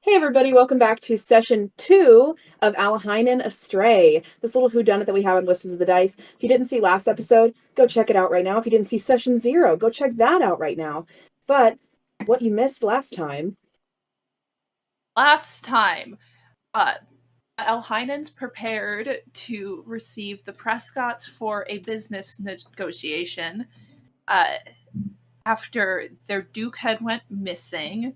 Hey everybody, welcome back to session 2 of Alhainen Astray, this little whodunit that we have in Whispers of the Dice. If you didn't see last episode, go check it out right now. If you didn't see session 0, go check that out right now. But what you missed last time... Alhainens prepared to receive the Prescotts for a business negotiation after their Duke had went missing.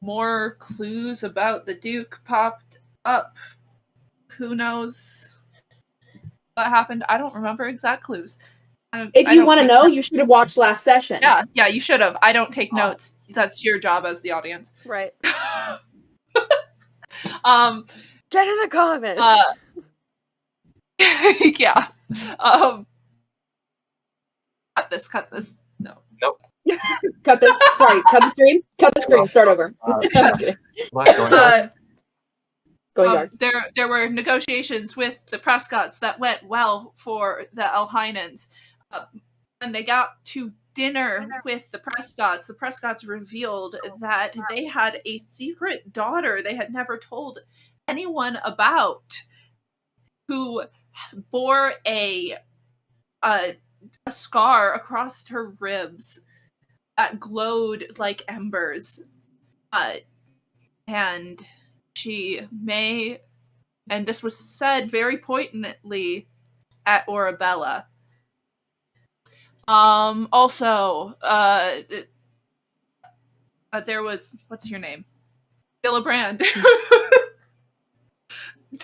More clues about the Duke popped up. Who knows what happened? I don't remember exact clues. If you want to know, you should have watched last session. Yeah, you should have. I don't take notes. That's your job as the audience. Right. Get in the comments. Yeah. Cut this. No. Nope. Cut this. Sorry, cut the stream. Cut the stream. Start over. Going there were negotiations with the Prescotts that went well for the Alhainens. When they got to dinner with the Prescotts, revealed that they had a secret daughter they had never told anyone about, who bore a scar across her ribs that glowed like embers. And she may, and this was said very poignantly at Orabella. Also, there was, what's your name? Gillibrant.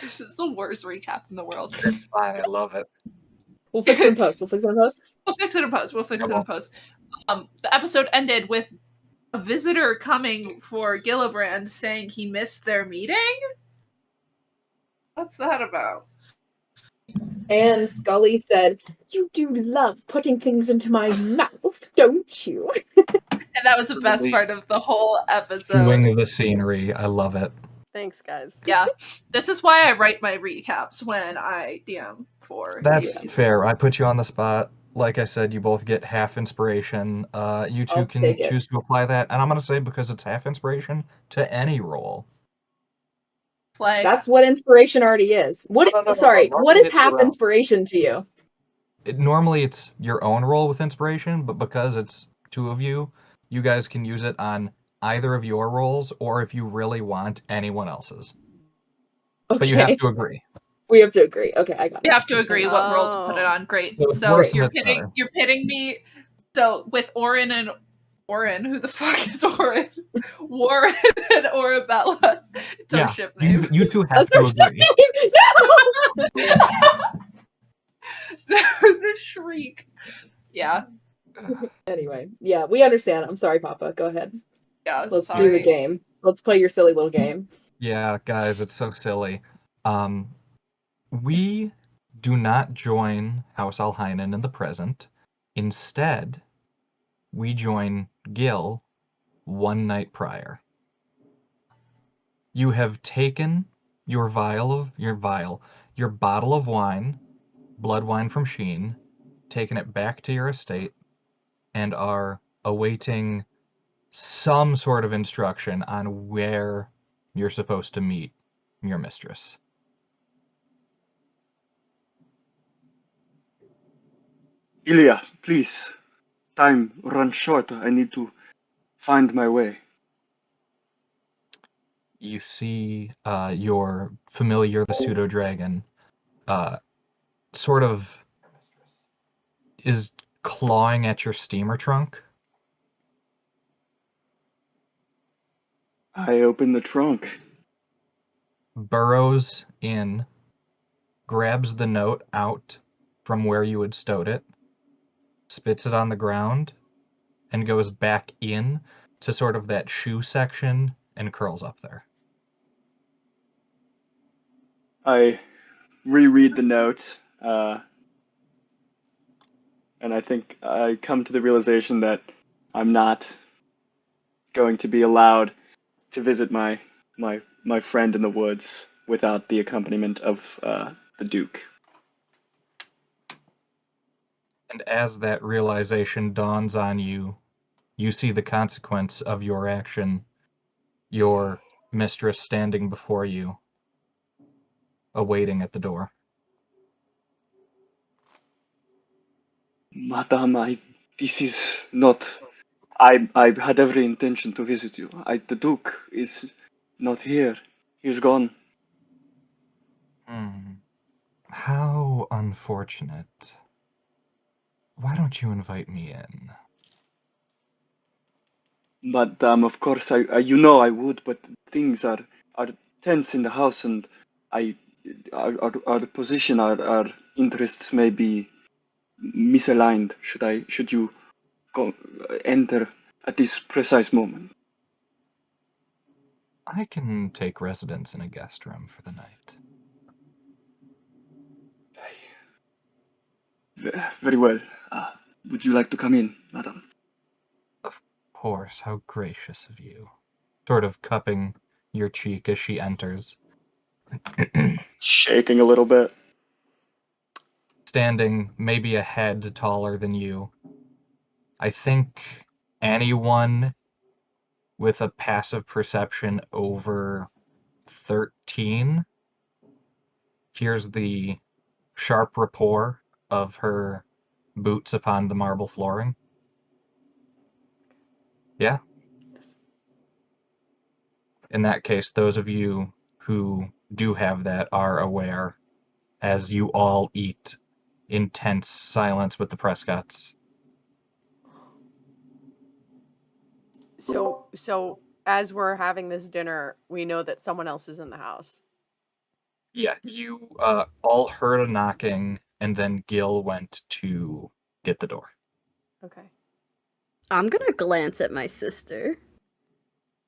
This is the worst recap in the world. I love it. We'll fix it in post. We'll fix it in post. The episode ended with a visitor coming for Gillibrant saying he missed their meeting? What's that about? And Skullie said, "You do love putting things into my mouth, don't you?" And that was the best part of the whole episode. Wing the scenery. I love it. Thanks, guys. Yeah. This is why I write my recaps when I DM for That's these. fair. I put you on the spot. Like I said, you both get half inspiration. You two can choose to apply that. And I'm going to say, because it's half inspiration, to any role. Like, that's what inspiration already is. What? What is half inspiration to you? Normally it's your own role with inspiration, but because it's two of you, you guys can use it on either of your roles, or if you really want, anyone else's. Okay. But you have to agree. We have to agree. Okay, I got it. You have to agree what role to put it on. Great. So you're pitting me. So with Oren, who the fuck is Oren? Warren and Orabella. It's our ship name. You two have to agree. The shriek. Yeah. Anyway, yeah, we understand. I'm sorry, Papa. Go ahead. Yeah, let's do the game. Let's play your silly little game. Yeah, guys, it's so silly. We do not join House Alhainen in the present. Instead, we join Gil one night prior. You have taken your bottle of wine, blood wine from Sheen, taken it back to your estate, and are awaiting some sort of instruction on where you're supposed to meet your mistress. Ilya, please. Time runs short. I need to find my way. You see your familiar, the pseudo-dragon, sort of is clawing at your steamer trunk. I open the trunk. Burrows in, grabs the note out from where you had stowed it, spits it on the ground, and goes back in to sort of that shoe section and curls up there. I reread the note, and I think I come to the realization that I'm not going to be allowed to visit my friend in the woods without the accompaniment of the Duke. And as that realization dawns on you, you see the consequence of your action. Your mistress standing before you, awaiting at the door. Madame, this is not. I had every intention to visit you. The Duke is not here. He's gone. How unfortunate. Why don't you invite me in? Madame, of course, you know I would, but things are tense in the house, and our position, our interests may be misaligned. Should you enter at this precise moment? I can take residence in a guest room for the night. Very well. Would you like to come in, madam? Of course, how gracious of you. Sort of cupping your cheek as she enters. Shaking a little bit. Standing maybe a head taller than you. I think anyone with a passive perception over 13 hears the sharp rapport of her boots upon the marble flooring. Yeah? Yes. In that case, those of you who do have that are aware, as you all eat intense silence with the Prescotts. So as we're having this dinner, we know that someone else is in the house. Yeah, you all heard a knocking, and then Gil went to get the door. Okay. I'm gonna glance at my sister.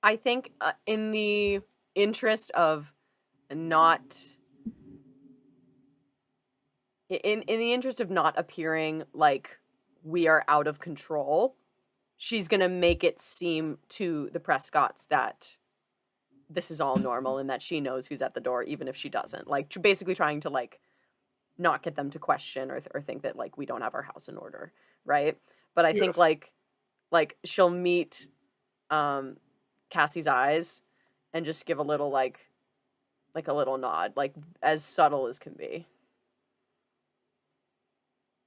I think in the interest of not in the interest of not appearing like we are out of control, she's gonna make it seem to the Prescotts that this is all normal and that she knows who's at the door, even if she doesn't. Like, basically trying to like not get them to question or think that like we don't have our house in order, right? But I think like she'll meet Cassie's eyes and just give a little like a little nod, like as subtle as can be.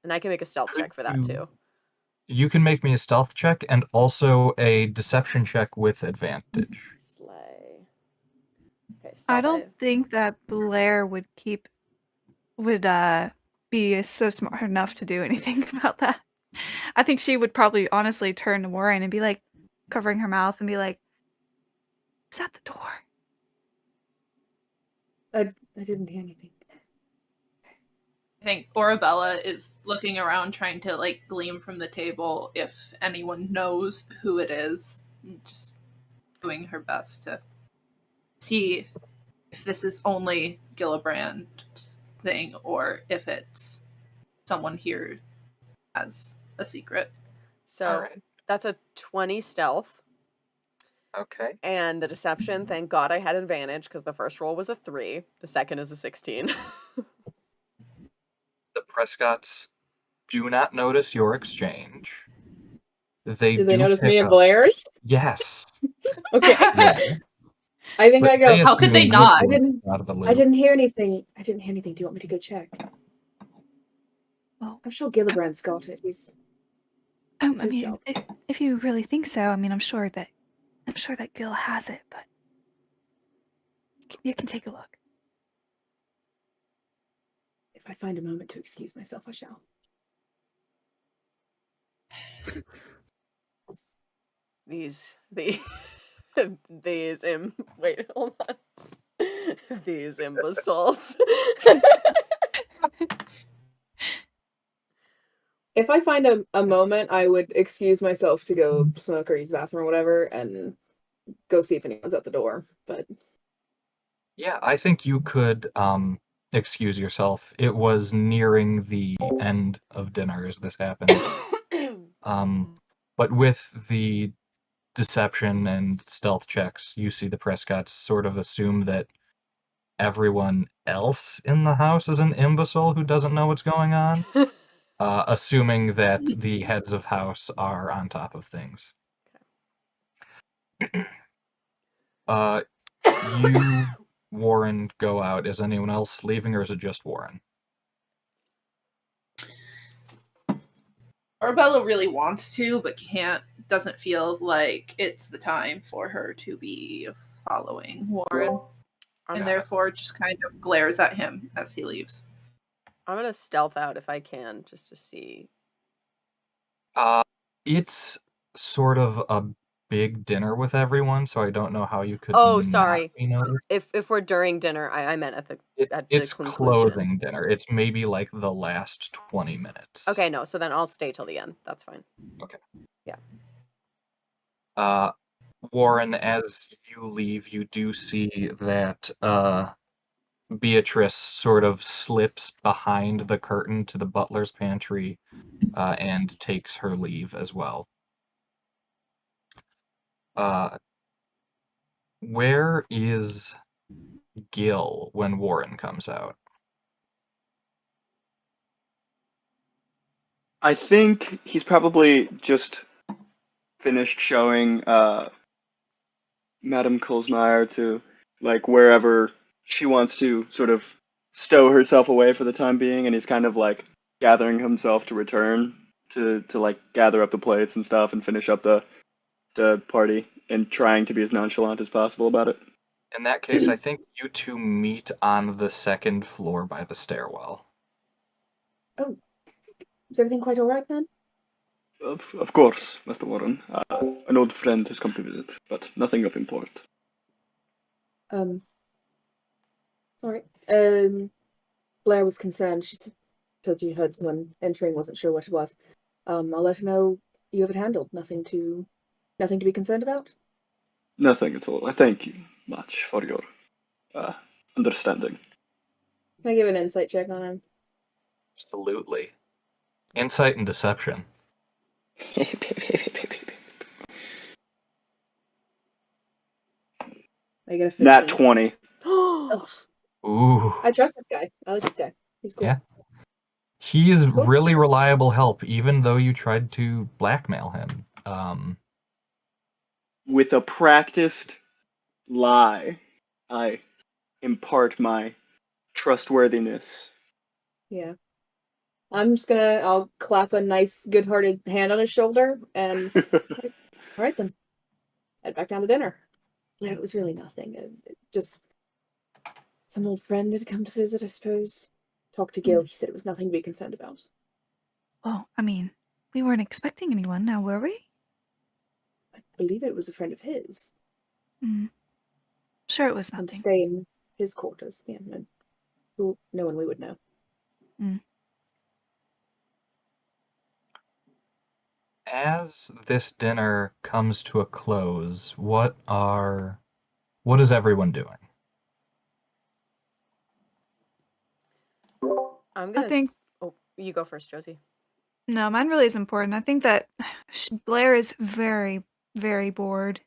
And I can make a stealth check for that too. You can make me a stealth check and also a deception check with advantage. Slay. Okay, I don't think that Blair would be so smart enough to do anything about that. I think she would probably honestly turn to Warren and be like, covering her mouth and be like, "Is that the door?" I didn't hear anything. I think Orabella is looking around trying to like glean from the table if anyone knows who it is. Just doing her best to see if this is only Gillibrant's thing or if it's someone here as a secret. So right. that's a 20 stealth. Okay. And the deception, thank God I had advantage because the first roll was a 3. The second is a 16. The Prescotts do not notice your exchange. Do they notice pick me and up- Blair's? Yes. Okay. Yeah. I think But I go. How could they assume not? you I didn't- out of the I loop. didn't hear anything. Do you want me to go check? Well, I'm sure Gillibrant's got it. I his mean, job. if you really think so, I mean, I'm sure that Gil has it, but you can take a look. If I find a moment to excuse myself, I shall. These wait, hold on. These imbeciles. If I find a moment, I would excuse myself to go smoke or use the bathroom or whatever, and go see if anyone's at the door. But Yeah, I think you could excuse yourself. It was nearing the end of dinner as this happened. But with the deception and stealth checks, you see the Prescotts sort of assume that everyone else in the house is an imbecile who doesn't know what's going on, assuming that the heads of house are on top of things. you, Warren, go out. Is anyone else leaving, or is it just Warren? Orabella really wants to, but can't. Doesn't feel like it's the time for her to be following Warren, and therefore just kind of glares at him as he leaves. I'm gonna stealth out if I can, just to see. It's sort of a big dinner with everyone, so I don't know how you could. Oh, not sorry. be noticed. If we're during dinner, I meant at the It's conclusion. closing dinner. It's maybe like the last 20 minutes. Okay, no. So then I'll stay till the end. That's fine. Okay. Yeah. Warren, as you leave, you do see that Beatrice sort of slips behind the curtain to the butler's pantry and takes her leave as well. Where is Gil when Warren comes out? I think he's probably just finished showing Madame Colsmeyer to like wherever she wants to sort of stow herself away for the time being, and he's kind of like gathering himself to return to like gather up the plates and stuff and finish up the party and trying to be as nonchalant as possible about it. In that case, I think you two meet on the second floor by the stairwell. Oh, is everything quite all right, man? Of course, Mr. Warren. An old friend has come to visit, but nothing of import. All right. Blair was concerned. She told you heard someone entering, wasn't sure what it was. I'll let her know you have it handled. Nothing to be concerned about? Nothing at all. I thank you much for your understanding. Can I give an insight check on him? Absolutely. Insight and deception. I get a 15. Nat 20. Ugh. Ooh. I trust this guy. I like this guy. He's cool. Yeah. He's really reliable help, even though you tried to blackmail him. With a practiced lie, I impart my trustworthiness. Yeah. I'll clap a nice, good-hearted hand on his shoulder and, all right then, head back down to dinner. Yeah, it was really nothing. Just some old friend had come to visit, I suppose. Talked to Gil. He said it was nothing to be concerned about. Oh, I mean, we weren't expecting anyone now, were we? I believe it was a friend of his. Sure, it was Come to nothing. stay in his quarters. Yeah, no one we would know. As this dinner comes to a close, what is everyone doing? I'm gonna. I think. Oh, you go first, Josie. No, mine really is important. I think that Blair is very, very bored.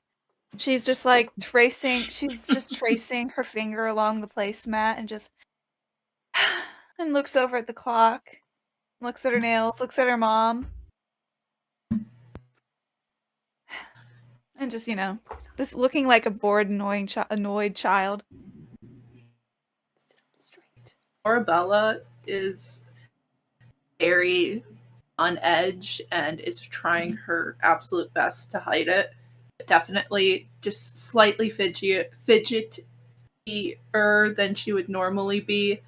She's just like tracing. She's just tracing her finger along the placemat and just and looks over at the clock, looks at her nails, looks at her mom, and just this looking like a bored, annoyed child. Orabella is very on edge and is trying her absolute best to hide it. Definitely just slightly fidgetier than she would normally be.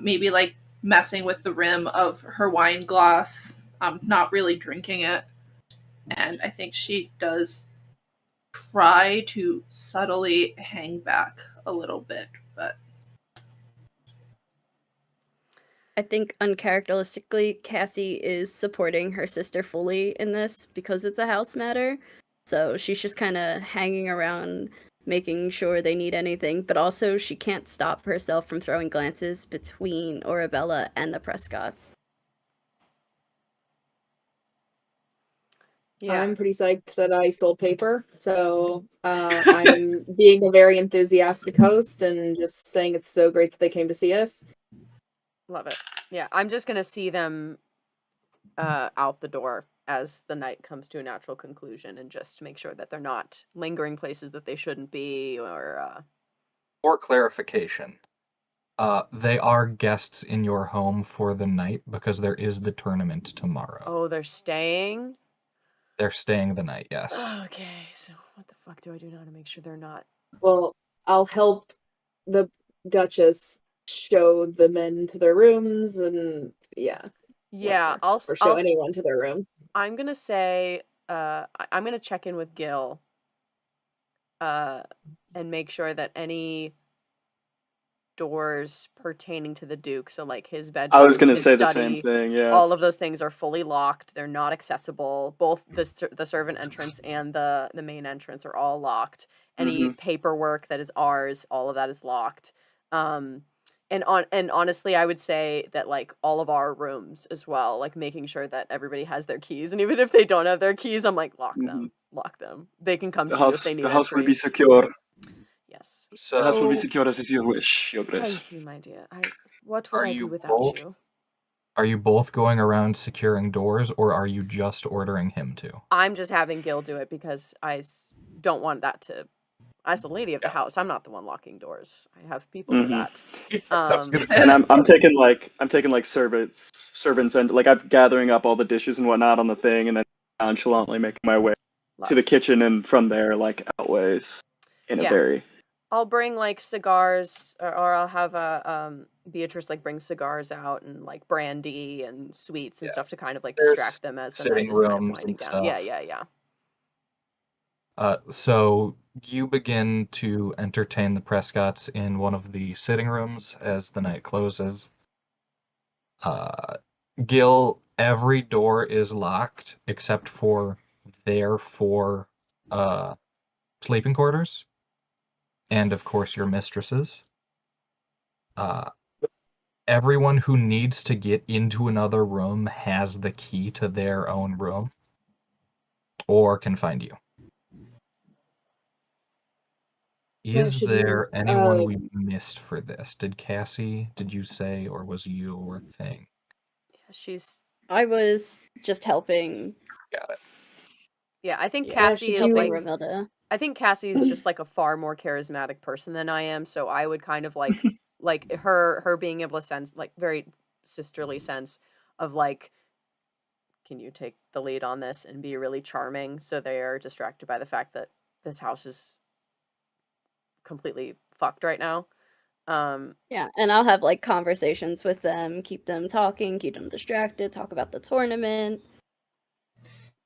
Maybe like messing with the rim of her wine glass, not really drinking it. And I think she does try to subtly hang back a little bit, but I think uncharacteristically, Cassie is supporting her sister fully in this because it's a house matter. So she's just kind of hanging around, making sure they need anything, but also she can't stop herself from throwing glances between Orabella and the Prescotts. Yeah. I'm pretty psyched that I sold paper, so I'm being a very enthusiastic host and just saying it's so great that they came to see us. Love it. Yeah, I'm just gonna see them out the door as the night comes to a natural conclusion and just make sure that they're not lingering places that they shouldn't be or For clarification, they are guests in your home for the night because there is the tournament tomorrow. Oh, they're staying? They're staying the night, yes. Okay, so what the fuck do I do now to make sure they're not? Well, I'll help the Duchess show the men to their rooms and Yeah, whatever. Or show anyone to their room. I'm gonna say, I'm gonna check in with Gil, and make sure that any doors pertaining to the Duke, so like his bedroom, I was gonna his say the study, same thing. Yeah. all of those things are fully locked. They're not accessible. Both the servant entrance and the main entrance are all locked. Any paperwork that is ours, all of that is locked. And honestly, I would say that like all of our rooms as well, like making sure that everybody has their keys, and even if they don't have their keys, I'm like lock them. They can come The to you if house, they need the house will entry. be secure. Yes. The house will be So, secure as is your wish, your grace. Thank you, my dear. What would Are I you do without both- you? are you both going around securing doors, or are you just ordering him to? I'm just having Gil do it because don't want that to. As the lady of the house, I'm not the one locking doors. I have people for that. And I'm taking like servants, and like I'm gathering up all the dishes and whatnot on the thing, and then nonchalantly making my way to the kitchen, and from there like outways in a very. I'll bring like cigars, or I'll have Beatrice like bring cigars out and like brandy and sweets and stuff to kind of like There's distract them as the sitting night is kind of rooms winding and down. stuff. Yeah. So you begin to entertain the Prescotts in one of the sitting rooms as the night closes. Gil, every door is locked except for their 4 sleeping quarters, and of course your mistresses. Everyone who needs to get into another room has the key to their own room, or can find you. Is there anyone we missed for this? Did Cassie, did you say, or was your thing? Yeah, I was just helping. Got it. Yeah, I think Yeah, Cassie she's is helping like Remilda. I think Cassie is just like a far more charismatic person than I am, so I would kind of like like her being able to sense like very sisterly sense of like, can you take the lead on this and be really charming so they are distracted by the fact that this house is completely fucked right now. Yeah, and I'll have like conversations with them, keep them talking, keep them distracted, talk about the tournament.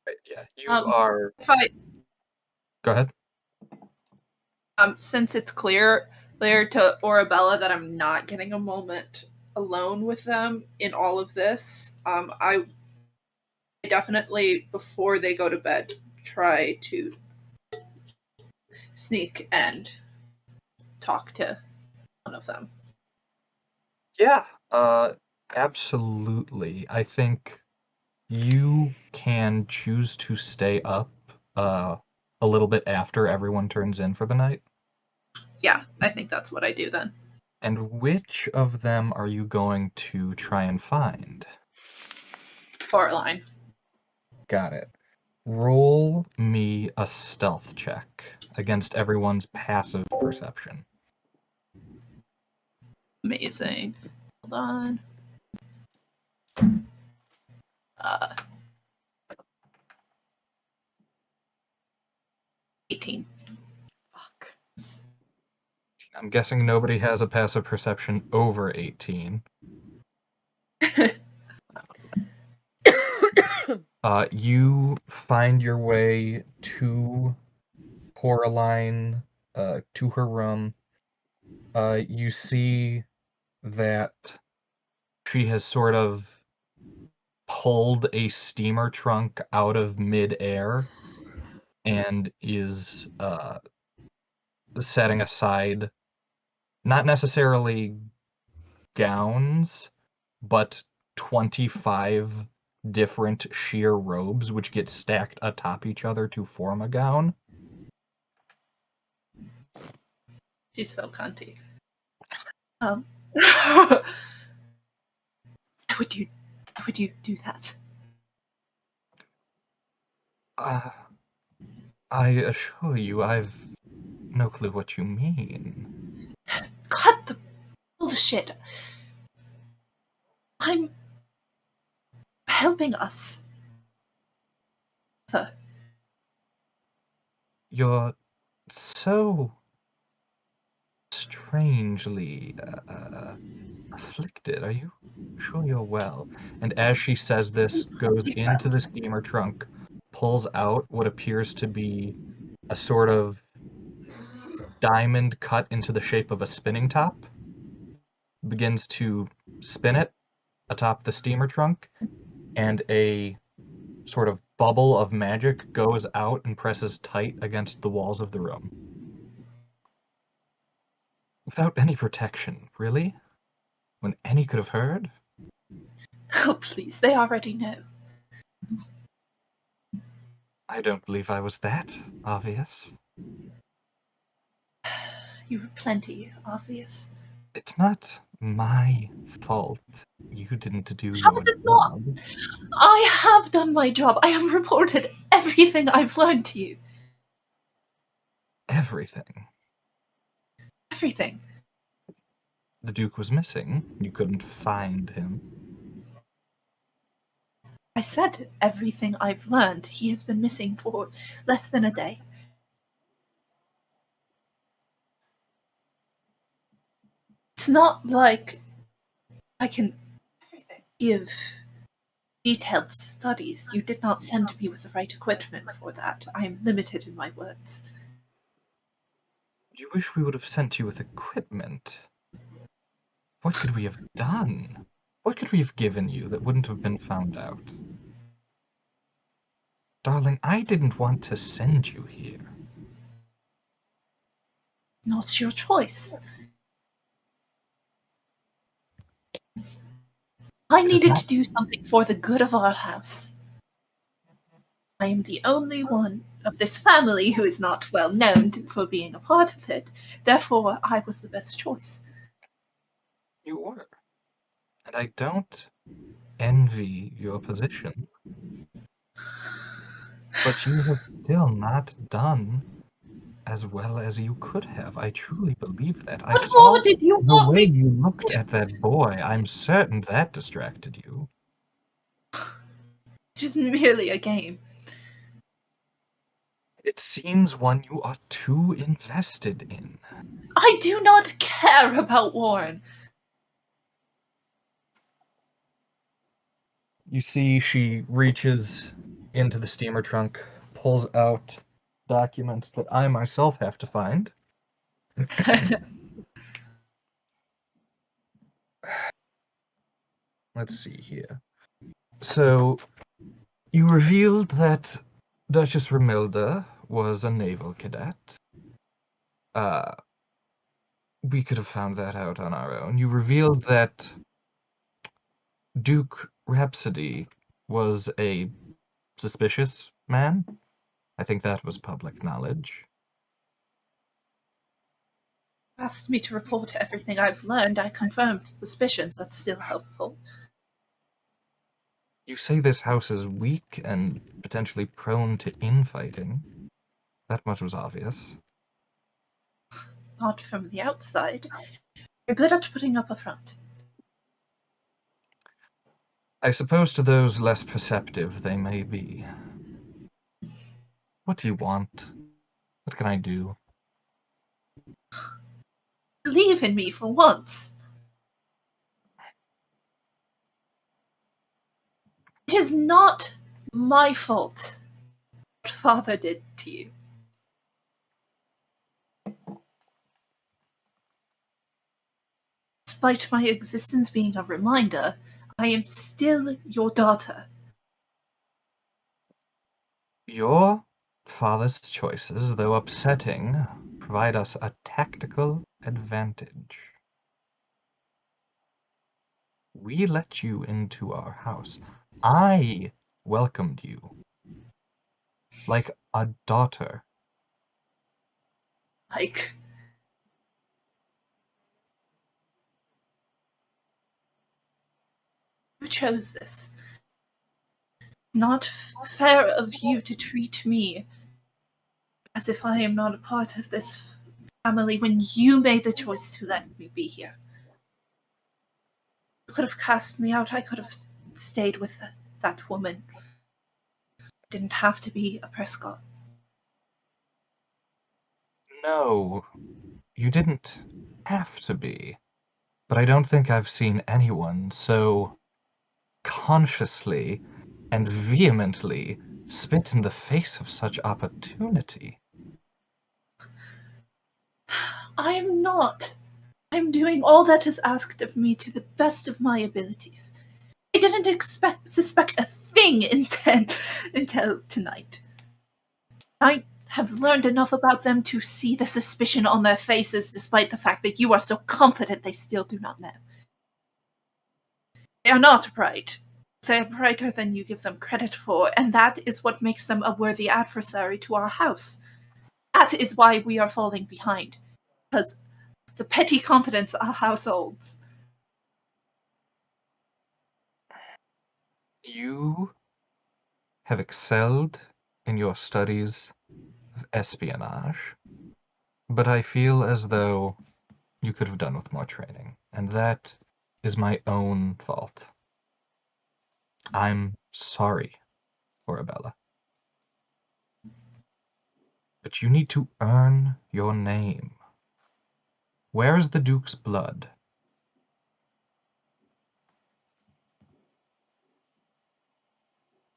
Right, yeah, you are. Go ahead. Since it's clear to Orabella that I'm not getting a moment alone with them in all of this, I definitely, before they go to bed, try to sneak and talk to one of them. Yeah, absolutely. I think you can choose to stay up a little bit after everyone turns in for the night. Yeah, I think that's what I do then. And which of them are you going to try and find? Coraline. Got it. Roll me a stealth check against everyone's passive perception. Amazing. Hold on. 18. Fuck. I'm guessing nobody has a passive perception over 18. You find your way to Coraline, to her room. You see that she has sort of pulled a steamer trunk out of midair and is setting aside not necessarily gowns, but 25 different sheer robes which get stacked atop each other to form a gown. She's so cunty. Why would you do that? I assure you, I've no clue what you mean. Cut the bullshit. I'm helping us. You're so strangely afflicted. Are you sure you're well? And as she says this, goes into the steamer trunk, pulls out what appears to be a sort of diamond cut into the shape of a spinning top, begins to spin it atop the steamer trunk, and a sort of bubble of magic goes out and presses tight against the walls of the room. Without any protection, really? When any could have heard? Oh, please, they already know. I don't believe I was that obvious. You were plenty obvious. It's not my fault you didn't do How your is it not? job. I have done my job. I have reported everything I've learned to you. Everything. Everything. The Duke was missing. You couldn't find him. I said everything I've learned. He has been missing for less than a day. It's not like I can give detailed studies. You did not send me with the right equipment for that. I am limited in my words. You wish we would have sent you with equipment. What could we have done? What could we have given you that wouldn't have been found out? Darling, I didn't want to send you here. Not your choice. I needed to do something for the good of our house. I am the only one of this family who is not well known for being a part of it. Therefore, I was the best choice. You were. And I don't envy your position. But you have still not done as well as you could have. I truly believe that. I What saw more did you the want way me? you looked at that boy. I'm certain that distracted you. It is merely a game. It seems one you are too invested in. I do not care about Warren. You see, she reaches into the steamer trunk, pulls out documents that I myself have to find. Let's see here. So, you revealed that Duchess Remilda was a naval cadet. We could have found that out on our own. You revealed that Duke Rhapsody was a suspicious man. I think that was public knowledge. Asked me to report everything I've learned. I confirmed suspicions. That's still helpful. You say this house is weak and potentially prone to infighting. That much was obvious. Not from the outside. You're good at putting up a front. I suppose to those less perceptive they may be. What do you want? What can I do? Believe in me for once. It is not my fault what Father did to you. Despite my existence being a reminder, I am still your daughter. Your father's choices, though upsetting, provide us a tactical advantage. We let you into our house. I welcomed you like a daughter. Like, who chose this? Not fair of you to treat me as if I am not a part of this family when you made the choice to let me be here. You could have cast me out. I could have stayed with that woman. I didn't have to be a Prescott. No, you didn't have to be. But I don't think I've seen anyone so consciously and vehemently spit in the face of such opportunity. I am not. I am doing all that is asked of me to the best of my abilities. I didn't suspect a thing until tonight. I have learned enough about them to see the suspicion on their faces, despite the fact that you are so confident they still do not know. They are not bright. They are brighter than you give them credit for, and that is what makes them a worthy adversary to our house. That is why we are falling behind, because of the petty confidence our house holds. You have excelled in your studies of espionage, but I feel as though you could have done with more training, and that is my own fault. I'm sorry, Orabella. But you need to earn your name. Where's the Duke's blood?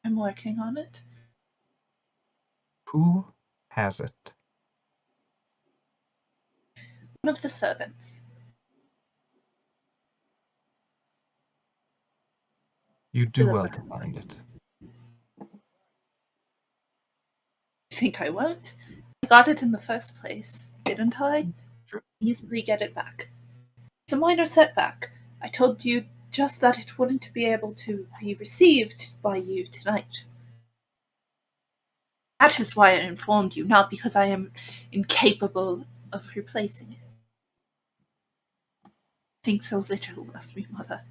I'm working on it. Who has it? One of the servants. You do well to find it. You think I won't? I got it in the first place, didn't I? Sure. Easily get it back. It's a minor setback. I told you just that it wouldn't be able to be received by you tonight. That is why I informed you, not because I am incapable of replacing it. Think so little of me, Mother.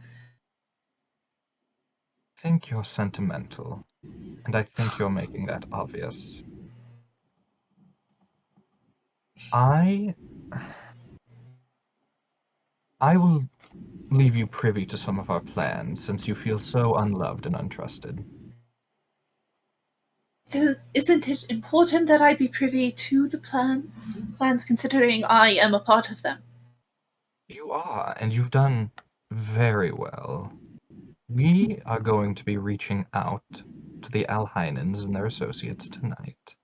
I think you're sentimental, and I think you're making that obvious. I will leave you privy to some of our plans, since you feel so unloved and untrusted. Isn't it important that I be privy to the plans, considering I am a part of them? You are, and you've done very well. We are going to be reaching out to the Alhainens and their associates tonight.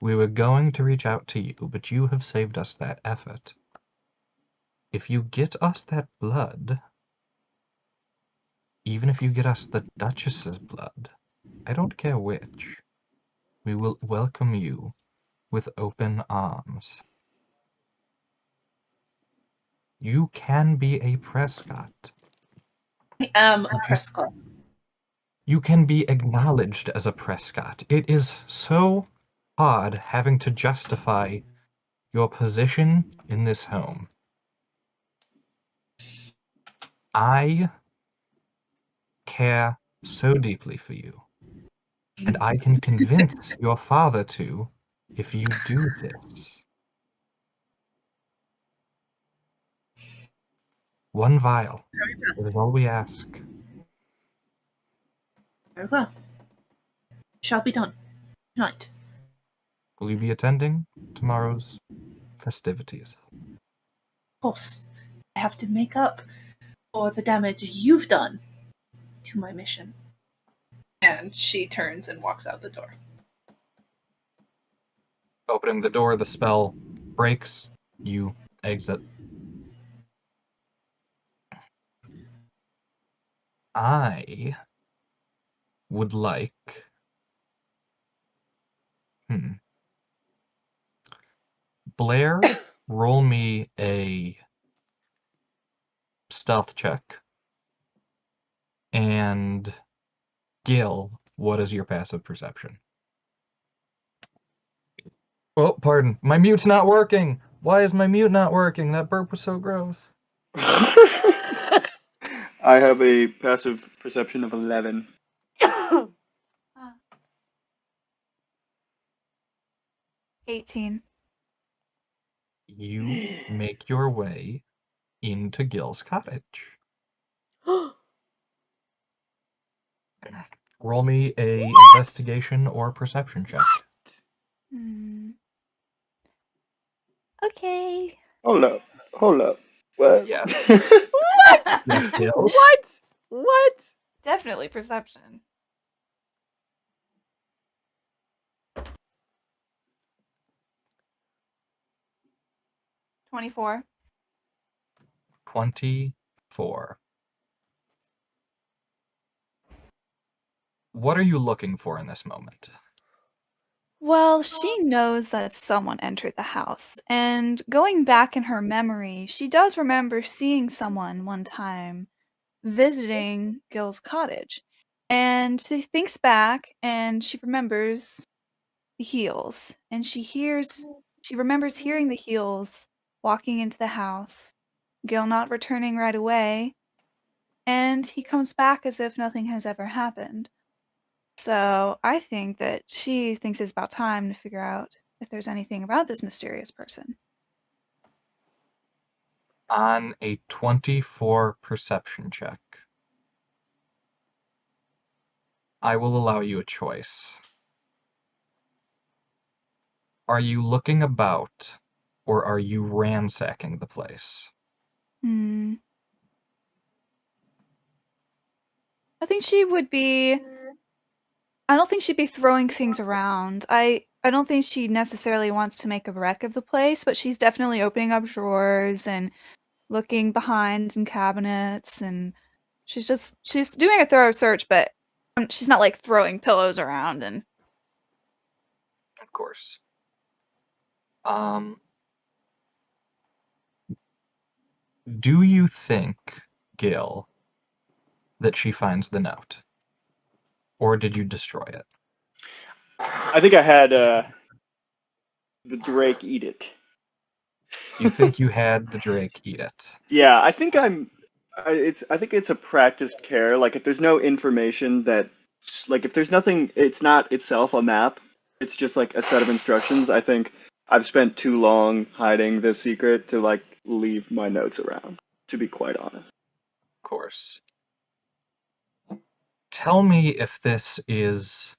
We were going to reach out to you, but you have saved us that effort. If you get us that blood, even if you get us the Duchess's blood, I don't care which, we will welcome you with open arms. You can be a Prescott. I am a Prescott. You can be acknowledged as a Prescott. It is so hard having to justify your position in this home. I care so deeply for you, and I can convince your father to if you do this. One vial. It is all we ask. Very well. Shall be done. Tonight. Will you be attending tomorrow's festivities? Of course. I have to make up for the damage you've done to my mission. And she turns and walks out the door. Opening the door, the spell breaks. You exit. I would like... Blair, roll me a stealth check. And Gil, what is your passive perception? Oh, pardon. My mute's not working. Why is my mute not working? That burp was so gross. I have a passive perception of 11. 18. You make your way into Gil's cottage. Roll me a investigation or perception check. Hmm. Okay. Hold up. What? Yeah. What? Yes, Gil. What? What? Definitely perception. $24. 24. What are you looking for in this moment? Well, she knows that someone entered the house, and going back in her memory, she does remember seeing someone one time visiting Gil's cottage. And she thinks back and she remembers the heels, and she remembers hearing the heels walking into the house, Gil not returning right away, and he comes back as if nothing has ever happened. So I think that she thinks it's about time to figure out if there's anything about this mysterious person. On a 24 perception check, I will allow you a choice. Are you looking about, or are you ransacking the place? Hmm. I think she would be. I don't think she'd be throwing things around. I don't think she necessarily wants to make a wreck of the place, but she's definitely opening up drawers and looking behind in cabinets, and she's doing a thorough search, but she's not like throwing pillows around and. Of course. Do you think, Gil, that she finds the note? Or did you destroy it? I think I had the Drake eat it. You think you had the Drake eat it? Yeah, I think I think it's a practiced care. Like if there's no information that, like if there's nothing, it's not itself a map. It's just like a set of instructions. I think I've spent too long hiding this secret to like leave my notes around. To be quite honest. Of course. Tell me if this is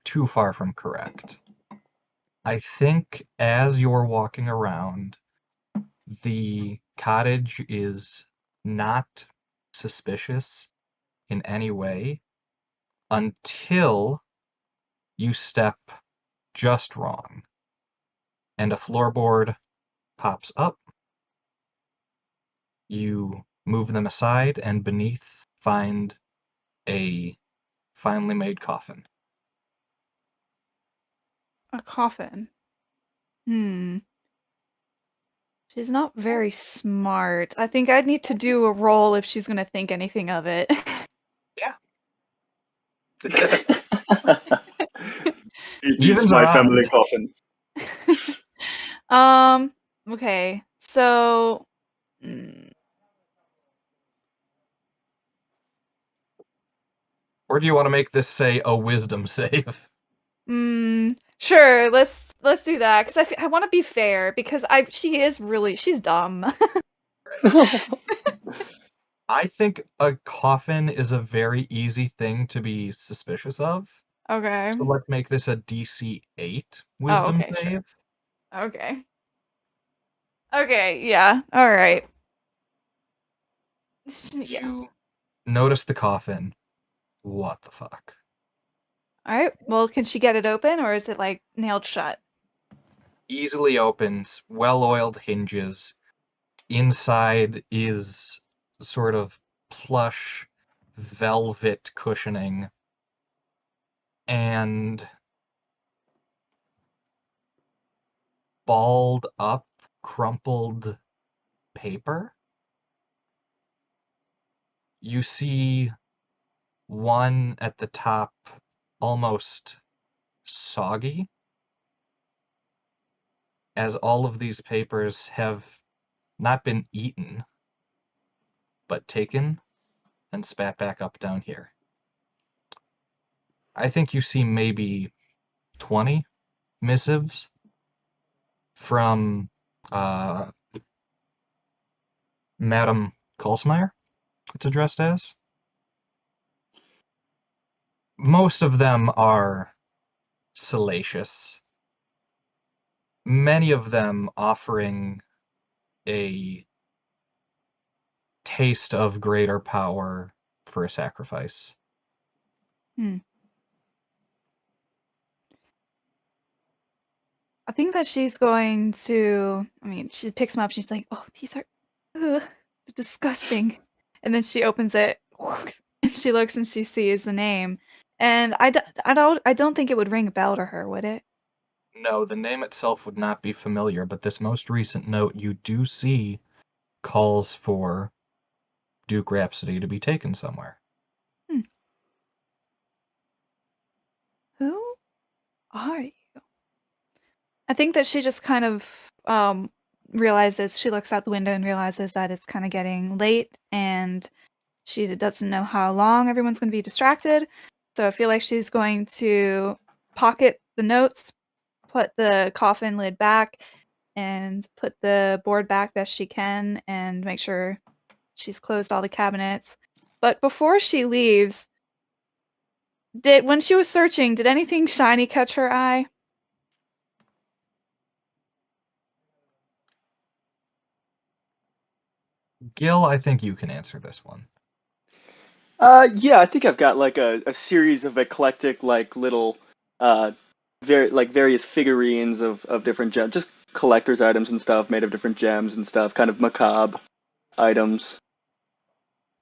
too far from correct. I think as you're walking around, the cottage is not suspicious in any way until you step just wrong and a floorboard pops up. You move them aside and beneath find a finely made coffin. A coffin. She's not very smart. I think I'd need to do a roll if she's gonna think anything of it. Yeah. It Evens is my are family odd. coffin. Okay. So Or do you want to make this say a wisdom save? sure, let's do that cuz I want to be fair because she's dumb. I think a coffin is a very easy thing to be suspicious of. Okay. So let's make this a DC 8 wisdom okay, save. Sure. Okay. Okay, yeah. All right. Yeah. You notice the coffin. What the fuck? All right. Well, can she get it open or is it like nailed shut? Easily opens, well-oiled hinges. Inside is sort of plush velvet cushioning and balled up, crumpled paper. You see one at the top almost soggy, as all of these papers have not been eaten, but taken and spat back up down here. I think you see maybe 20 missives from Madame Kolsmeyer, it's addressed as. Most of them are salacious, many of them offering a taste of greater power for a sacrifice. I think that she's going to. I mean, she picks them up. She's like, "Oh, these are they're disgusting." And then she opens it. And she looks and she sees the name. And I don't think it would ring a bell to her, would it? No, the name itself would not be familiar, but this most recent note you do see calls for Duke Rhapsody to be taken somewhere. Who are you? I think that she just kind of realizes, she looks out the window and realizes that it's kind of getting late and she doesn't know how long everyone's going to be distracted. So I feel like she's going to pocket the notes, put the coffin lid back, and put the board back best she can and make sure she's closed all the cabinets. But before she leaves, when she was searching, did anything shiny catch her eye? Gil, I think you can answer this one. Yeah, I think I've got like a series of eclectic like little various figurines of different gems, just collector's items and stuff made of different gems and stuff, kind of macabre items.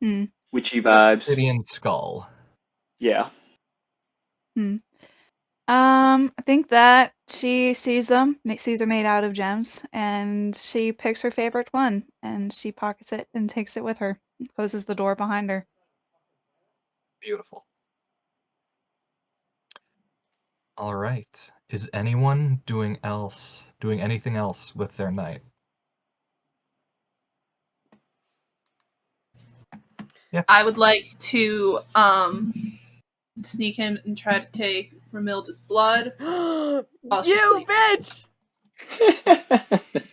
Witchy vibes. Obsidian skull. Yeah. I think that she sees them, sees are made out of gems, and she picks her favorite one, and she pockets it and takes it with her, and closes the door behind her. Beautiful. All right. Is anyone doing anything else with their night? Yeah. I would like to sneak in and try to take Remilda's blood. You she sleeps. bitch!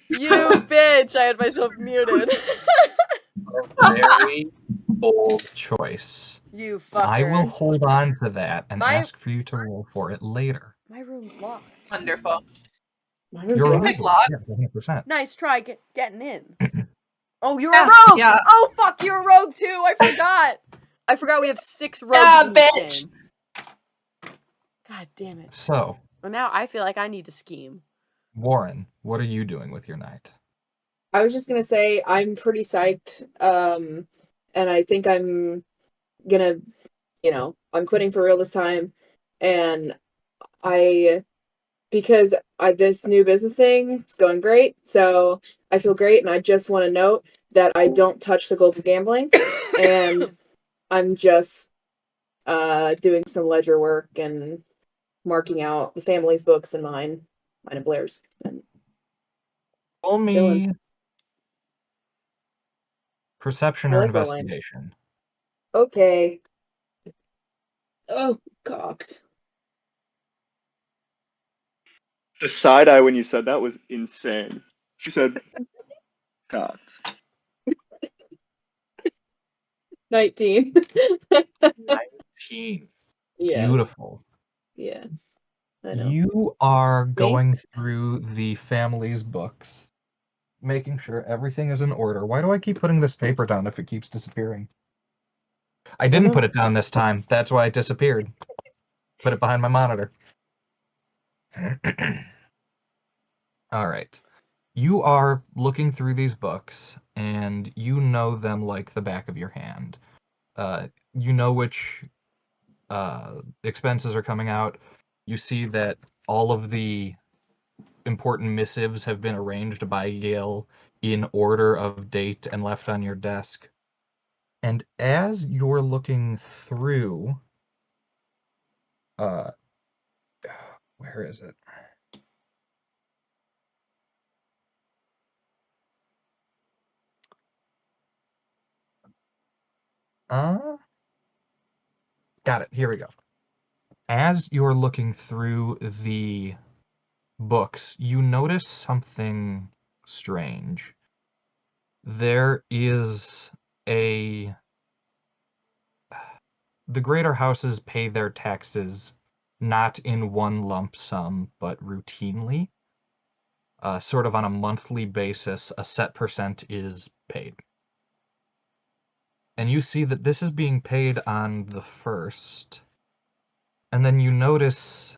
You bitch! I had myself muted. Very bold choice. You fucker. I will hold on to that and My- ask for you to roll for it later. My room's locked. Wonderful. You're pick right. locks. Yeah, 100%. Nice try getting in. Oh, you're Yeah, a rogue! yeah. Oh, fuck, you're a rogue too! I forgot! I forgot we have 6 rogues Yeah, in this bitch. game. God damn it. So, Well, now I feel like I need to scheme. Warren, what are you doing with your night? I was just gonna say I'm pretty psyched, and I think I'm gonna, I'm quitting for real this time, and because this new business thing is going great, so I feel great, and I just want to note that I don't touch the global gambling, and I'm just doing some ledger work and marking out the family's books and mine and Blair's. And Roll me chilling. perception I or like rolling. investigation. Okay. Oh, cocked. The side eye when you said that was insane. She said, God. 19. 19. Yeah. Beautiful. Yeah. I know. You are going through the family's books, making sure everything is in order. Why do I keep putting this paper down if it keeps disappearing? I didn't put it down this time. That's why it disappeared. Put it behind my monitor. All right. You are looking through these books, and you know them like the back of your hand. You know which expenses are coming out. You see that all of the important missives have been arranged by Yale in order of date and left on your desk. And as you're looking through, where is it? Got it. Here we go. As you're looking through the books, you notice something strange. There is the greater houses pay their taxes not in one lump sum, but routinely. Sort of on a monthly basis, a set percent is paid. And you see that this is being paid on the 1st. And then you notice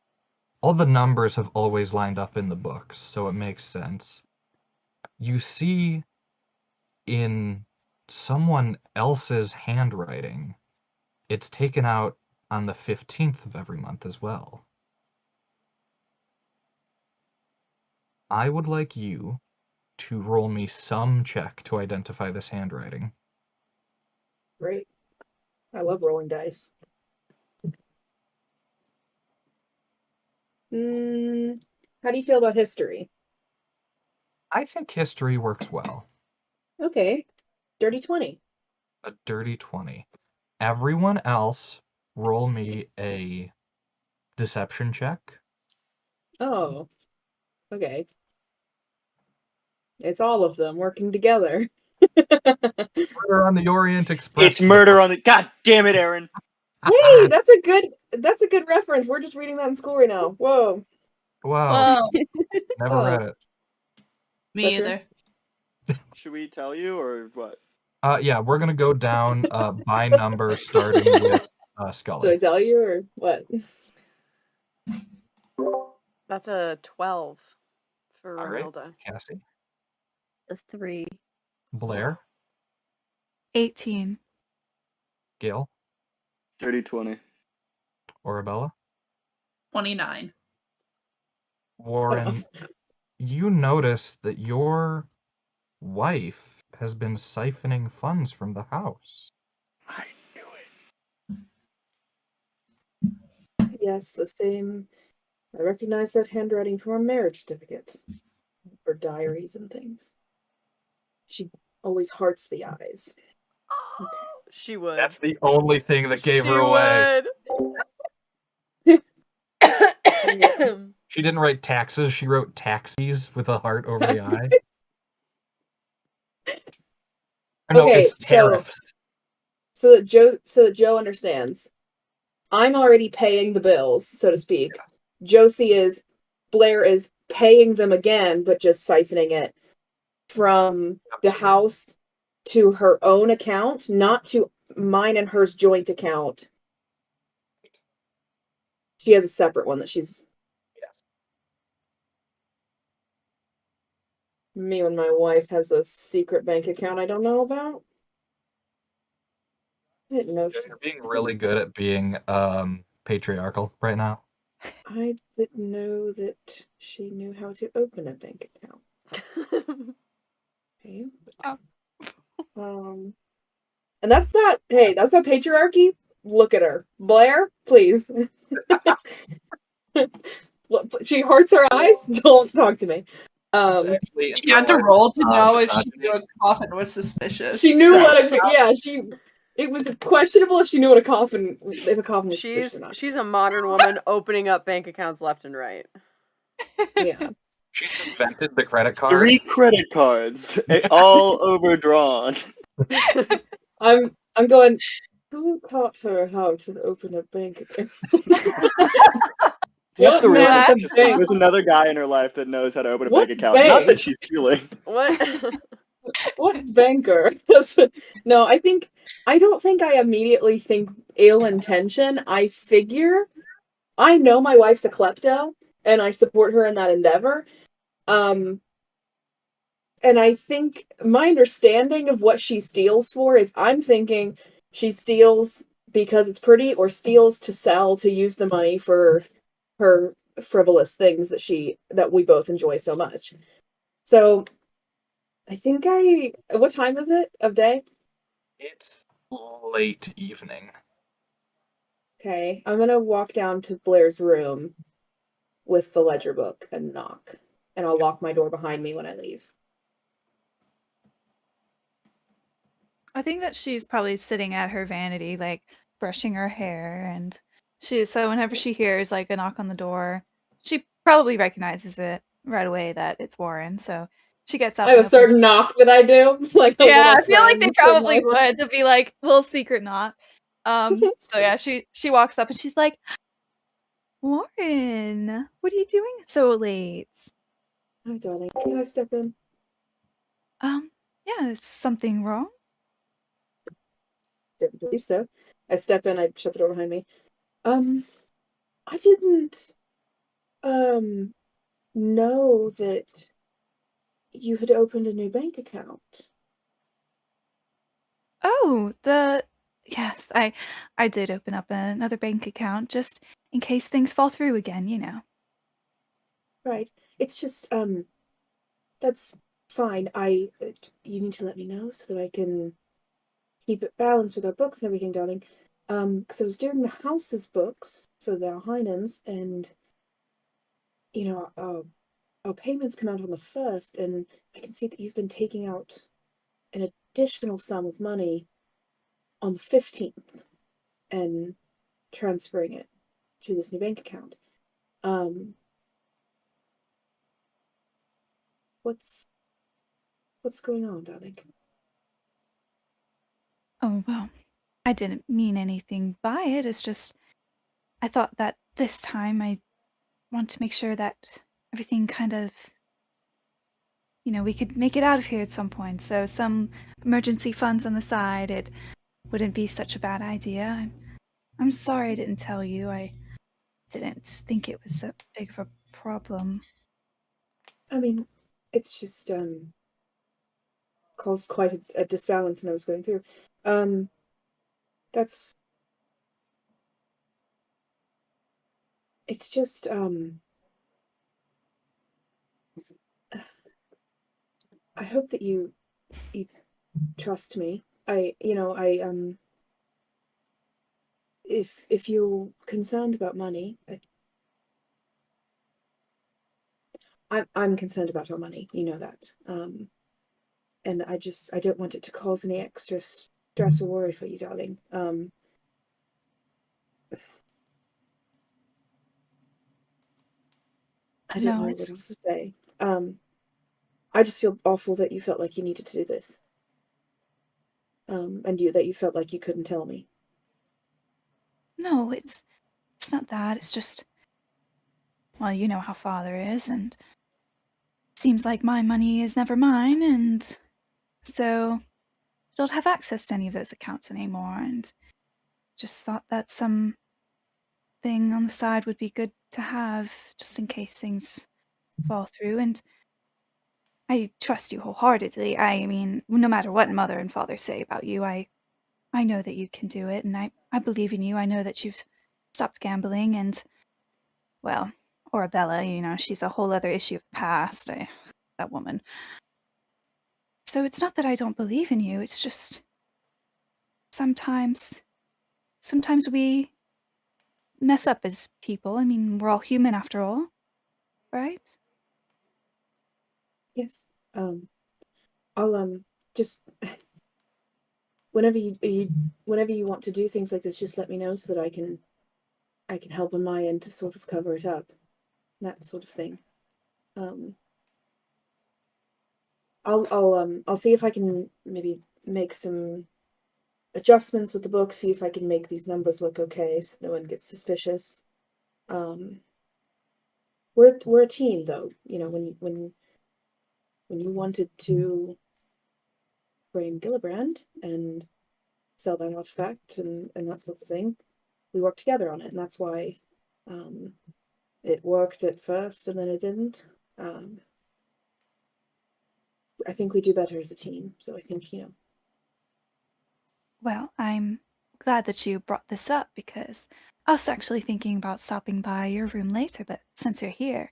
all the numbers have always lined up in the books, so it makes sense. You see in someone else's handwriting, it's taken out on the 15th of every month as well. I would like you to roll me some check to identify this handwriting. Great. I love rolling dice. How do you feel about history? I think history works well. Okay. Dirty 20. A dirty 20. Everyone else, roll me a deception check. Oh. Okay. It's all of them working together. Murder on the Orient Express. It's murder on the. God damn it, Aaron! Hey, that's a good reference. We're just reading that in school right now. Whoa. Wow. Whoa, Never read it. me Better? either. Should we tell you or what? Yeah, we're gonna go down by number, starting with Should I Skullie. tell you or what? That's a 12 for All right. Remilda. Cassie, A 3. Blair, 18. Gil, Dirty 20. Orabella, 29. Warren. You notice that your wife has been siphoning funds from the house. I knew it. Yes, the same. I recognize that handwriting from our marriage certificates. Or diaries and things. She always hearts the eyes. She would. That's the only thing that gave she her away. would. She didn't write taxes, she wrote taxis with a heart over the eye. No, Okay, it's tariffs. So that Joe understands. I'm already paying the bills, so to speak. Blair is paying them again, but just siphoning it from the house to her own account, not to mine and hers joint account. She has a separate one that she's. Yes. Me and my wife has a secret bank account I don't know about. I didn't know. You're being really good at being patriarchal right now. I didn't know that she knew how to open a bank account. Okay. And that's not. Hey, that's not patriarchy. Look at her, Blair. Please. She hearts her eyes. Don't talk to me. It's actually She had to more, roll to know if she misogyny. knew a coffin was suspicious. She knew so- what a It was questionable if she knew what a coffin was suspicious or not. She's a modern woman opening up bank accounts left and right. Yeah. She's invented the credit card. 3 credit cards, all overdrawn. I'm going. Who taught her how to open a bank account? That's the real man at the suspicious bank? thing. There's another guy in her life that knows how to open a What bank account. Not bank? that she's stealing. What? What banker? No, I don't think I immediately think ill intention. I know my wife's a klepto, and I support her in that endeavor. And I think my understanding of what she steals for is I'm thinking she steals because it's pretty or steals to sell to use the money for her frivolous things that we both enjoy so much. So I think what time is it of day? It's late evening. Okay, I'm gonna walk down to Blair's room with the ledger book and knock. And I'll lock my door behind me when I leave. I think that she's probably sitting at her vanity, like brushing her hair, and so whenever she hears like a knock on the door, she probably recognizes it right away that it's Warren, so she gets up I have and a opens. certain knock that I do, like a Yeah, little I feel like they friend probably from, like- would to be like little secret knock. So yeah, she walks up and she's like, Warren, what are you doing so late? Hi, darling. Can I step in? Yeah, is something wrong? Didn't believe so. I step in. I shut the door behind me. I didn't know that you had opened a new bank account. Oh, yes, I did open up another bank account just in case things fall through again, you know. Right. It's just that's fine. You need to let me know so that I can keep it balanced with our books and everything, darling. Because I was doing the house's books for the Alhainens, and you know, our payments come out on the 1st, and I can see that you've been taking out an additional sum of money on the 15th and transferring it to this new bank account. What's going on, darling? Oh, well, I didn't mean anything by it. It's just I thought that this time I want to make sure that everything kind of, you know, we could make it out of here at some point. So some emergency funds on the side, it wouldn't be such a bad idea. I'm sorry I didn't tell you. I didn't think it was so big of a problem. I mean, it's just caused quite a disbalance when I was going through. It's just I hope that you trust me. If you're concerned about money, I'm concerned about our money. You know that. And I don't want it to cause any extra stress or worry for you, darling. I don't know what else to say. I just feel awful that you felt like you needed to do this. And that you felt like you couldn't tell me. No, it's not that. It's just, well, you know how father is, and it seems like my money is never mine, and so I don't have access to any of those accounts anymore, and just thought that some thing on the side would be good to have, just in case things fall through, and I trust you wholeheartedly. I mean, no matter what mother and father say about you, I know that you can do it, and I believe in you. I know that you've stopped gambling, and, well, Orabella, you know, she's a whole other issue of the past. That woman. So it's not that I don't believe in you, it's just sometimes we mess up as people. I mean, we're all human after all, right? Yes. I'll just whenever you want to do things like this, just let me know so that I can help on my end to sort of cover it up, that sort of thing. I'll see if I can maybe make some adjustments with the book, see if I can make these numbers look okay so no one gets suspicious. We're a team, though. You know, when you wanted to frame Gillibrant and sell that artifact and that sort of thing, we worked together on it, and that's why it worked at first and then it didn't. I think we do better as a team, so I think, you know. Well, I'm glad that you brought this up because I was actually thinking about stopping by your room later, but since you're here,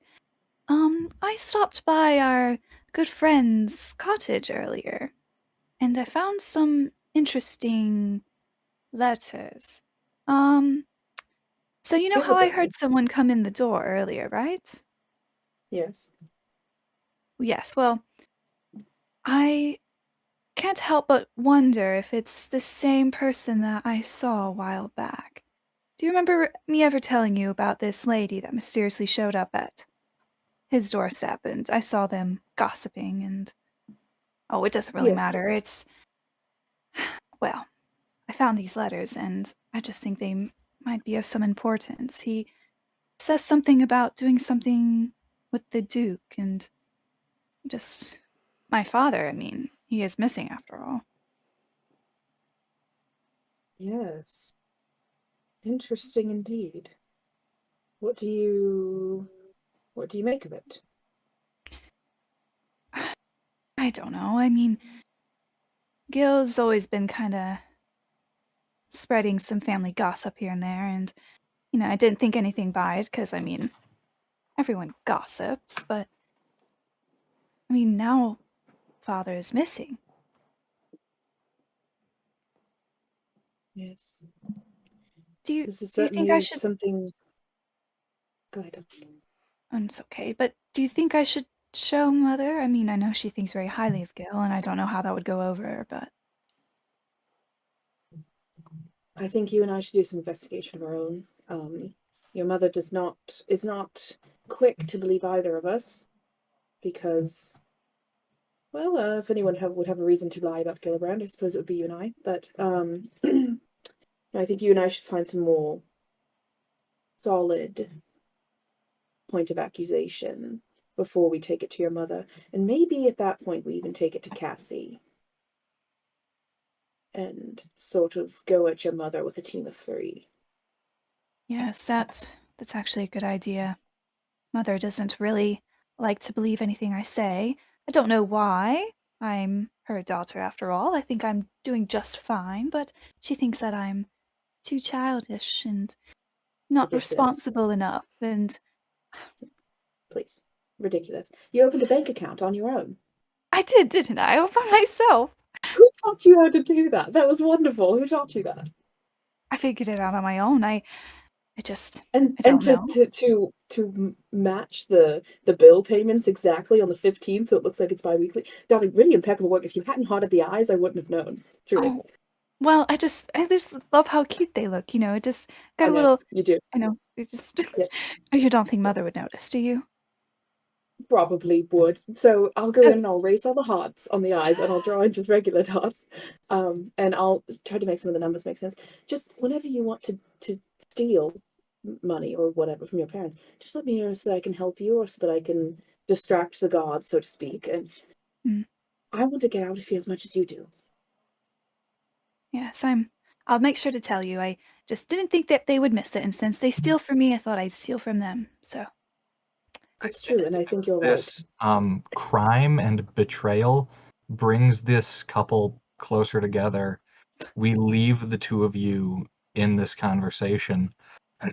I stopped by our good friend's cottage earlier, and I found some interesting letters. So you know Yeah, how I but heard someone come in the door earlier, right? yes. Yes, well, I can't help but wonder if it's the same person that I saw a while back. Do you remember me ever telling you about this lady that mysteriously showed up at his doorstep, and I saw them gossiping, and it doesn't really Yes. matter. It's, well, I found these letters, and I just think they might be of some importance. He says something about doing something with the Duke, and just my father. I mean, he is missing after all. Yes. Interesting indeed. What do you make of it? I don't know. I mean, Gil's always been kind of spreading some family gossip here and there, and, I didn't think anything by it, because, I mean, everyone gossips, but, I mean, now father is missing. Yes. Do you This is think certainly I should... something. Go ahead. It's okay, but do you think I should show Mother? I mean, I know she thinks very highly of Gil, and I don't know how that would go over, but... I think you and I should do some investigation of our own. Your mother is not quick to believe either of us, because, well, if anyone would have a reason to lie about Gillibrant, I suppose it would be you and I. But I think you and I should find some more solid point of accusation before we take it to your mother, and maybe at that point we even take it to Cassie. And sort of go at your mother with a team of 3. Yes, that's actually a good idea. Mother doesn't really like to believe anything I say. I don't know why. I'm her daughter after all. I think I'm doing just fine, but she thinks that I'm too childish and not Ridiculous. responsible enough, and... Please. Ridiculous. You opened a bank account on your own. I did, didn't I? All by myself. Who taught you how to do that? That was wonderful. Who taught you that? I figured it out on my own. I just... And I don't to match the bill payments exactly on the 15th, so it looks like it's bi-weekly. Darling, really impeccable work. If you hadn't haunted the eyes, I wouldn't have known. Truly. Oh, well, I just love how cute they look. It just got a I know, little... You do. I know. It just... Yes. You don't think Mother would notice, do you? Probably would. So I'll go in and I'll erase all the hearts on the eyes, and I'll draw in just regular dots. And I'll try to make some of the numbers make sense. Just whenever you want to steal money or whatever from your parents, just let me know so that I can help you, or so that I can distract the gods, so to speak. And I want to get out of here as much as you do. Yes, I'll make sure to tell you. I just didn't think that they would miss it, and since they steal from me, I thought I'd steal from them. So It's true, and I think you're right. This crime and betrayal brings this couple closer together. We leave the two of you in this conversation.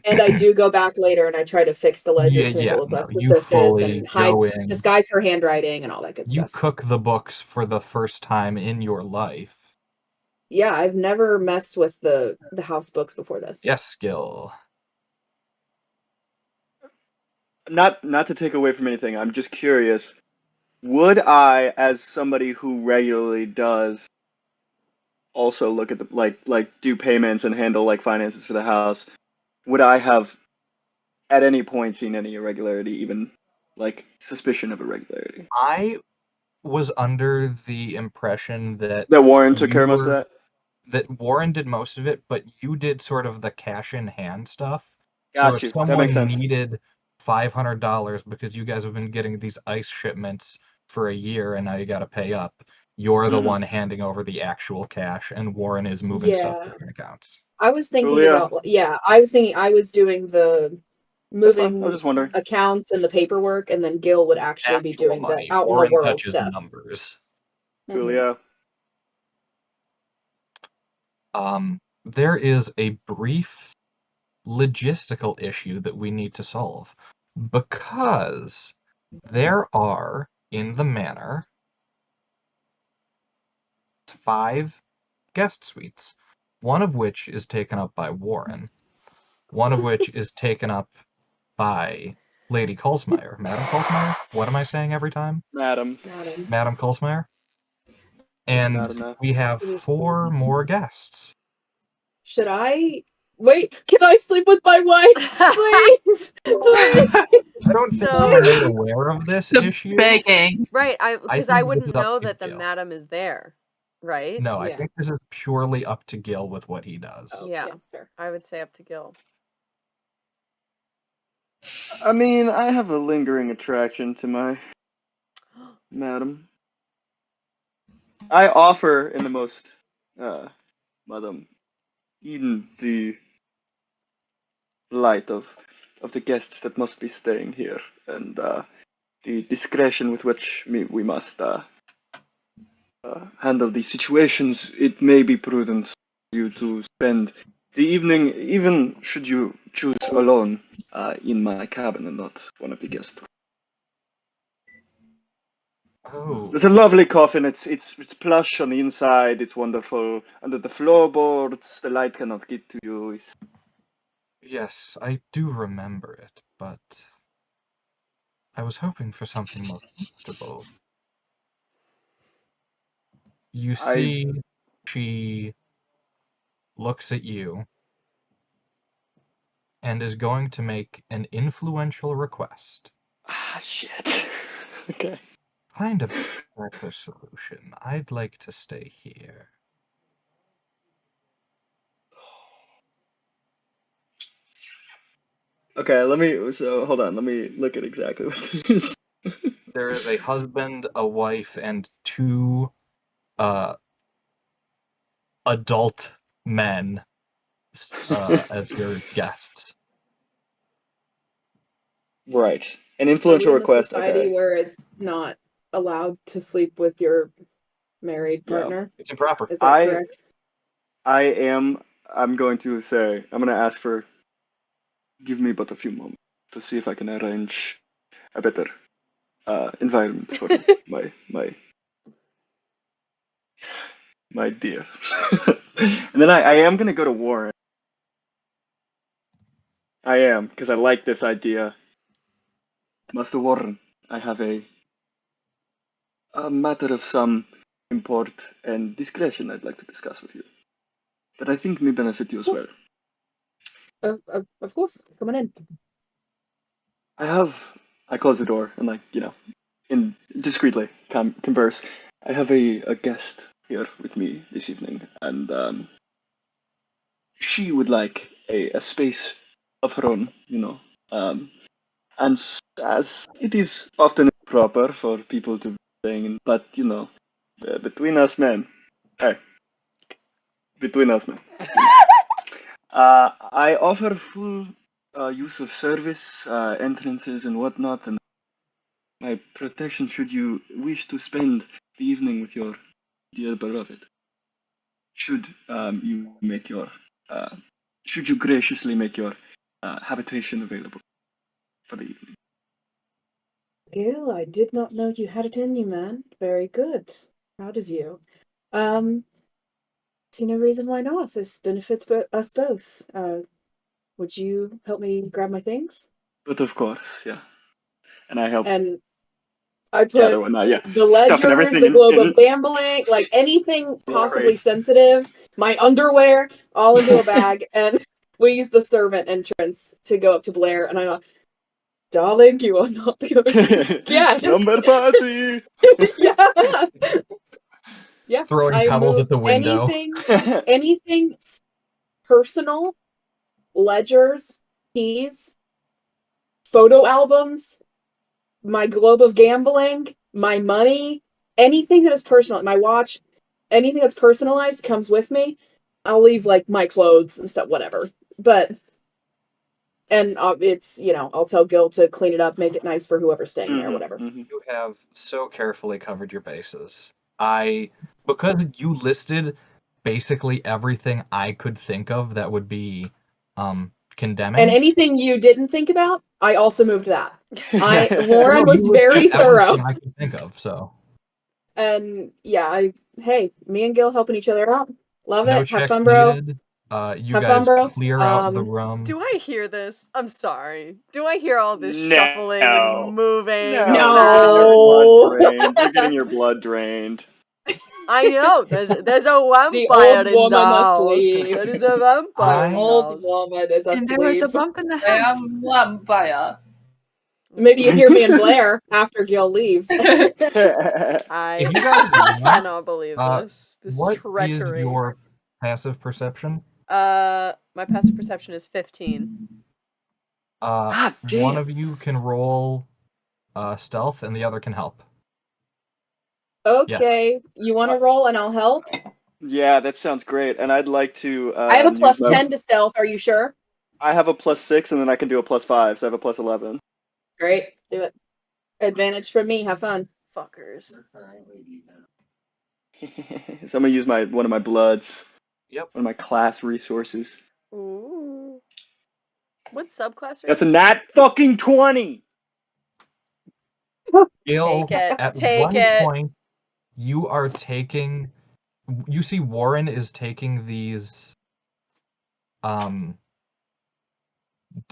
And I do go back later and I try to fix the ledgers to make it look less you suspicious fully and go in. disguise her handwriting and all that good You stuff. cook the books for the first time in your life. Yeah, I've never messed with the house books before this. Yes, skill. Not to take away from anything, I'm just curious. Would I, as somebody who regularly does, also look at the like do payments and handle like finances for the house, would I have at any point seen any irregularity, even like suspicion of irregularity? I was under the impression that Warren took care of most of that? That Warren did most of it, but you did sort of the cash in hand stuff. Got so you. If That makes someone sense. needed $500 because you guys have been getting these ice shipments for a year and now you got to pay up, you're the one handing over the actual cash, and Warren is moving stuff to different accounts. I was thinking Cool, yeah. about I was doing the moving I was just wondering. accounts and the paperwork, and then Gil would actually be Actual doing money. the out Warren in the world touches stuff. numbers. Cool, yeah. There is a brief logistical issue that we need to solve, because there are in the manor 5 guest suites, one of which is taken up by Warren, one of which is taken up by Lady Colsmeyer. Madam Colsmeyer? What am I saying every time? Madam Colsmeyer? And Not enough. we have 4 more guests. Should I wait? Can I sleep with my wife, please? Please. I don't that So- you're made aware of this The issue. begging. Right, because think I this wouldn't is up know to that the Gil. madam is there, right? No, I Yeah. think this is purely up to Gil with what he does. Oh, Yeah. fair. I would say up to Gil. I mean, I have a lingering attraction to my madam. I offer in the most, madam, in the light of the guests that must be staying here, and the discretion with which we must handle these situations, it may be prudent for you to spend the evening, even should you choose alone, in my cabin and not one of the guests. Oh, There's a lovely coffin. It's plush on the inside. It's wonderful. Under the floorboards, the light cannot get to you. yes, I do remember it, but I was hoping for something more comfortable. You see, she looks at you and is going to make an influential request. Ah, shit. Okay. Find a better solution. I'd like to stay here. Okay, hold on. Let me look at exactly what this is. There is a husband, a wife, and two adult men as your guests. Right. An Are influential we in a request. society Okay. where it's not allowed to sleep with your married Yeah. partner? It's improper. Is that correct? I'm going to say, I'm going to ask for, give me but a few moments to see if I can arrange a better environment for my dear. And then I am going to go to Warren. I am, because I like this idea. Master Warren, I have a matter of some import and discretion I'd like to discuss with you, that I think may benefit you as well. Of course. Come on in. I close the door and in discreetly converse. I have a guest here with me this evening, and she would like a space of her own, and as it is often improper for people to be staying in, but between us men, hey, between us men, I offer full use of service, entrances and whatnot, and my protection should you wish to spend the evening with your dear beloved. Should should you graciously make your habitation available for the evening? Gil, I did not know you had it in you, man. Very good. Proud of you. See no reason why not. This benefits us both. Would you help me grab my things? But of course, yeah. And I help And I gather put whatnot, yeah. the Stuff and ledgers, everything the in globe it. of gambling, like anything possibly Right. sensitive, my underwear, all into a bag, and we use the servant entrance to go up to Blair, and I'm like, darling, you are not going to guess. Number party! Yeah. Yeah. Throwing I pebbles move at the window. anything personal, ledgers, keys, photo albums, my globe of gambling, my money, anything that is personal, my watch, anything that's personalized comes with me. I'll leave my clothes and stuff, whatever. And it's, I'll tell Gil to clean it up, make it nice for whoever's staying there, whatever. Mm-hmm. You have so carefully covered your bases. Because you listed basically everything I could think of that would be condemning. And anything you didn't think about, I also moved that. Warren No, was you very listed thorough. everything I could think of, so. And yeah, hey, me and Gil helping each other out. Love No it. Have checks fun, bro. needed. You Have guys fun, bro. clear out the room. Do I hear this? I'm sorry. Do I hear all this No. shuffling and moving? No. You're getting your blood drained. I know. There's a vampire old in woman the house. asleep. There is a vampire in the Old house. woman is asleep. And there was a bump in the I house. am vampire. Maybe you hear me and Blair after Gil leaves. I If you guys want, cannot believe this. This what treachery. is your passive perception? My passive perception is 15. Ah, One damn. of you can roll stealth, and the other can help. Okay, you want to roll and I'll help? Yeah, that sounds great. And I'd like to. I have a plus use my- 10 to stealth. Are you sure? I have a +6, and then I can do a +5, so I have a +11. Great, do it. Advantage from me. Have fun. Fuckers. So I'm gonna use one of my bloods. Yep. One of my class resources. Ooh. What subclass are That's a you? nat fucking 20. Gil, Take it. at Take one it. point, you are taking. You see, Warren is taking these.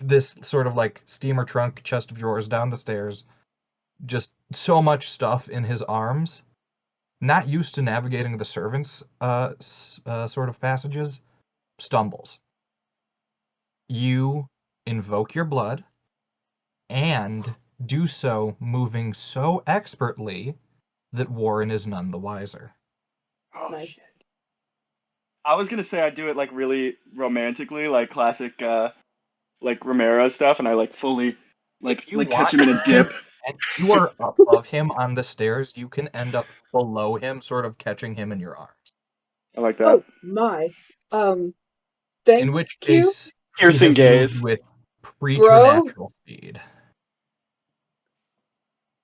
This sort of like steamer trunk chest of drawers down the stairs. Just so much stuff in his arms. Not used to navigating the servants' sort of passages. Stumbles. You invoke your blood, and do so moving so expertly that Warren is none the wiser. Oh, Nice. shit. I was gonna say I do it like really romantically, like classic, like Romero stuff, and I like fully, like If you catch him in a want- dip. And you are above him on the stairs, you can end up below him, sort of catching him in your arms. I like that. Oh my. Thank In which you. case, Piercing he has moved gaze. with preternatural speed.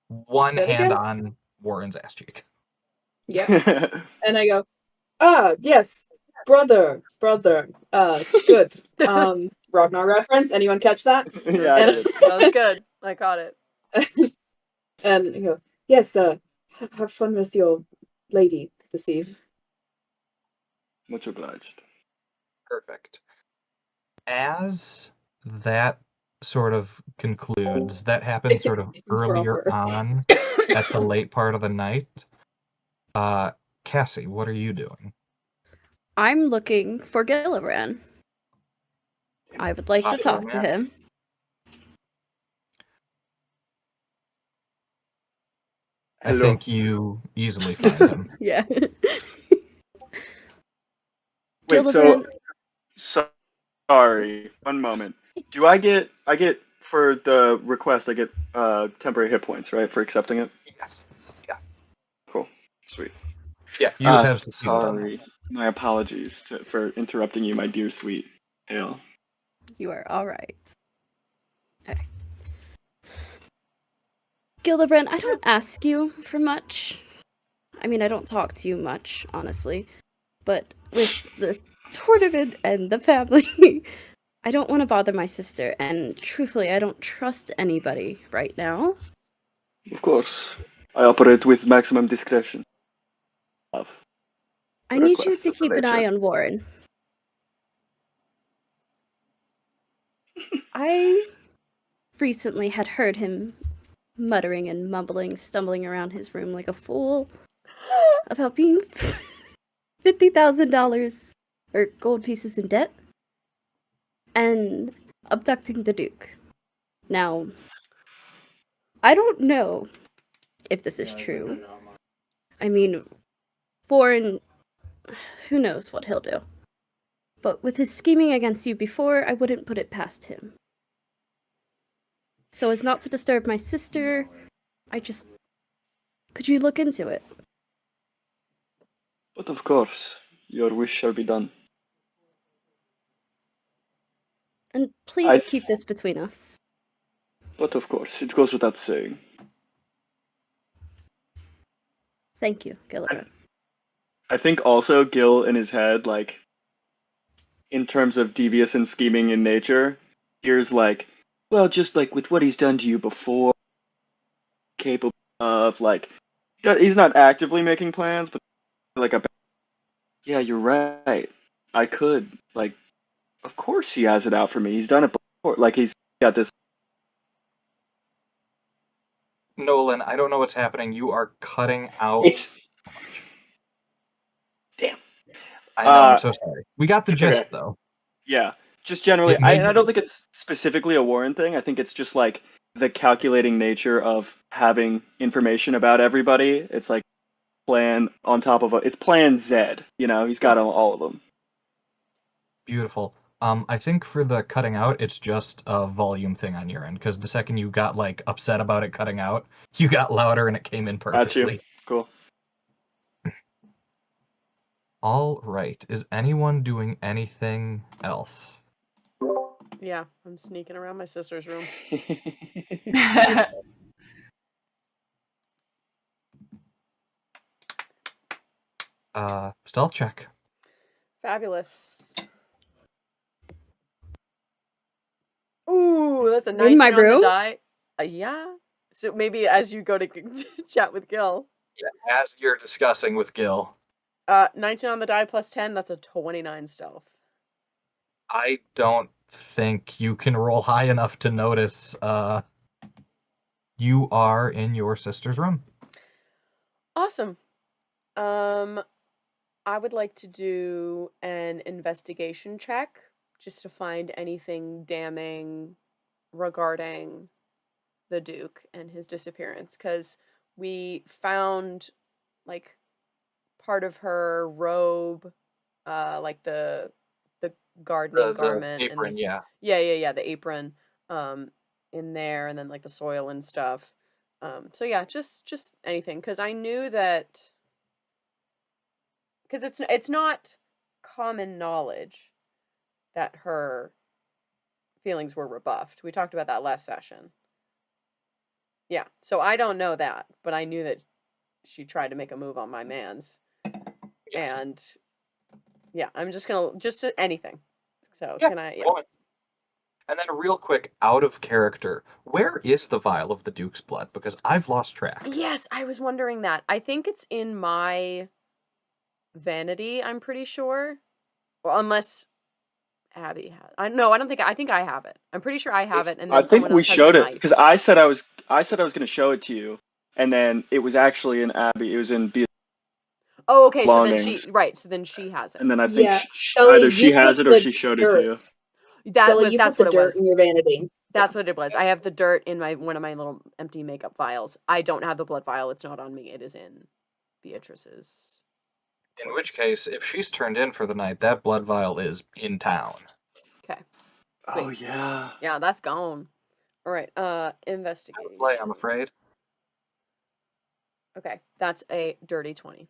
One Say it hand again? on Warren's ass cheek. Yep. And I go, yes, brother. Good. Ragnar reference. Anyone catch that? Yeah, I did. That was good. I caught it. And you go, yes, have fun with your lady this eve. Much obliged. Perfect. As that sort of concludes, that happens sort of earlier Proper. on at the late part of the night. Cassie, what are you doing? I'm looking for Gillibrant. I would like to Popular talk to man. him. I Hello. think you easily find him. Yeah. Wait, so sorry. One moment. Do I get for the request? I get temporary hit points, right, for accepting it? Yes. Cool. Sweet. Yeah, you have succeeded on that. Sorry. My apologies for interrupting you, my dear sweet Hale. You are all right. Okay. Gillibrant, I don't ask you for much. I mean, I don't talk to you much, honestly. But with the tournament and the family, I don't want to bother my sister. And truthfully, I don't trust anybody right now. Of course, I operate with maximum discretion. I need you Requests to of keep an nature. eye on Warren. I recently had heard him muttering and mumbling, stumbling around his room like a fool about being $50,000 or gold pieces in debt and abducting the Duke. Now, I don't know if this is true. I mean, Warren, who knows what he'll do. But with his scheming against you before, I wouldn't put it past him. So as not to disturb my sister, could you look into it? But of course, your wish shall be done. And please keep this between us. But of course, it goes without saying. Thank you, Gillibrant. I think also Gil in his head, like, in terms of devious and scheming in nature, here's like, well, just like with what he's done to you before, capable of, like, he's not actively making plans, but like, yeah, you're right. I could, like, of course he has it out for me. He's done it before. Like, he's got this. Nolan, I don't know what's happening. You are cutting out. It's. Damn. I know, I'm so sorry. We got the it's gist, okay. though. Yeah. Just generally, It may I don't think it's specifically a Warren thing. I think it's just like the calculating nature of having information about everybody. It's like plan on top of it's plan Z. You know, he's got all of them. Beautiful. I think for the cutting out, it's just a volume thing on your end, because the second you got like upset about it cutting out, you got louder and it came in Got you. perfectly. Cool. All right. Is anyone doing anything else? Yeah, I'm sneaking around my sister's room. Stealth check. Fabulous. Ooh, that's a In 19 my on the room? die. Yeah. So maybe as you go to chat with Gil. Yeah, as you're discussing with Gil. 19 on the die plus 10, that's a 29 stealth. I don't think you can roll high enough to notice you are in your sister's room. Awesome. I would like to do an investigation check just to find anything damning regarding the Duke and his disappearance, because we found like part of her robe, like the gardening garment, the apron, and yeah. the apron, in there, and then like the soil and stuff. So yeah, just anything, because I knew that, because it's not common knowledge that her feelings were rebuffed. We talked about that last session. Yeah, so I don't know that, but I knew that she tried to make a move on my mans. Yes. And yeah, I'm just gonna anything. So Yeah, can I? Yeah. go on. And then real quick, out of character, where is the vial of the Duke's blood? Because I've lost track. Yes, I was wondering that. I think it's in my vanity, I'm pretty sure. Well, unless Abby has. I don't think I think I have it. I'm pretty sure I have it, and then I think someone we else has showed the it knife. because I said I was going to show it to you, and then it was actually in Abby. It was in Beatrice. Oh, okay. So then belongings. so then she has it. And then I think Yeah, either Skullie, she you has put it or the she showed it dirt. to you. Skullie, you That's put what the it dirt was. in your vanity. That's what it was. I have the dirt in one of my little empty makeup vials. I don't have the blood vial. It's not on me. It is in Beatrice's. In which case, if she's turned in for the night, that blood vial is in town. Okay. Oh yeah. Yeah, that's gone. All right. Investigation. Play, I'm afraid. Okay, that's a dirty 20.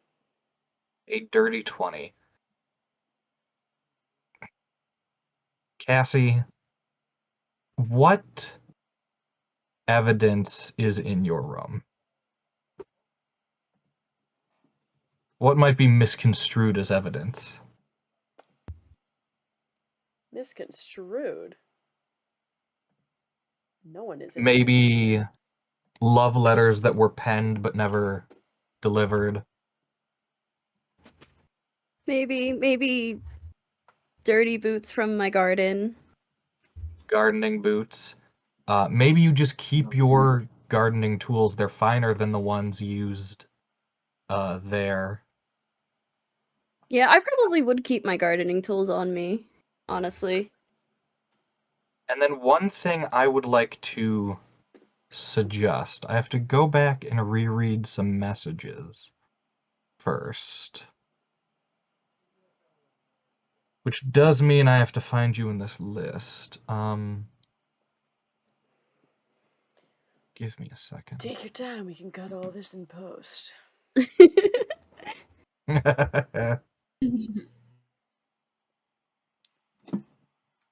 A dirty 20. Cassie, what evidence is in your room? What might be misconstrued as evidence? Misconstrued. No one is. Maybe love letters that were penned but never delivered. Maybe dirty boots from my garden. Gardening boots. Maybe you just keep your gardening tools. They're finer than the ones used there. Yeah, I probably would keep my gardening tools on me, honestly. And then one thing I would like to suggest. I have to go back and reread some messages first. Which does mean I have to find you in this list. Give me a second. Take your time. We can cut all this in post.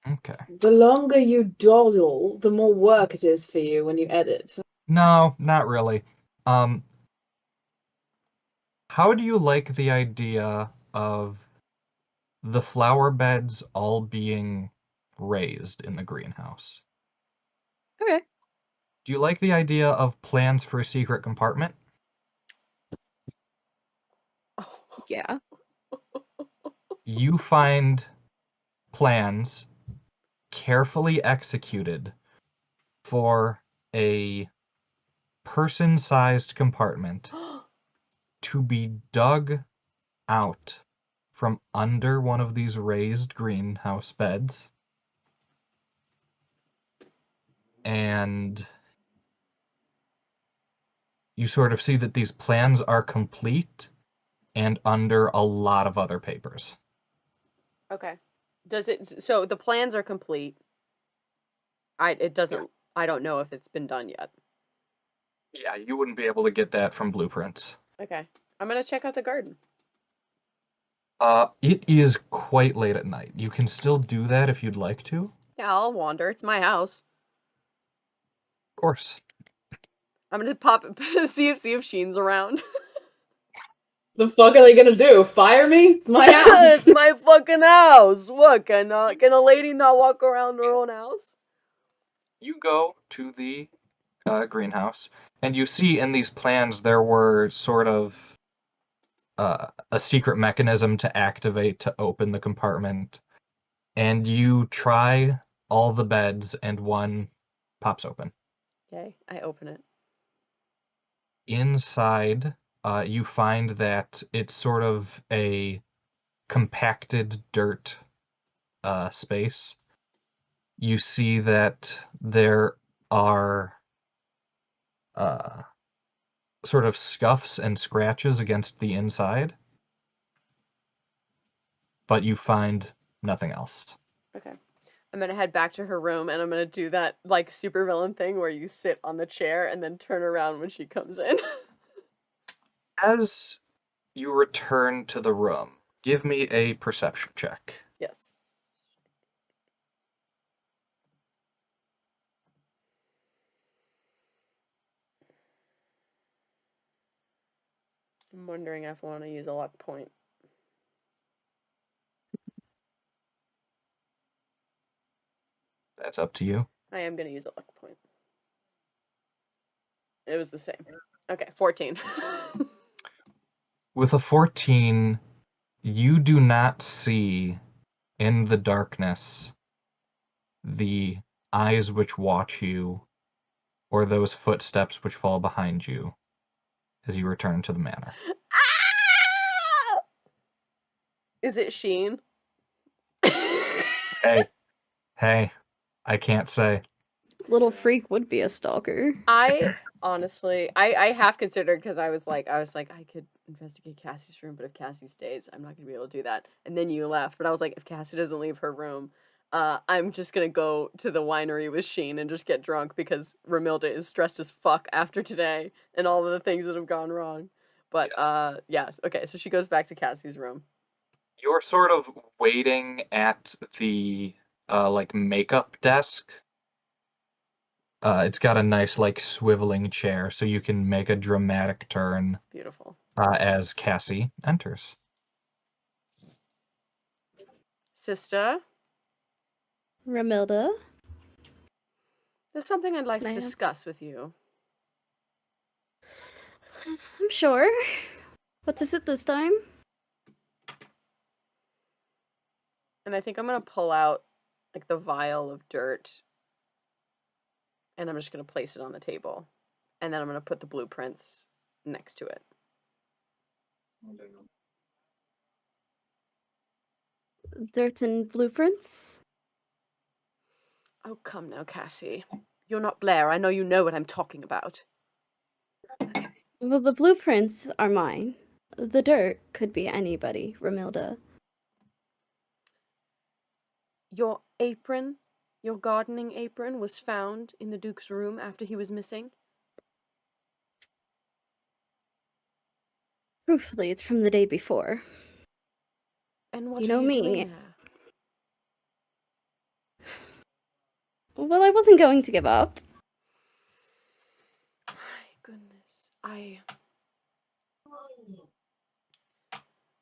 Okay. The longer you dawdle, the more work it is for you when you edit. No, not really. How do you like the idea of the flower beds all being raised in the greenhouse? Okay. Do you like the idea of plans for a secret compartment? Yeah. You find plans carefully executed for a person-sized compartment to be dug out from under one of these raised greenhouse beds, and you sort of see that these plans are complete and under a lot of other papers. Okay. So the plans are complete. I don't know if it's been done yet. Yeah, you wouldn't be able to get that from blueprints. Okay. I'm gonna check out the garden. It is quite late at night. You can still do that if you'd like to. Yeah, I'll wander. It's my house. Of course. I'm gonna pop see if Sheen's around. The fuck are they gonna do? Fire me? It's my house. It's my fucking house. What, can a lady not walk around her own house? You go to the greenhouse, and you see in these plans there were sort of a secret mechanism to activate to open the compartment, and you try all the beds, and one pops open. Okay, I open it. Inside, you find that it's sort of a compacted dirt space. You see that there are sort of scuffs and scratches against the inside, but you find nothing else. Okay. I'm gonna head back to her room and I'm gonna do that like supervillain thing where you sit on the chair and then turn around when she comes in. As you return to the room, give me a perception check. Yes. I'm wondering if I want to use a luck point. That's up to you. I am going to use a luck point. It was the same. Okay, 14. With a 14, you do not see in the darkness the eyes which watch you or those footsteps which fall behind you as you return to the manor. Ah! Is it Sheen? Hey, I can't say. Little freak would be a stalker. I honestly, I half considered because I was like, I could investigate Cassie's room, but if Cassie stays, I'm not gonna be able to do that. And then you left, but I was like, if Cassie doesn't leave her room, I'm just gonna go to the winery with Sheen and just get drunk because Remilda is stressed as fuck after today and all of the things that have gone wrong. But yeah, okay, so she goes back to Cassie's room. You're sort of waiting at the like makeup desk. It's got a nice like swiveling chair, so you can make a dramatic turn. Beautiful. As Cassie enters. Sister, Remilda? there's something I'd like to Ma'am? discuss with you. I'm sure. What is it this time? And I think I'm gonna pull out like the vial of dirt and I'm just gonna place it on the table. And then I'm gonna put the blueprints next to it. Dirt and blueprints? Oh, come now, Cassie. You're not Blair. I know you know what I'm talking about. Well, the blueprints are mine. The dirt could be anybody, Remilda. Your apron, your gardening apron, was found in the Duke's room after he was missing? Truthfully, it's from the day before. And what You are know you me. doing there? Well, I wasn't going to give up. My goodness,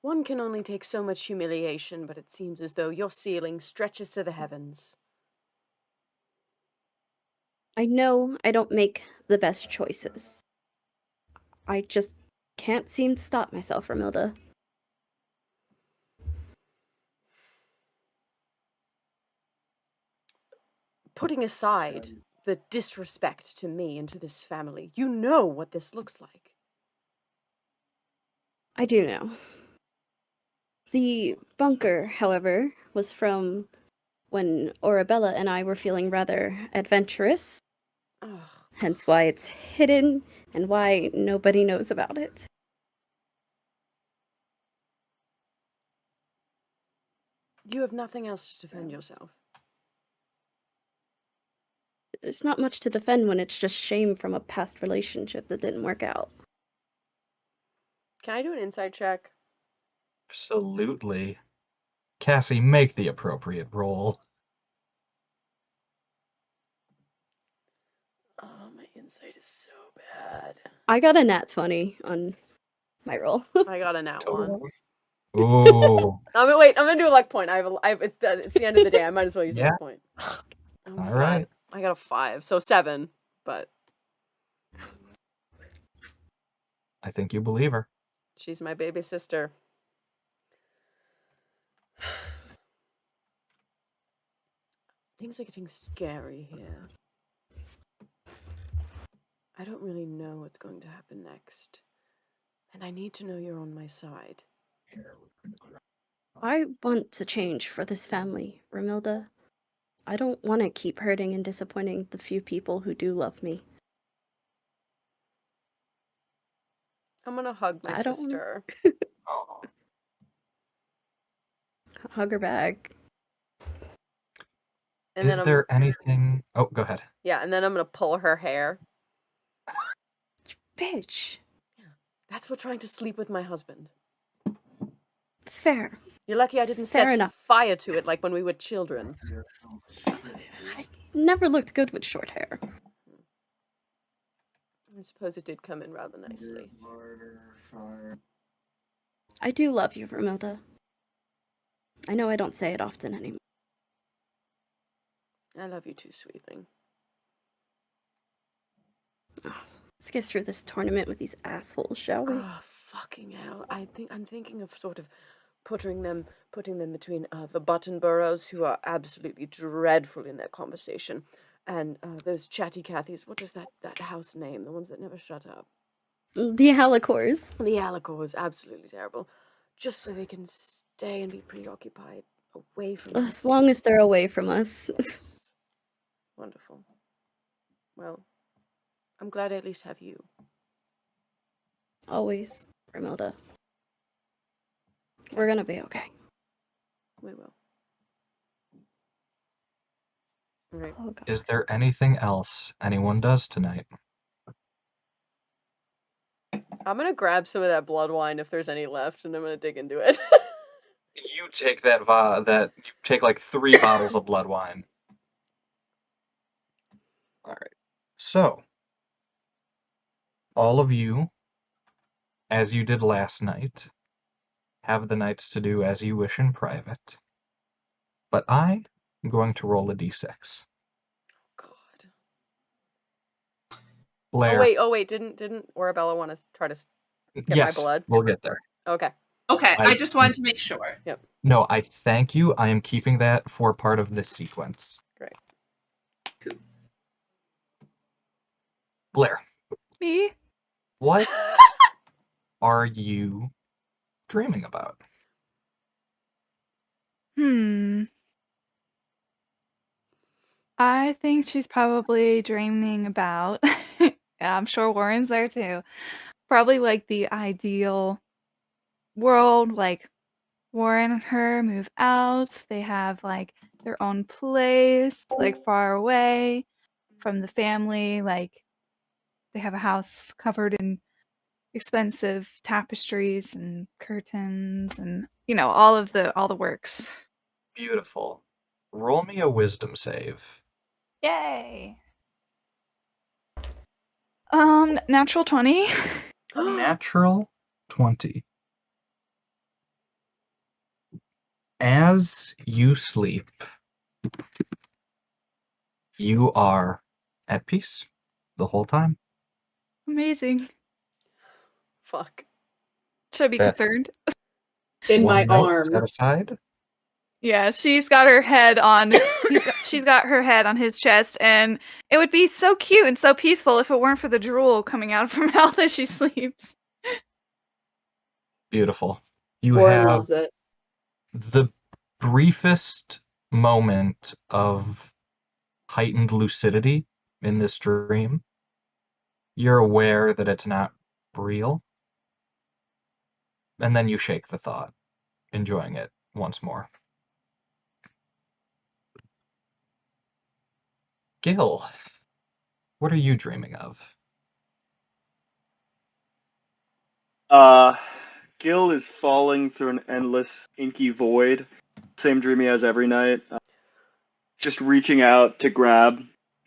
One can only take so much humiliation, but it seems as though your ceiling stretches to the heavens. I know I don't make the best choices. I just can't seem to stop myself, Remilda. Putting aside the disrespect to me and to this family, you know what this looks like. I do know. The bunker, however, was from when Orabella and I were feeling rather adventurous, Ugh. hence why it's hidden and why nobody knows about it. You have nothing else to defend yourself. There's not much to defend when it's just shame from a past relationship that didn't work out. Can I do an insight check? Absolutely. Cassie, make the appropriate roll. Oh, my insight is so bad. I got a nat 20 on my roll. I got a nat 1. Ooh. I'm gonna do a luck point. It's the end of the day. I might as well use a Yeah. luck point. Oh, All God. right. I got a 5, so 7, but I think you believe her. she's my baby sister. Things are getting scary here. I don't really know what's going to happen next. And I need to know you're on my side. I want to change for this family, Remilda. I don't want to keep hurting and disappointing the few people who do love me. I'm gonna hug my I don't- sister. Oh. Hug her back. And Is then there anything... Oh, go ahead. and then I'm gonna pull her hair. Bitch. That's for trying to sleep with my husband. Fair. You're lucky I didn't Fair set enough. fire to it like when we were children. I never looked good with short hair. I suppose it did come in rather nicely. I do love you, Remilda. I know I don't say it often anymore. I love you too, sweetling. Let's get through this tournament with these assholes, shall we? Oh, fucking hell. I'm thinking of sort of putting them between the button burrows, who are absolutely dreadful in their conversation, and those chatty Cathys. What is that house name? The ones that never shut up. The Alicors. The Alicor is absolutely terrible. Just so they can stay and be preoccupied away from us. As long as they're away from us. Yes. Wonderful. Well, I'm glad I at least have you. Always, Remilda. We're gonna be okay. We will. All right. Oh, God. Is there anything else anyone does tonight? I'm gonna grab some of that blood wine if there's any left, and I'm gonna dig into it. You take you take like 3 bottles of blood wine. All right. So, all of you, as you did last night, have the nights to do as you wish in private. But I am going to roll a d6. God. Blair. Oh wait, didn't Orabella want to try to get my Yes, blood? we'll get there. Okay. Okay, I- I just wanted to make sure. No, I thank you. I am keeping that for part of this sequence. Great. Cool. Me? Blair, what are you dreaming about? I think she's probably dreaming about. Yeah, I'm sure Warren's there too. Probably like the ideal world, like Warren and her move out. They have like their own place, like far away from the family. Like they have a house covered in expensive tapestries and curtains, and all the works. Beautiful. Roll me a wisdom save. Yay! Natural 20. Natural 20. As you sleep, you are at peace the whole time. Amazing. Fuck. Should I be That- concerned? In my One note arms. set aside. Yeah, she's got her head on. She's got her head on his chest, and it would be so cute and so peaceful if it weren't for the drool coming out of her mouth as she sleeps. Beautiful. You Warren have loves it. the briefest moment of heightened lucidity in this dream, You're aware that it's not real. And then you shake the thought, enjoying it once more. Gil, what are you dreaming of? Gil is falling through an endless, inky void. Same dream he has every night. Just reaching out to grab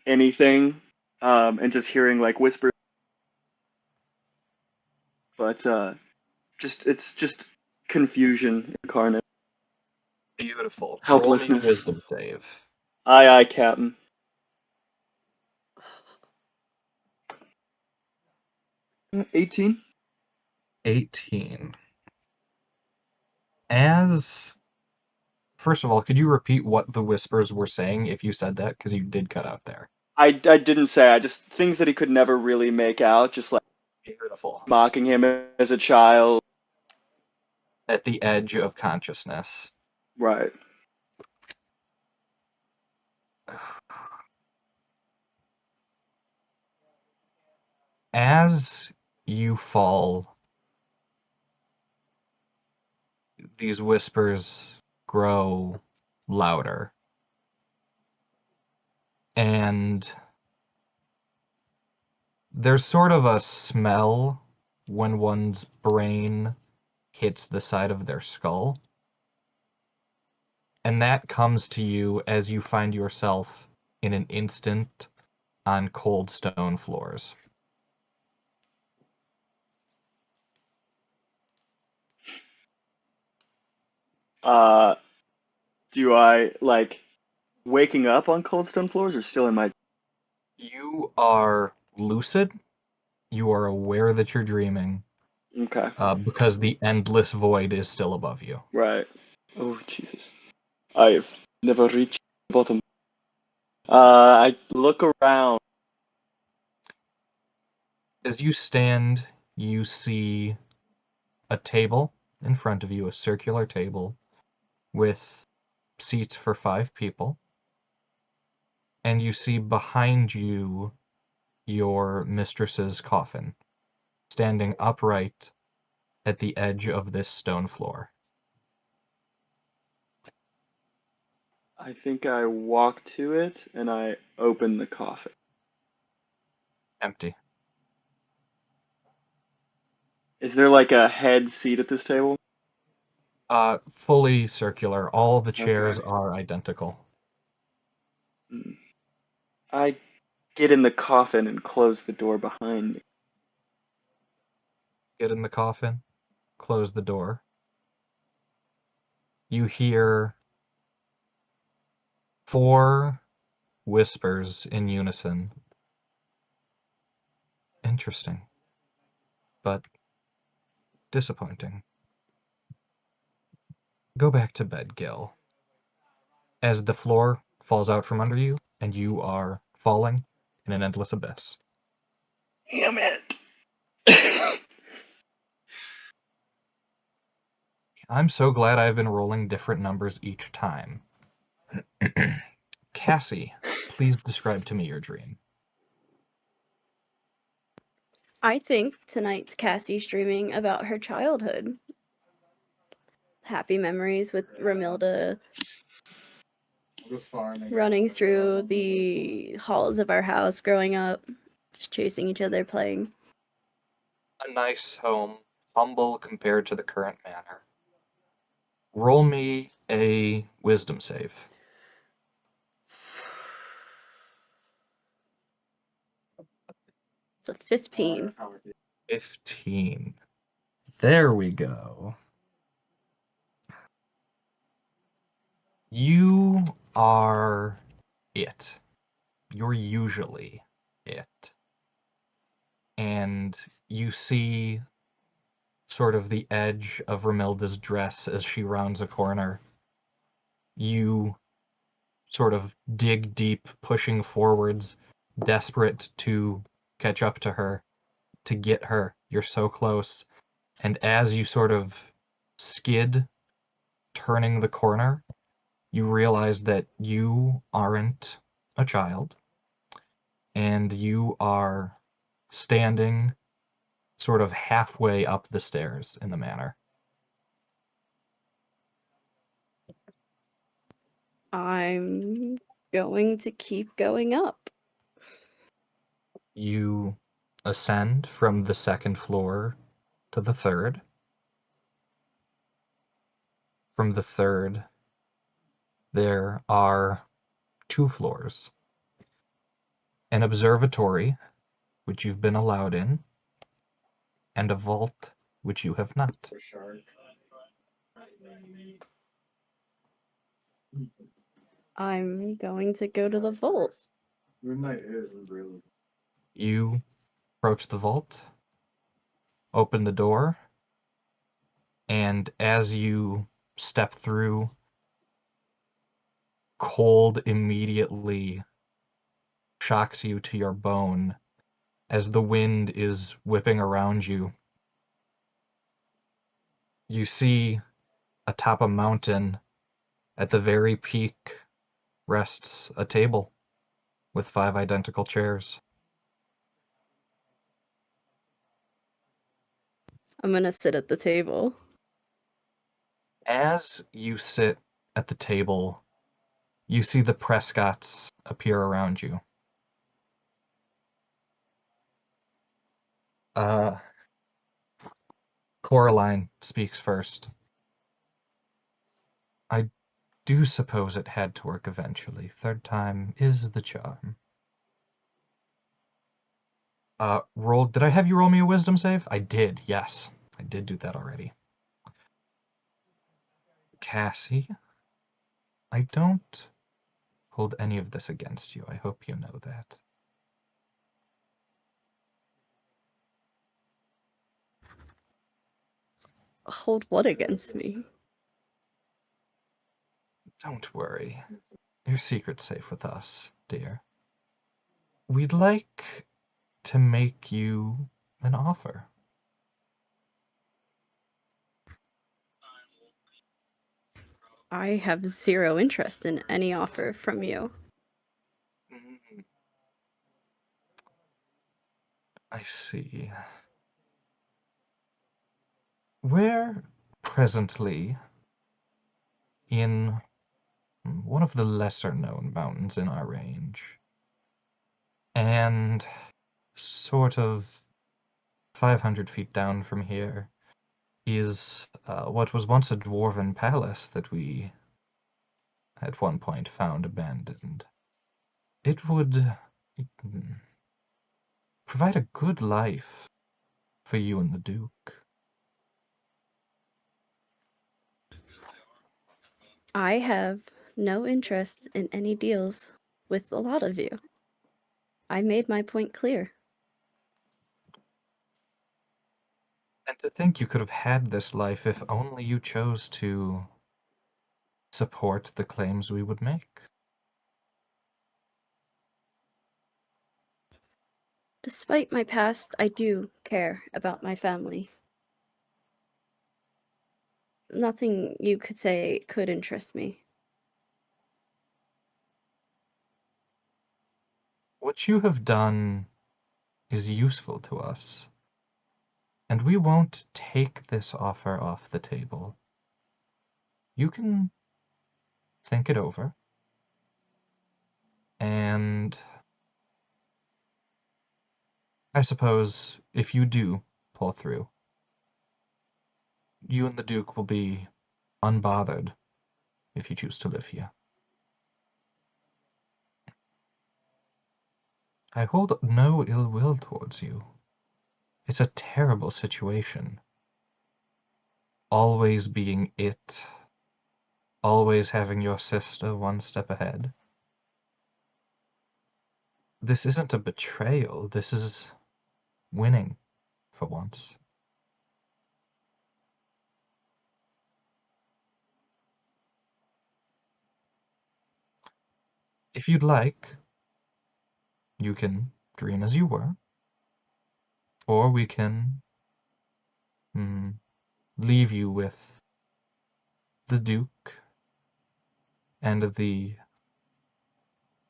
anything, and just hearing like whispers. But it's just confusion incarnate. Beautiful. Helplessness. Roll me a wisdom save. Aye, Captain. 18. 18. First of all, could you repeat what the whispers were saying if you said that? Because you did cut out there. I didn't say. I just things that he could never really make out, just like Beautiful. mocking him as a child. At the edge of consciousness. Right. As you fall, these whispers grow louder. And there's sort of a smell when one's brain hits the side of their skull. And that comes to you as you find yourself in an instant on cold stone floors. Do I like waking up on cold stone floors or still in my? You are lucid. You are aware that you're dreaming. Okay. Because the endless void is still above you. Right. Oh Jesus. I've never reached the bottom. I look around. As you stand, you see a table in front of you, a circular table with seats for 5 people. And you see behind you your mistress's coffin, standing upright at the edge of this stone floor. I think I walk to it and I open the coffin. Empty. Is there like a head seat at this table? Fully circular. All the chairs Okay. are identical. I get in the coffin and close the door behind me. Get in the coffin, close the door. You hear 4 whispers in unison. Interesting, but disappointing. Go back to bed, Gil. As the floor falls out from under you, and you are falling in an endless abyss. Damn it! I'm so glad I've been rolling different numbers each time. Cassie, please describe to me your dream. I think tonight's Cassie's dreaming about her childhood. Happy memories with Remilda running through the halls of our house growing up, just chasing each other, playing. A nice home, humble compared to the current manor. Roll me a wisdom save. It's a 15. 15. There we go. You are it. You're usually it. And you see sort of the edge of Remilda's dress as she rounds a corner. You sort of dig deep, pushing forwards, desperate to catch up to her, to get her. You're so close. And as you sort of skid, turning the corner, you realize that you aren't a child, and you are standing sort of halfway up the stairs in the manor. I'm going to keep going up. You ascend from the second floor to the third. From the third, there are 2 floors. An observatory, which you've been allowed in, and a vault, which you have not. I'm going to go to the vault. You approach the vault, open the door, and as you step through, cold immediately shocks you to your bone as the wind is whipping around you. You see atop a mountain, at the very peak, rests a table with 5 identical chairs. I'm gonna sit at the table. As you sit at the table, you see the Prescotts appear around you. Coraline speaks first. I do suppose it had to work eventually. Third time is the charm. Did I have you roll me a wisdom save? I did, yes. I did do that already. Cassie, I don't hold any of this against you. I hope you know that. Hold what against me? Don't worry. Your secret's safe with us, dear. We'd like to make you an offer. I have 0 interest in any offer from you. I see. We're presently in one of the lesser-known mountains in our range. And sort of 500 feet down from here is what was once a dwarven palace that we at one point found abandoned. It would provide a good life for you and the Duke. I have no interest in any deals with a lot of you. I made my point clear. And to think you could have had this life if only you chose to support the claims we would make. Despite my past, I do care about my family. Nothing you could say could interest me. What you have done is useful to us, and we won't take this offer off the table. You can think it over, and I suppose if you do pull through, you and the Duke will be unbothered if you choose to live here. I hold no ill will towards you. It's a terrible situation. Always being it. Always having your sister one step ahead. This isn't a betrayal. This is winning for once. If you'd like, you can dream as you were, or we can leave you with the Duke and the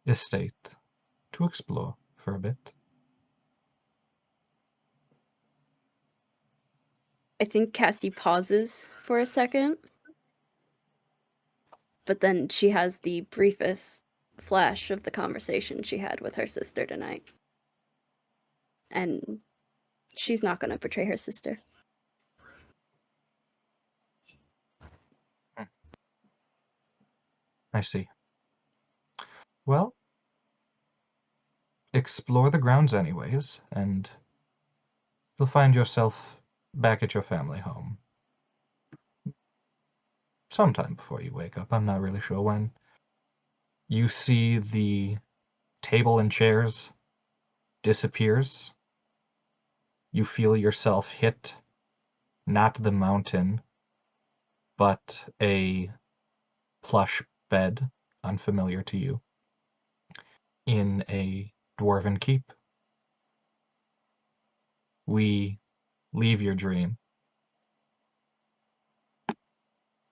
estate to explore for a bit. I think Cassie pauses for a second, but then she has the briefest flash of the conversation she had with her sister tonight. And she's not going to betray her sister. I see. Well, explore the grounds anyways, and you'll find yourself back at your family home. Sometime before you wake up, I'm not really sure when. You see the table and chairs disappears. You feel yourself hit, not the mountain, but a plush bed, unfamiliar to you, in a dwarven keep. We leave your dream.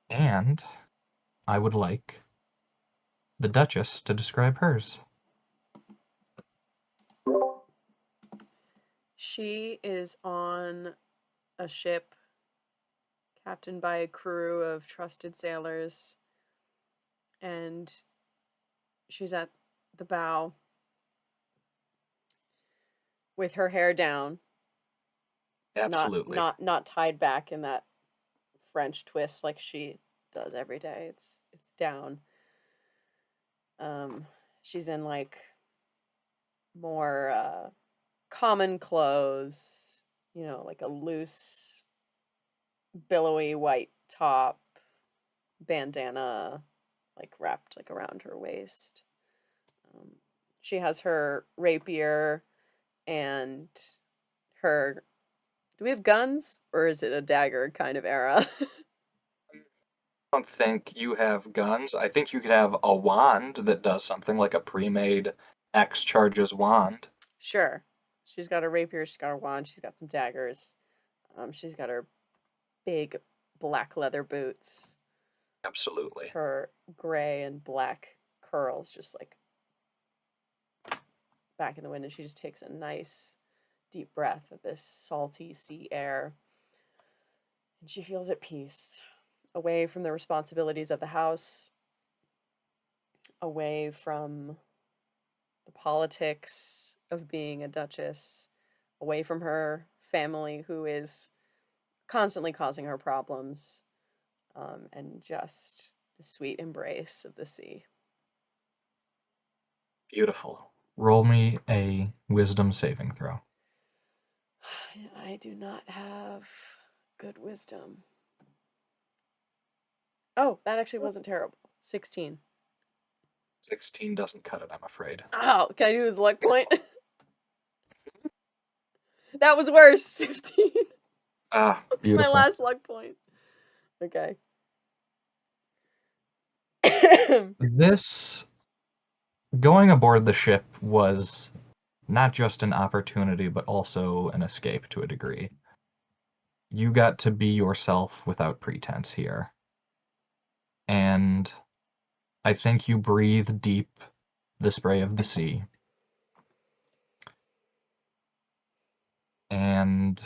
And I would like the Duchess to describe hers. She is on a ship captained by a crew of trusted sailors, and she's at the bow with her hair down. Absolutely. Not tied back in that French twist like she does every day. It's down. She's in like more common clothes, like a loose, billowy white top, bandana, like wrapped like around her waist. She has her rapier and her. Do we have guns, or is it a dagger kind of era? I don't think you have guns. I think you could have a wand that does something like a pre-made X charges wand. Sure. She's got a rapier, she's got her wand, she's got some daggers. She's got her big black leather boots. Absolutely. Her gray and black curls just like back in the wind, and she just takes a nice deep breath of this salty sea air. And she feels at peace, away from the responsibilities of the house, away from the politics of being a duchess, away from her family who is constantly causing her problems, and just the sweet embrace of the sea. Beautiful. Roll me a wisdom saving throw. I do not have good wisdom. Oh, that actually wasn't terrible. 16. 16 doesn't cut it, I'm afraid. Oh, can I do his luck point? That was worse. 15. Ah, That's beautiful. my last luck point. Okay. This going aboard the ship was not just an opportunity, but also an escape to a degree. You got to be yourself without pretense here. And I think you breathe deep the spray of the sea. And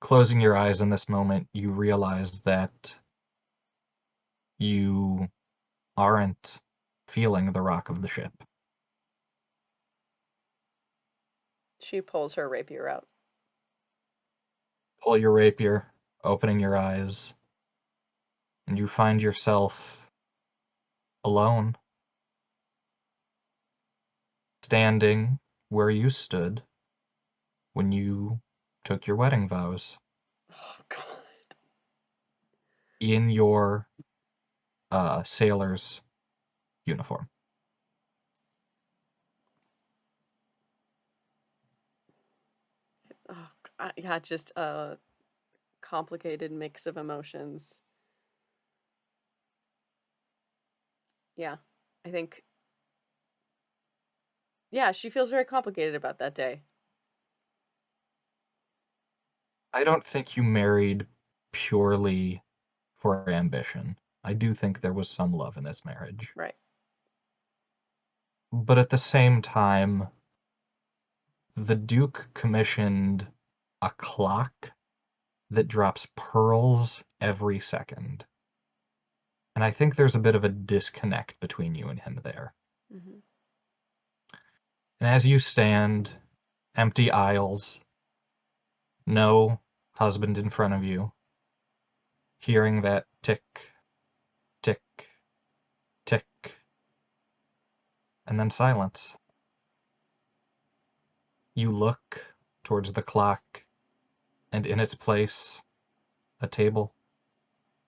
closing your eyes in this moment, you realize that you aren't feeling the rock of the ship. She pulls her rapier out. Pull your rapier, opening your eyes, and you find yourself alone, standing where you stood when you took your wedding vows. Oh, God. In your sailor's uniform. Oh, yeah, just a complicated mix of emotions. Yeah, I think. Yeah, she feels very complicated about that day. I don't think you married purely for ambition. I do think there was some love in this marriage. Right. But at the same time, the Duke commissioned a clock that drops pearls every second. And I think there's a bit of a disconnect between you and him there. Mm-hmm. And as you stand, empty aisles, no husband in front of you, hearing that tick, tick, tick, and then silence. You look towards the clock, and in its place, a table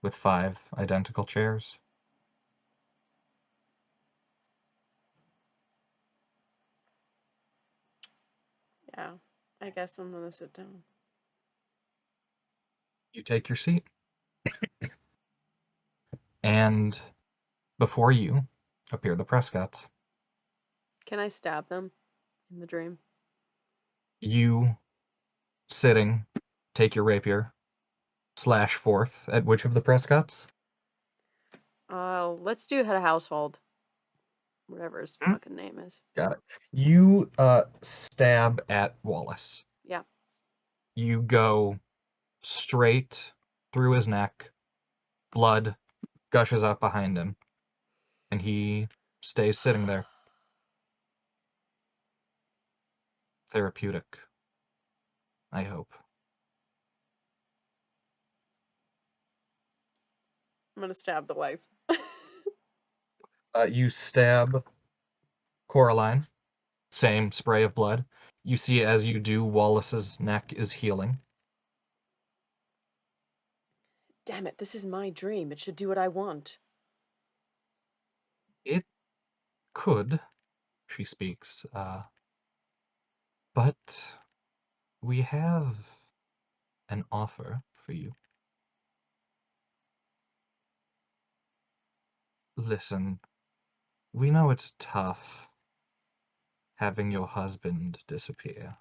with 5 identical chairs. Yeah, I guess I'm gonna sit down. You take your seat. And before you appear the Prescotts. Can I stab them in the dream? You, sitting, take your rapier, slash forth at which of the Prescotts? Let's do head of household. Whatever his fucking name is. Got it. You stab at Wallace. Yeah. You go straight through his neck. Blood gushes out behind him. And he stays sitting there. Therapeutic. I hope. I'm gonna stab the wife. You stab Coraline. Same spray of blood. You see as you do, Wallace's neck is healing. Damn it, this is my dream. It should do what I want. It could, she speaks, but we have an offer for you. Listen, we know it's tough having your husband disappear.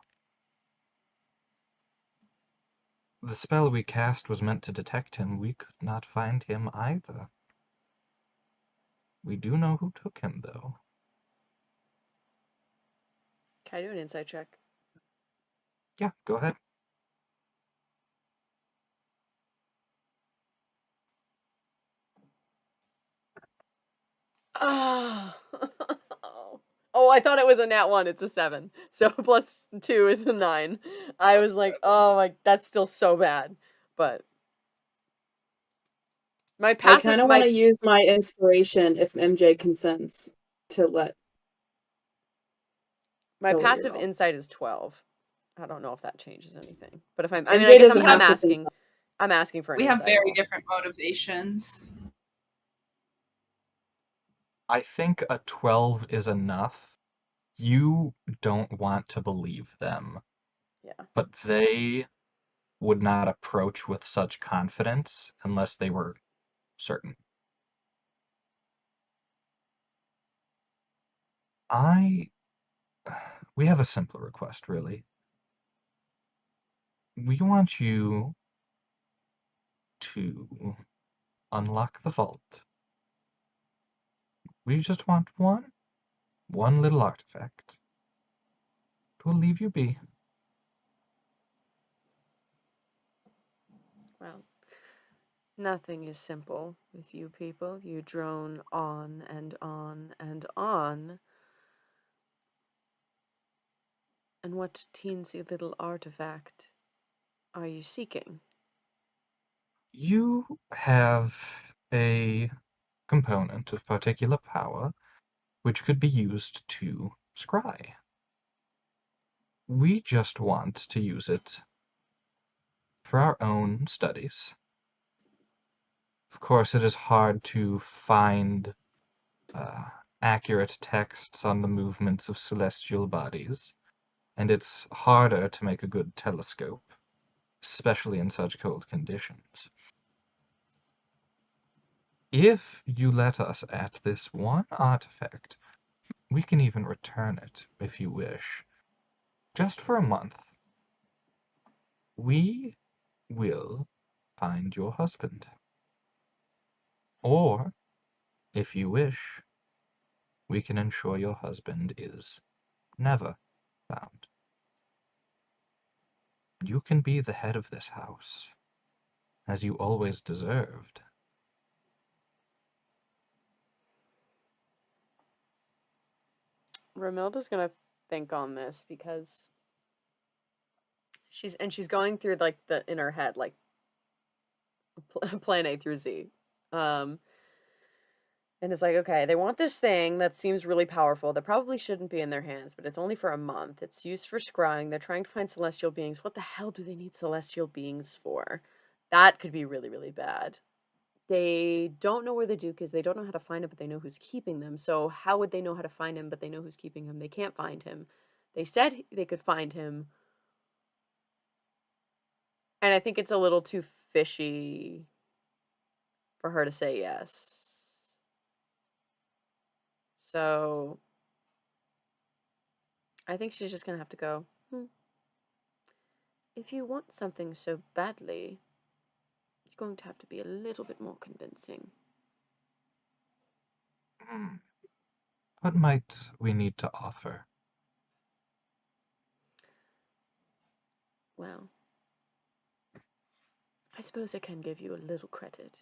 The spell we cast was meant to detect him. We could not find him either. We do know who took him, though. Can I do an insight check? Yeah, go ahead. Oh. Oh, I thought it was a nat 1. It's a 7. So plus 2 is a 9. I was like, oh my, that's still so bad. But my I passive, kind of want to use my inspiration if MJ consents to let. my Totally passive roll. insight is 12. I don't know if that changes anything. But if I MJ mean, I guess doesn't I'm have to asking. consent. I'm asking for an We have insight very roll. different motivations. I think a 12 is enough. You don't want to believe them. Yeah. But they would not approach with such confidence unless they were certain. We have a simple request, really. We want you to unlock the vault. We just want one little artifact. We'll leave you be. Well, nothing is simple with you people. You drone on and on and on. And what teensy little artifact are you seeking? You have a component of particular power which could be used to scry. We just want to use it for our own studies. Of course, it is hard to find accurate texts on the movements of celestial bodies, and it's harder to make a good telescope, especially in such cold conditions. If you let us at this one artifact, we can even return it, if you wish, just for a month. We will find your husband. Or, if you wish, we can ensure your husband is never found. you can be the head of this house, as you always deserved. Remilda's gonna think on this because she's going through like in her head like plan A through Z. And it's like, okay, they want this thing that seems really powerful that probably shouldn't be in their hands, but it's only for a month. It's used for scrying. They're trying to find celestial beings. What the hell do they need celestial beings for? That could be really, really bad. They don't know where the Duke is. They don't know how to find him, but they know who's keeping them. So how would they know how to find him, but they know who's keeping him? They can't find him. They said they could find him. And I think it's a little too fishy for her to say yes. So I think she's just going to have to go, if you want something so badly, you're going to have to be a little bit more convincing. What might we need to offer? Well, I suppose I can give you a little credit.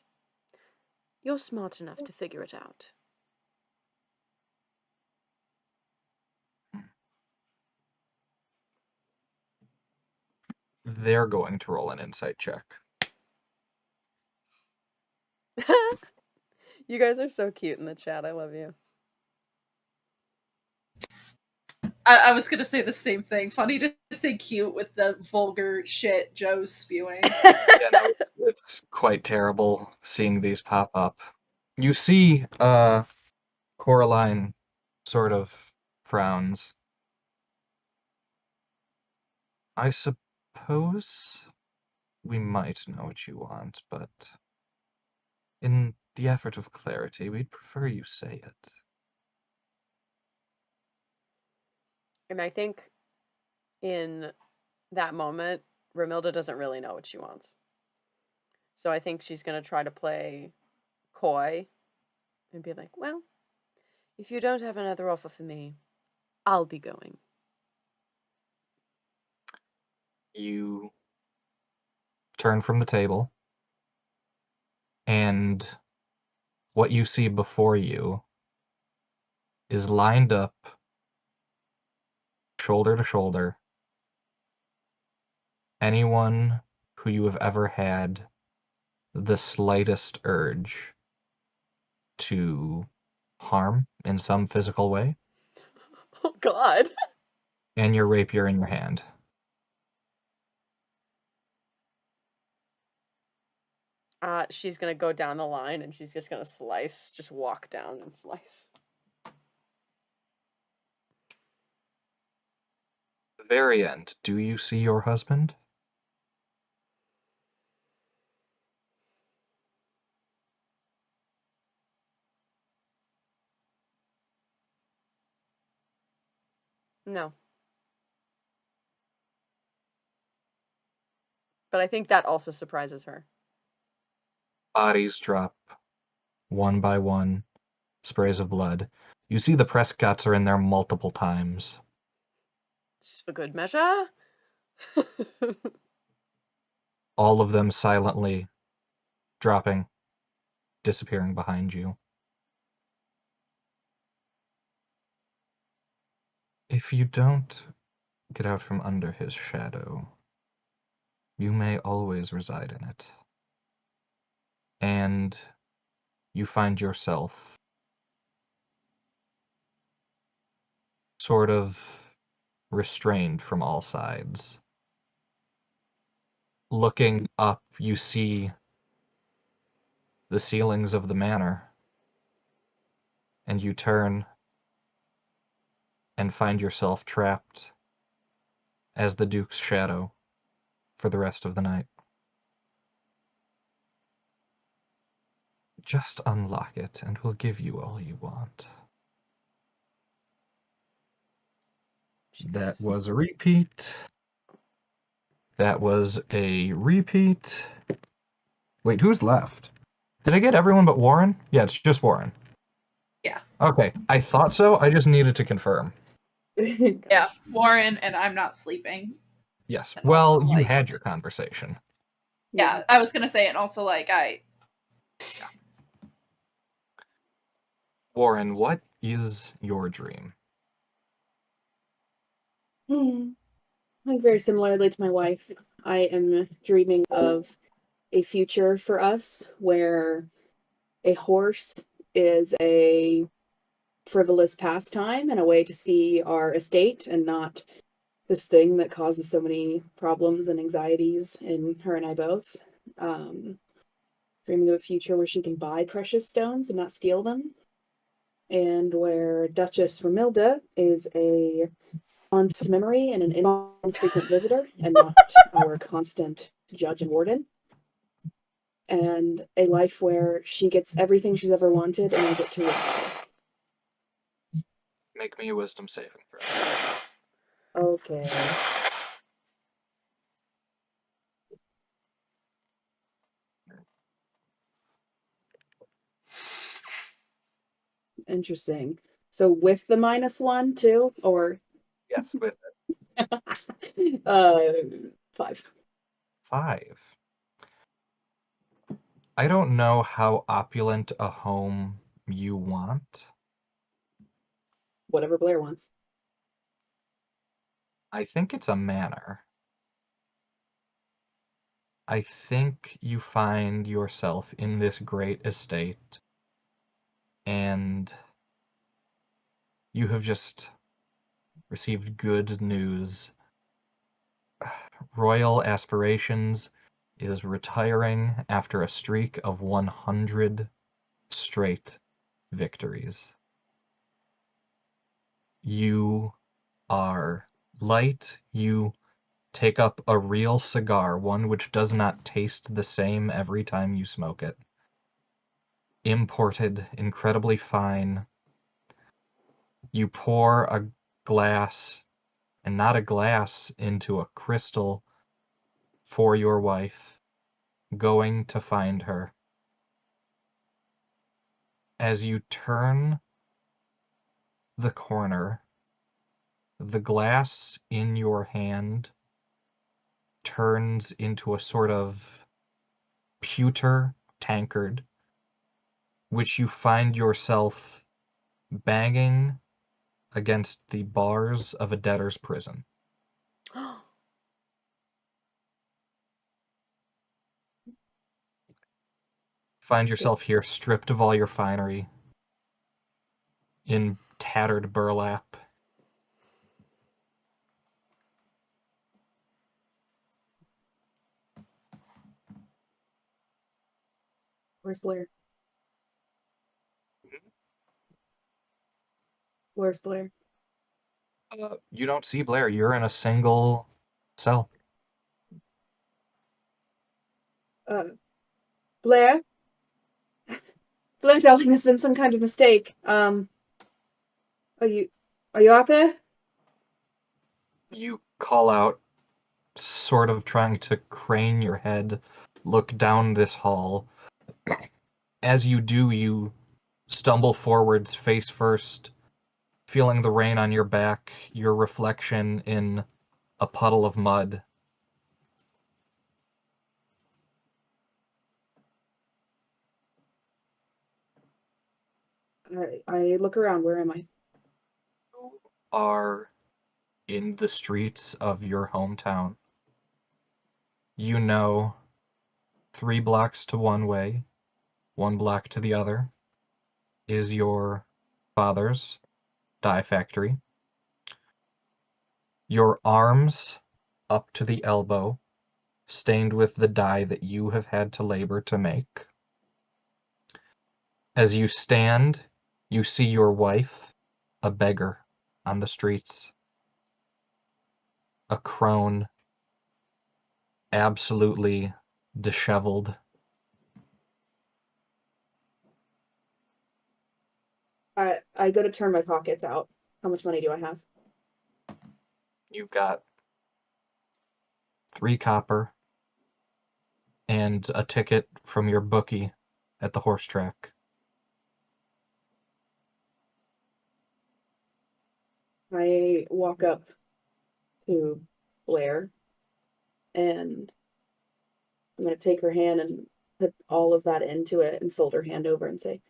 You're smart enough to figure it out. They're going to roll an insight check. You guys are so cute in the chat. I love you. I was gonna say the same thing. Funny to say cute with the vulgar shit Joe's spewing. Yeah, no, it's quite terrible seeing these pop up. You see, Coraline sort of frowns. I suppose we might know what you want, but in the effort of clarity, we'd prefer you say it. And I think in that moment, Remilda doesn't really know what she wants. So I think she's going to try to play coy and be like, well, if you don't have another offer for me, I'll be going. You turn from the table, and what you see before you is lined up shoulder to shoulder anyone who you have ever had the slightest urge to harm in some physical way, Oh, God. and your rapier in your hand. She's going to go down the line, and she's just going to slice, just walk down and slice. The very end, do you see your husband? No. But I think that also surprises her. Bodies drop one by one, sprays of blood. You see the Prescotts are in there multiple times. Just for good measure. All of them silently dropping, disappearing behind you. If you don't get out from under his shadow, you may always reside in it. And you find yourself sort of restrained from all sides. Looking up, you see the ceilings of the manor, and you turn and find yourself trapped as the Duke's shadow for the rest of the night. Just unlock it, and we'll give you all you want. That was a repeat. That was a repeat. Wait, who's left? Did I get everyone but Warren? Yeah, it's just Warren. Yeah. Okay, I thought so. I just needed to confirm. Yeah, Warren and I'm not sleeping. Yes. And Well, also, you like, had your conversation. yeah, I was gonna say, and also, like, Warren, what is your dream? I think very similarly to my wife, I am dreaming of a future for us where a horse is a frivolous pastime and a way to see our estate and not this thing that causes so many problems and anxieties in her and I both. Dreaming of a future where she can buy precious stones and not steal them, and where Duchess Remilda is a fond memory and an infrequent visitor and not our constant judge and warden. And a life where she gets everything she's ever wanted and I get to watch her. Make me a wisdom saving throw. Okay. Interesting. So with the -1 too, or Yes, with uh 5. 5. I don't know how opulent a home you want. Whatever Blair wants. I think it's a manor. I think you find yourself in this great estate, and you have just received good news. Royal Aspirations is retiring after a streak of 100 straight victories. You are light. You take up a real cigar, one which does not taste the same every time you smoke it. Imported, incredibly fine. You pour a glass, and not a glass, into a crystal for your wife, going to find her. As you turn the corner, the glass in your hand turns into a sort of pewter tankard, which you find yourself banging against the bars of a debtor's prison. Find yourself here stripped of all your finery, in tattered burlap. Where's Blair? Where's Blair? You don't see Blair. You're in a single cell. Blair? Blair, darling, there's been some kind of mistake. Are you out there? You call out, sort of trying to crane your head, look down this hall. As you do, you stumble forwards, face first, feeling the rain on your back, your reflection in a puddle of mud. I look around. Where am I? You are in the streets of your hometown. You know, 3 blocks to one way, 1 block to the other, is your father's dye factory. Your arms up to the elbow, stained with the dye that you have had to labor to make. As you stand, you see your wife, a beggar, on the streets. A crone, absolutely disheveled. I go to turn my pockets out. How much money do I have? You've got 3 copper and a ticket from your bookie at the horse track. I walk up to Blair And I'm going to take her hand and put all of that into it and fold her hand over and say,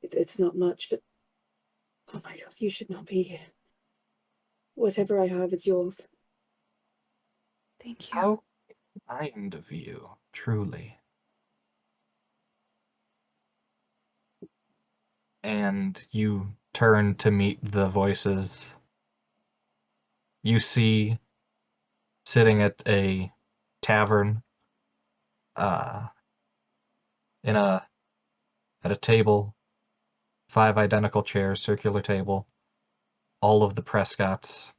it's not much, but oh my God, you should not be. Whatever I have, it's yours. Thank you. How kind of you, truly. And you turn to meet the voices. You see, sitting at a tavern, at a table, 5 identical chairs, circular table, all of the Prescotts,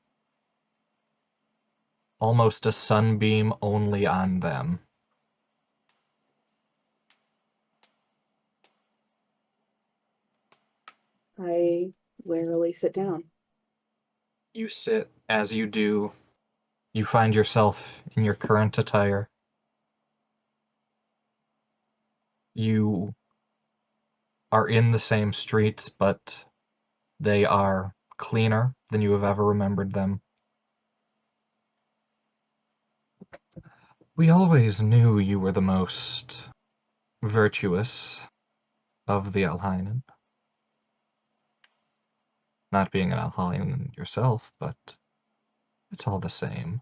almost a sunbeam only on them. I warily sit down. You sit. As you do, you find yourself in your current attire. You are in the same streets, but they are cleaner than you have ever remembered them. We always knew you were the most virtuous of the Alhainen. Not being an Alhainen yourself, but it's all the same.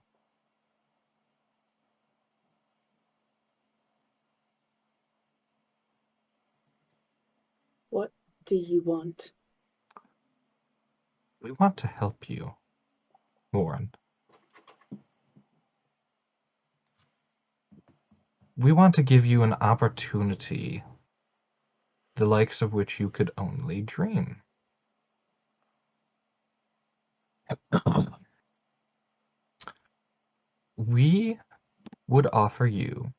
What do you want? We want to help you, Warren. We want to give you an opportunity, the likes of which you could only dream. We would offer you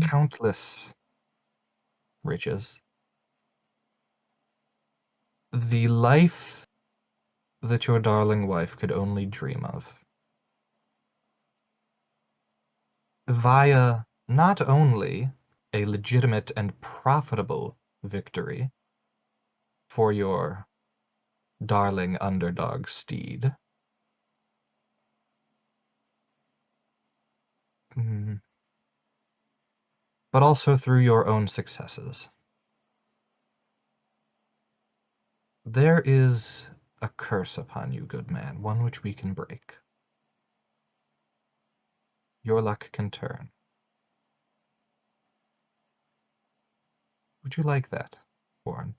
countless riches, the life that your darling wife could only dream of, via not only a legitimate and profitable victory for your darling underdog steed, but also through your own successes. There is a curse upon you, good man, one which we can break. Your luck can turn. Would you like that, Warren?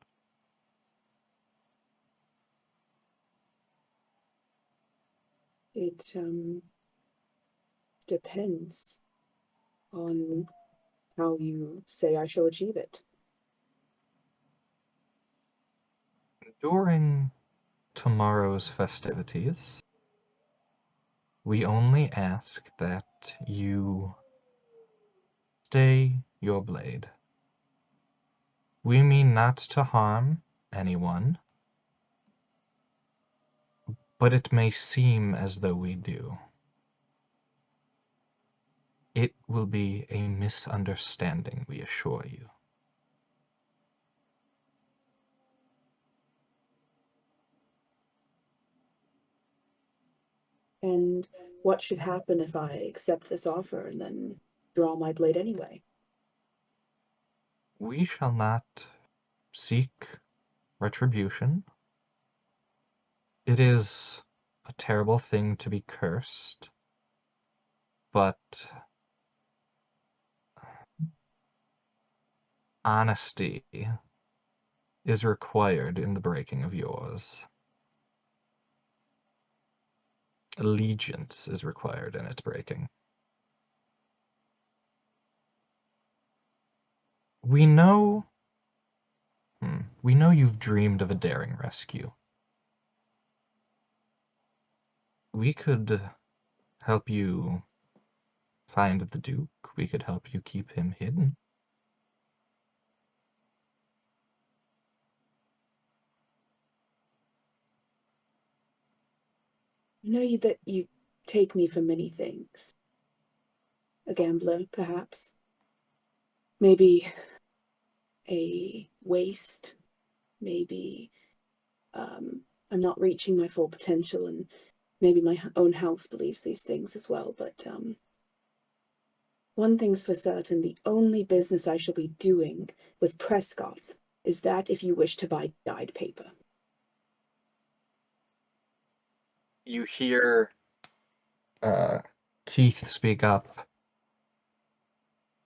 It depends on how you say I shall achieve it. During tomorrow's festivities, we only ask that you stay your blade. We mean not to harm anyone, but it may seem as though we do. It will be a misunderstanding, we assure you. And what should happen if I accept this offer and then draw my blade anyway? We shall not seek retribution. It is a terrible thing to be cursed, but honesty is required in the breaking of yours. Allegiance is required in its breaking. We know you've dreamed of a daring rescue. We could help you find the Duke. We could help you keep him hidden. I know that you take me for many things. A gambler, perhaps. Maybe a waste. Maybe I'm not reaching my full potential and maybe my own house believes these things as well, but one thing's for certain, the only business I shall be doing with Prescott's is that if you wish to buy dyed paper. You hear Keith speak up.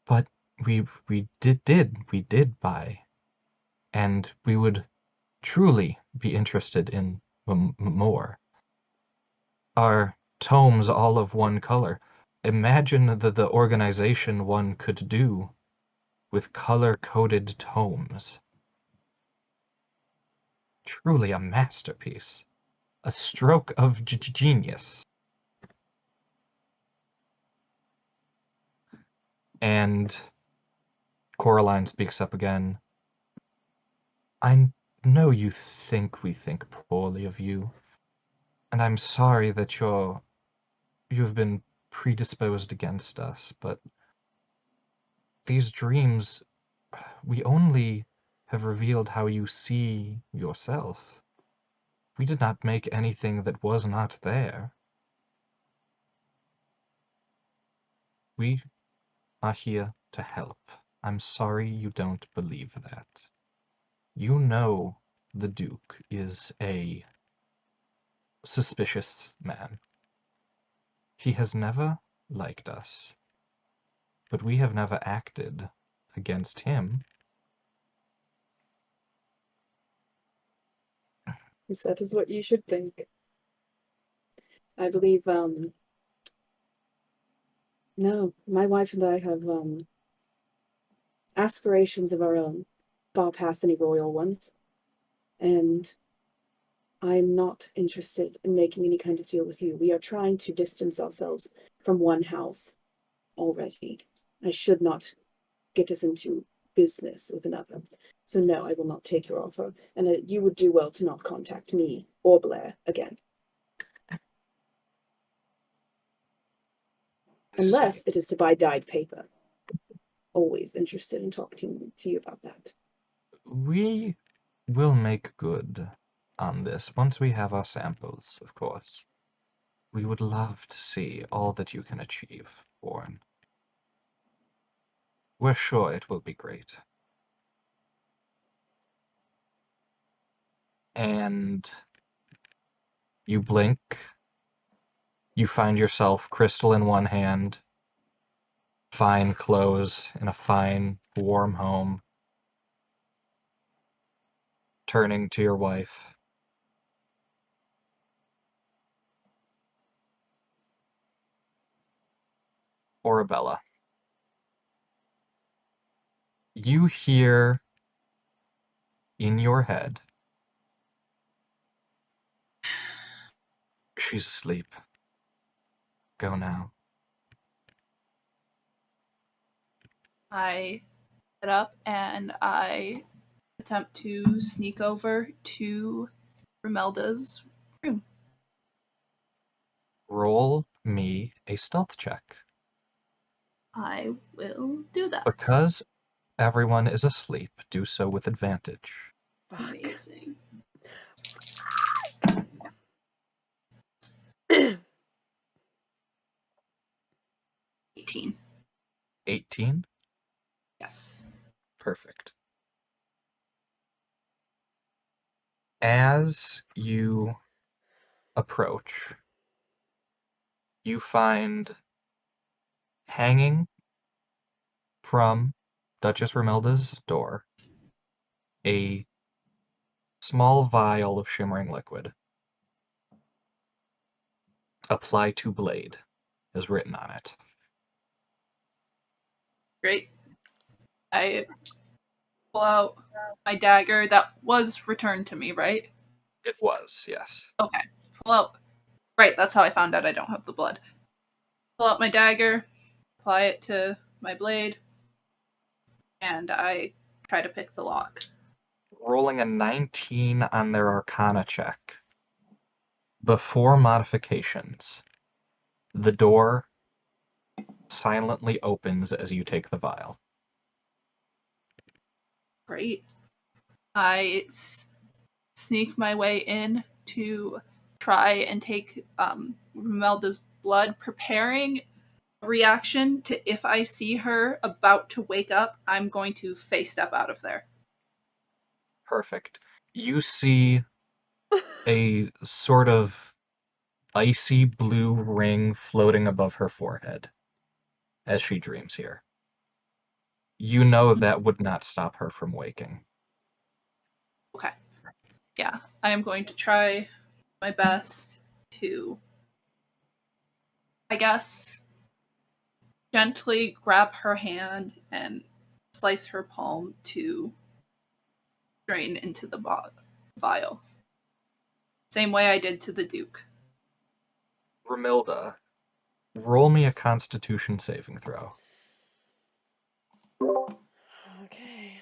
But we did buy, and we would truly be interested in more. Our tomes all of one color. Imagine the organization one could do with color-coded tomes. Truly a masterpiece. A stroke of genius. And Coraline speaks up again. I know you think we think poorly of you, and I'm sorry that you've been predisposed against us, but these dreams, we only have revealed how you see yourself. We did not make anything that was not there. We are here to help. I'm sorry you don't believe that. You know the Duke is a suspicious man. He has never liked us, but we have never acted against him. If that is what you should think. I believe, no, my wife and I have, aspirations of our own, far past any royal ones. And I'm not interested in making any kind of deal with you. We are trying to distance ourselves from one house already. I should not get us into business with another. So no, I will not take your offer. And you would do well to not contact me or Blair again. Unless it is to buy dyed paper. Always interested in talking to you about that. We will make good on this once we have our samples, of course. We would love to see all that you can achieve, Warren. We're sure it will be great. And you blink. You find yourself crystal in one hand, fine clothes in a fine, warm home, turning to your wife. Orabella. You hear in your head, she's asleep. Go now. I get up and I attempt to sneak over to Remilda's room. Roll me a stealth check. I will do that. Because everyone is asleep, do so with advantage. Amazing. 18. 18? Yes. Perfect. As you approach, you find hanging from Duchess Remilda's door a small vial of shimmering liquid. Apply to blade is written on it. Great. I pull out my dagger that was returned to me, right? It was, yes. Okay. Pull out. Right, that's how I found out I don't have the blood. Pull out my dagger, apply it to my blade, and I try to pick the lock. Rolling a 19 on their Arcana check. Before modifications, the door silently opens as you take the vial. Great. I sneak my way in to try and take Remilda's blood, preparing a reaction to if I see her about to wake up, I'm going to face step out of there. Perfect. You see a sort of icy blue ring floating above her forehead as she dreams here. You know that would not stop her from waking. Okay. Yeah, I am going to try my best to, I guess, gently grab her hand and slice her palm to drain into the vial. Same way I did to the Duke. Remilda, roll me a Constitution saving throw. Okay.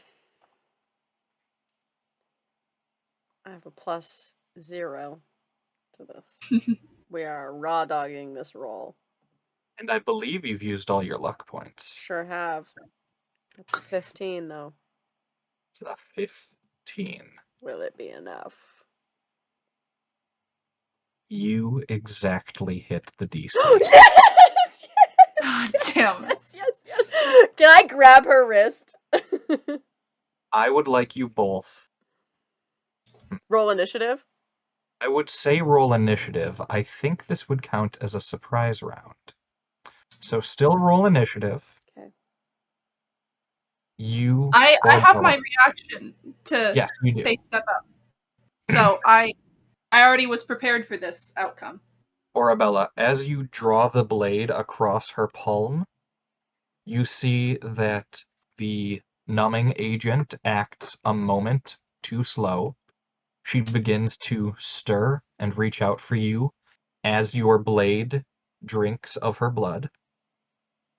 I have a +0 to this. We are raw dogging this roll. And I believe you've used all your luck points. Sure have. That's a 15 though. It's a 15. Will it be enough? You exactly hit the DC. Yes! God damn it. Yes. Can I grab her wrist? I would like you both. Roll initiative? I would say roll initiative. I think this would count as a surprise round. So still roll initiative. Okay. You. I have Orabella. my reaction to Yes, you do. face step up. So I already was prepared for this outcome. Orabella, as you draw the blade across her palm, you see that the numbing agent acts a moment too slow. She begins to stir and reach out for you as your blade drinks of her blood,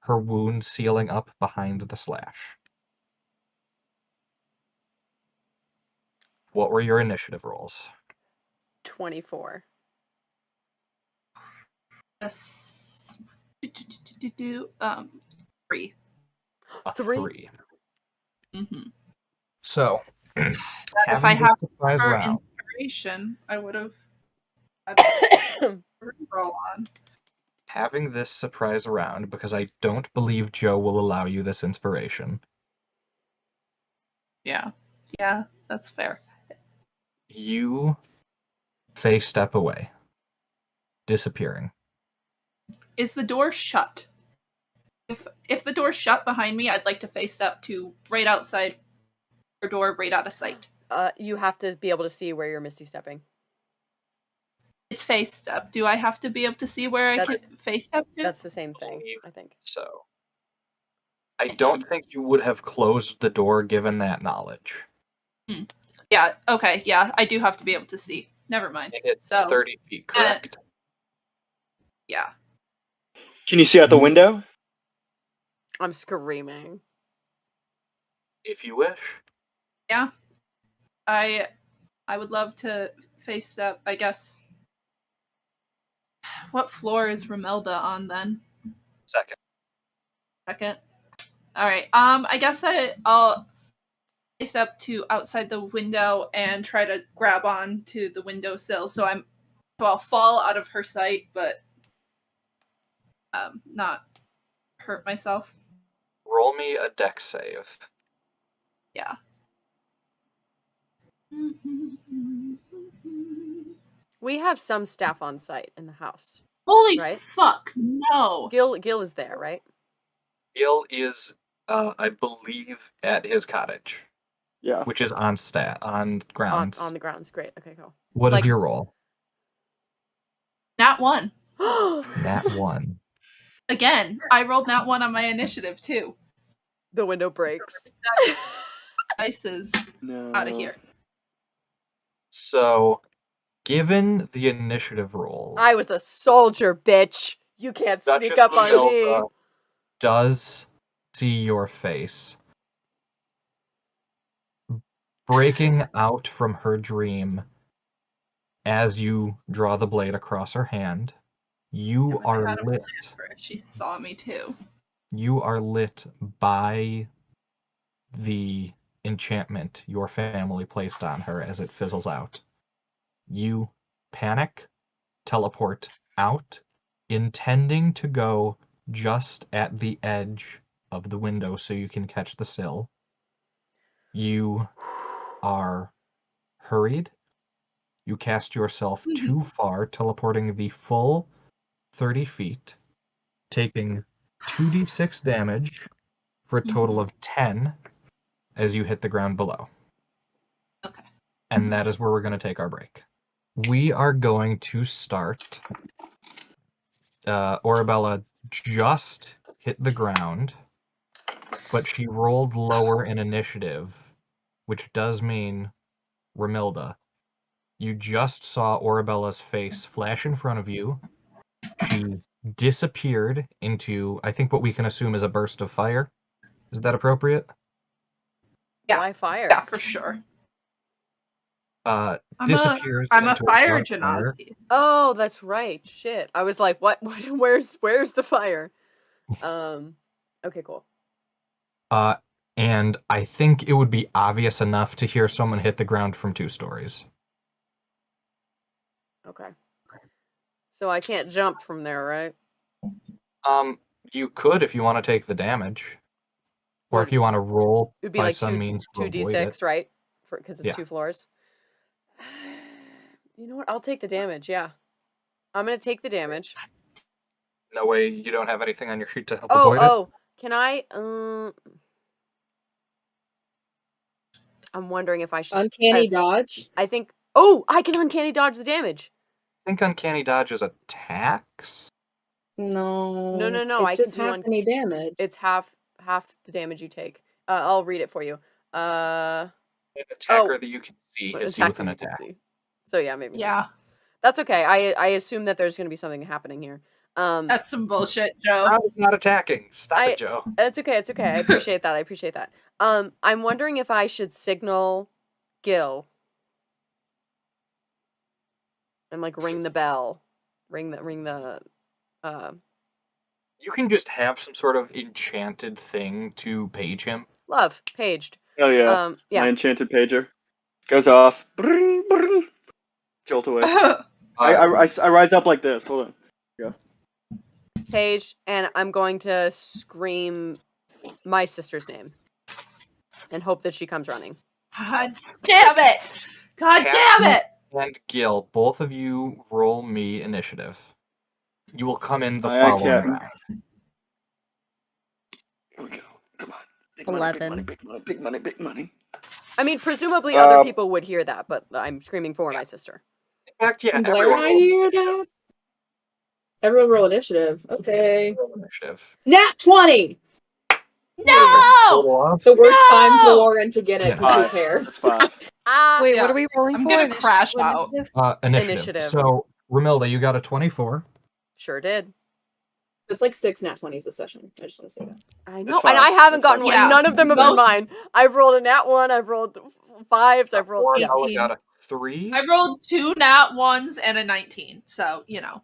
her wound sealing up behind the slash. What were your initiative rolls? 24. Yes. 3. A 3? 3. Mm-hmm. So, If having I this have surprise her round, inspiration, I would have had a roll on. having this surprise round, because I don't believe Joe will allow you this inspiration, Yeah, that's fair. you face step away, disappearing. Is the door shut? If the door's shut behind me, I'd like to face step to right outside her door, right out of sight. You have to be able to see where you're misty stepping. It's face step. Do I have to be able to see where I can face step to? That's the same thing, I think. So, I don't think you would have closed the door given that knowledge. Yeah, okay, yeah, I do have to be able to see. Never mind. And it's So 30 feet, correct? yeah. Can you see out the window? I'm screaming. If you wish. Yeah. I would love to face step, I guess. What floor is Remilda on then? Second. Alright. I guess I'll face up to outside the window and try to grab on to the windowsill so I'll fall out of her sight, but not hurt myself. Roll me a dex save. Yeah. We have some staff on site in the house. Holy right? fuck, no. Gil is there, right? Gil is, I believe, at his cottage. Yeah. Which is on grounds. On the grounds. Great. Okay, cool. What is your roll? Nat 1. Nat 1. Again, I rolled Nat 1 on my initiative too. The window breaks. Dice is No. out of here. So, given the initiative rolls, I was a soldier, bitch. You can't sneak Duchess up on me. Remilda does see your face. Breaking out from her dream as you draw the blade across her hand, you are lit. She saw me too. You are lit by the enchantment your family placed on her as it fizzles out. You panic, teleport out, intending to go just at the edge of the window so you can catch the sill. You are hurried. You cast yourself too far, teleporting the full 30 feet, taking 2d6 damage for a total of 10 as you hit the ground below. Okay. And that is where we're going to take our break. We are going to start. Orabella just hit the ground, but she rolled lower in initiative, which does mean, Remilda, you just saw Orabella's face flash in front of you. She disappeared into, I think, what we can assume is a burst of fire. Is that appropriate? Yeah. Why fire? Yeah, for sure. Disappears I'm a into fire dark fire. genasi. Oh, that's right. Shit. I was like, what? Where's the fire? Okay, cool. And I think it would be obvious enough to hear someone hit the ground from 2 stories. Okay. So I can't jump from there, right? You could if you want to take the damage, or Well, if you want to roll It would be by like some means to avoid 2d6, it. right? Because it's Yeah. 2 floors. You know what? I'll take the damage. Yeah, I'm gonna take the damage. No way you don't have anything on your sheet to help avoid it? Oh, can I? I'm wondering if I should. Uncanny dodge. I think. Oh, I can uncanny dodge the damage. I think uncanny dodge is attacks. No. No. It's I just can do half any damage. It's half the damage you take. I'll read it for you. An attacker that you can see hits you with an attacker you can attack. see. So yeah, maybe. Yeah. That's okay. I assume that there's gonna be something happening here. That's some bullshit, Joe. I was not attacking. Stop it, Joe. It's okay. I appreciate that. I'm wondering if I should signal Gil and like ring the bell, ring the. You can just have some sort of enchanted thing to page him. Love paged. Oh yeah. Yeah. My enchanted pager goes off. Bring, bring. Jolt away. I rise up like this. Hold on. Go. Paged, and I'm going to scream my sister's name and hope that she comes running. God damn it! God damn it! And Gil, both of you roll me initiative. You will come in the following round. Here we go. Come on. Big 11. Money, big money, big money, big money. I mean, presumably other people would hear that, but I'm screaming for my sister. In fact, yeah, Can Blair and I hear that? Everyone roll initiative. Okay. roll initiative. Nat 20! No! The worst time for Warren to get it, Yeah. because who cares? 5. Wait, Yeah. what are we rolling I'm for? gonna Initiative crash or out. initiative? Initiative. So, Remilda, you got a 24. Sure did. It's like 6 nat 20s a session. I just want to say that. I know, fine. and I haven't That's gotten fine. one. Yeah. None of them have been Most- mine. I've rolled a nat 1. I've rolled 5s. I've rolled Orabella 18. got a 3. I rolled 2 nat 1s and a 19, so, you know.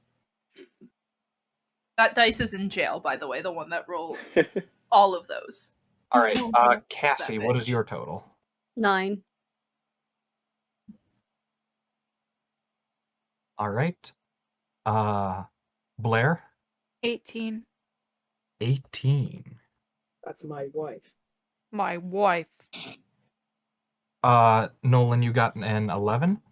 That dice is in jail, by the way, the one that rolled all of those. All right, Cassie, what is bitch. your total? 9. All right. Blair? 18. 18. That's my wife. My wife. Nolan, you got an 11?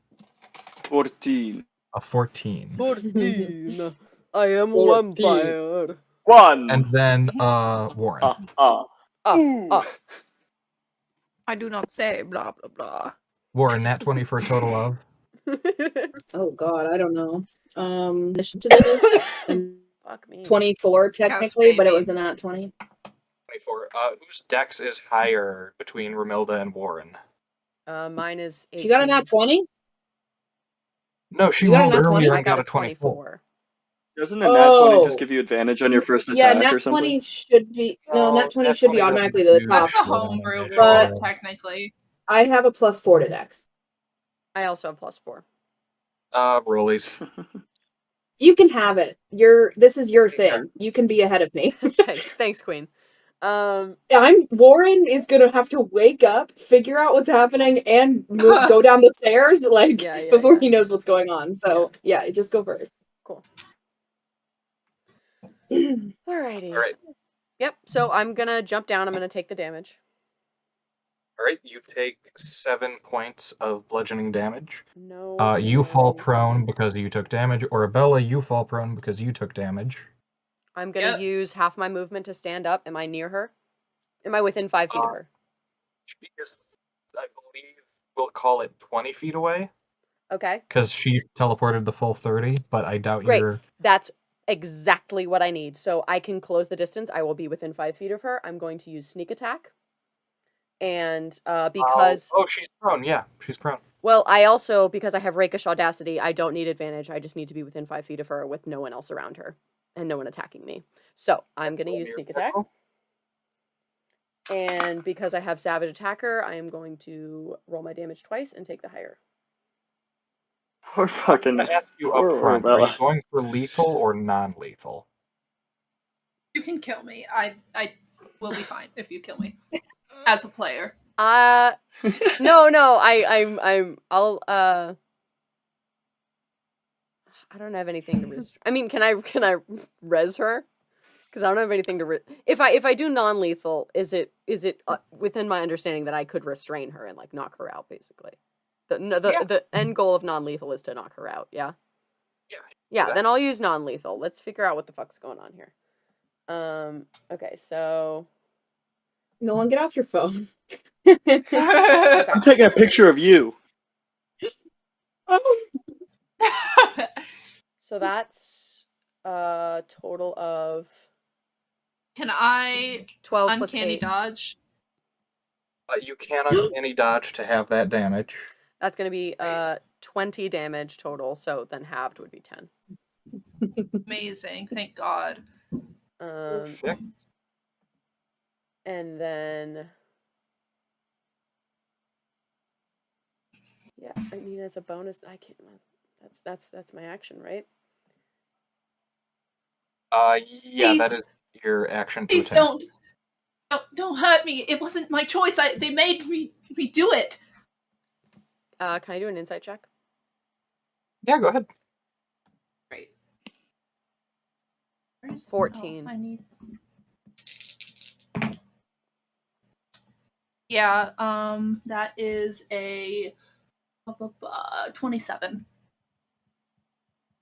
14. A 14. 14. I am 14. vampire. 1. And then, Warren. I do not say blah blah blah. Warren, nat 20 for a total of? Oh god, I don't know. Initiative and Fuck me. 24 technically, but it baby. was a nat 20. 24. Whose dex is higher between Remilda and Warren? Mine is 18. You got a nat 20? No, she You got a rolled nat 20? earlier I and got got a a 24. Doesn't a nat 20 just Oh. give you advantage on your first Yeah, attack or nat something? 20 should be no, No, nat 20 nat should be 20 automatically doesn't to the do top. That's a homebrew But- roll, technically. I have a +4 to dex. I also have +4. Rollies. You can have it. This is your thing. You can be ahead of me. Thanks, Queen. Warren is gonna have to wake up, figure out what's happening, and go down the stairs before he knows what's going on. So yeah, just go first. Cool. Alrighty. All right. Yep. So I'm gonna jump down. I'm gonna take the damage. All right. You take 7 points of bludgeoning damage. No. You fall worries. prone because you took damage. Orabella, you fall prone because you took damage. I'm gonna use half my movement to stand up. Am I near her? Am I within 5 feet of her? She is, I believe, we'll call it 20 feet away. Okay. Because she teleported the full 30, but I doubt Great. you're... That's exactly what I need. So I can close the distance. I will be within 5 feet of her. I'm going to use sneak attack. And because... Oh, she's prone. Yeah, she's prone. Well, I also, because I have rakish audacity, I don't need advantage. I just need to be within 5 feet of her with no one else around her. And no one attacking me. So I'm going to use sneak attack. And because I have Savage Attacker, I am going to roll my damage twice and take the higher. Poor fucking... I ask you up front, are you going for lethal or non-lethal? You can kill me. I will be fine if you kill me. As a player. No, I'll I don't have anything to res. I mean, can I res her? Because I don't have anything to if I do non-lethal, is it within my understanding that I could restrain her and like knock her out, basically? The end goal of non-lethal is to knock her out. Yeah. Yeah. Then I'll use non-lethal. Let's figure out what the fuck's going on here. Okay, so Nolan, get off your phone. I'm taking a picture of you. So that's total of. Can I 12 uncanny dodge? You can uncanny dodge to have that damage. That's going to be 20 damage total, so then halved would be 10. Amazing, thank God. Perfect. And then... Yeah, I mean, as a bonus, I can't... That's my action, right? Yeah, Please. that is your action to Please attack. don't hurt me. It wasn't my choice. They made me do it. Can I do an insight check? Yeah, go ahead. Great. 14. I need. Yeah, that is a 27.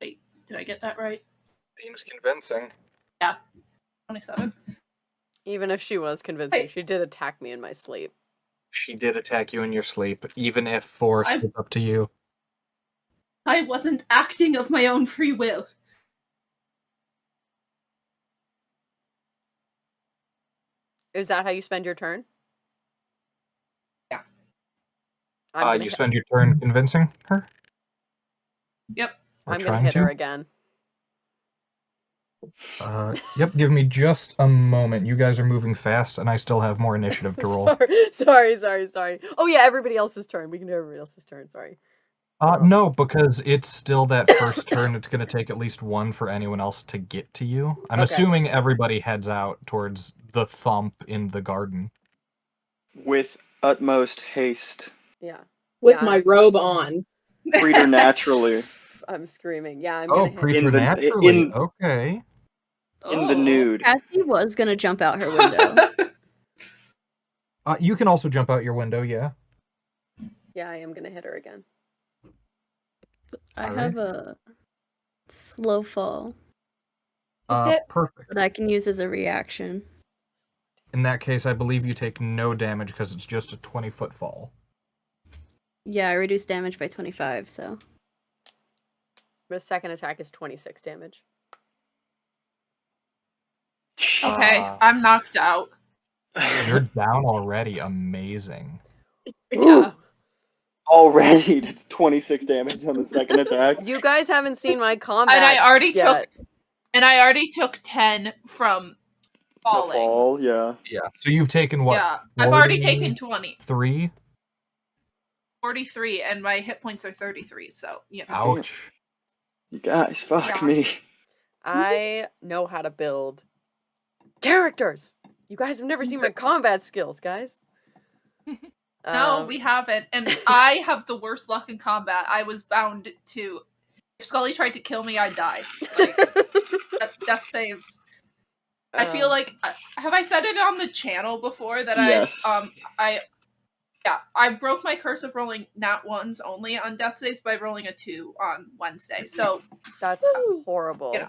Wait, did I get that right? Seems convincing. Yeah, 27. Even if she was convincing, she did attack me in my sleep. She did attack you in your sleep, even if force is up to you. I wasn't acting of my own free will. Is that how you spend your turn? Yeah. You spend your turn convincing her? Yep. I'm gonna hit her again. Yep, give me just a moment. You guys are moving fast, and I still have more initiative to roll. Sorry. Oh yeah, everybody else's turn. We can do everybody else's turn, sorry. No, because it's still that first turn. It's going to take at least one for anyone else to get to you. I'm assuming everybody heads out towards the thump in the garden. With utmost haste. Yeah. With my robe on. Preternaturally. I'm screaming. Yeah, I'm gonna hit preternaturally. Okay. In the nude. Cassie was gonna jump out her window. You can also jump out your window, yeah. Yeah, I am gonna hit her again. I have a slow fall. Perfect. That I can use as a reaction. In that case, I believe you take no damage because it's just a 20-foot fall. Yeah, I reduced damage by 25, so. The second attack is 26 damage. Okay, I'm knocked out. You're down already. Amazing. Yeah. Already, that's 26 damage on the second attack. You guys haven't seen my combat. And I already yet. took 10 from falling. The fall, yeah. Yeah. So you've taken what? Yeah, I've already taken 20. 3? 43, and my hit points are 33. So you know. Ouch. You guys, fuck me. I know how to build characters. You guys have never seen my combat skills, guys. No, we haven't. And I have the worst luck in combat. I was bound to... If Skullie tried to kill me, I'd die. Like, that saves. I feel like... Have I said it on the channel before that Yes. I broke my curse of rolling nat ones only on death saves by rolling a 2 on Wednesday. So that's horrible. You know.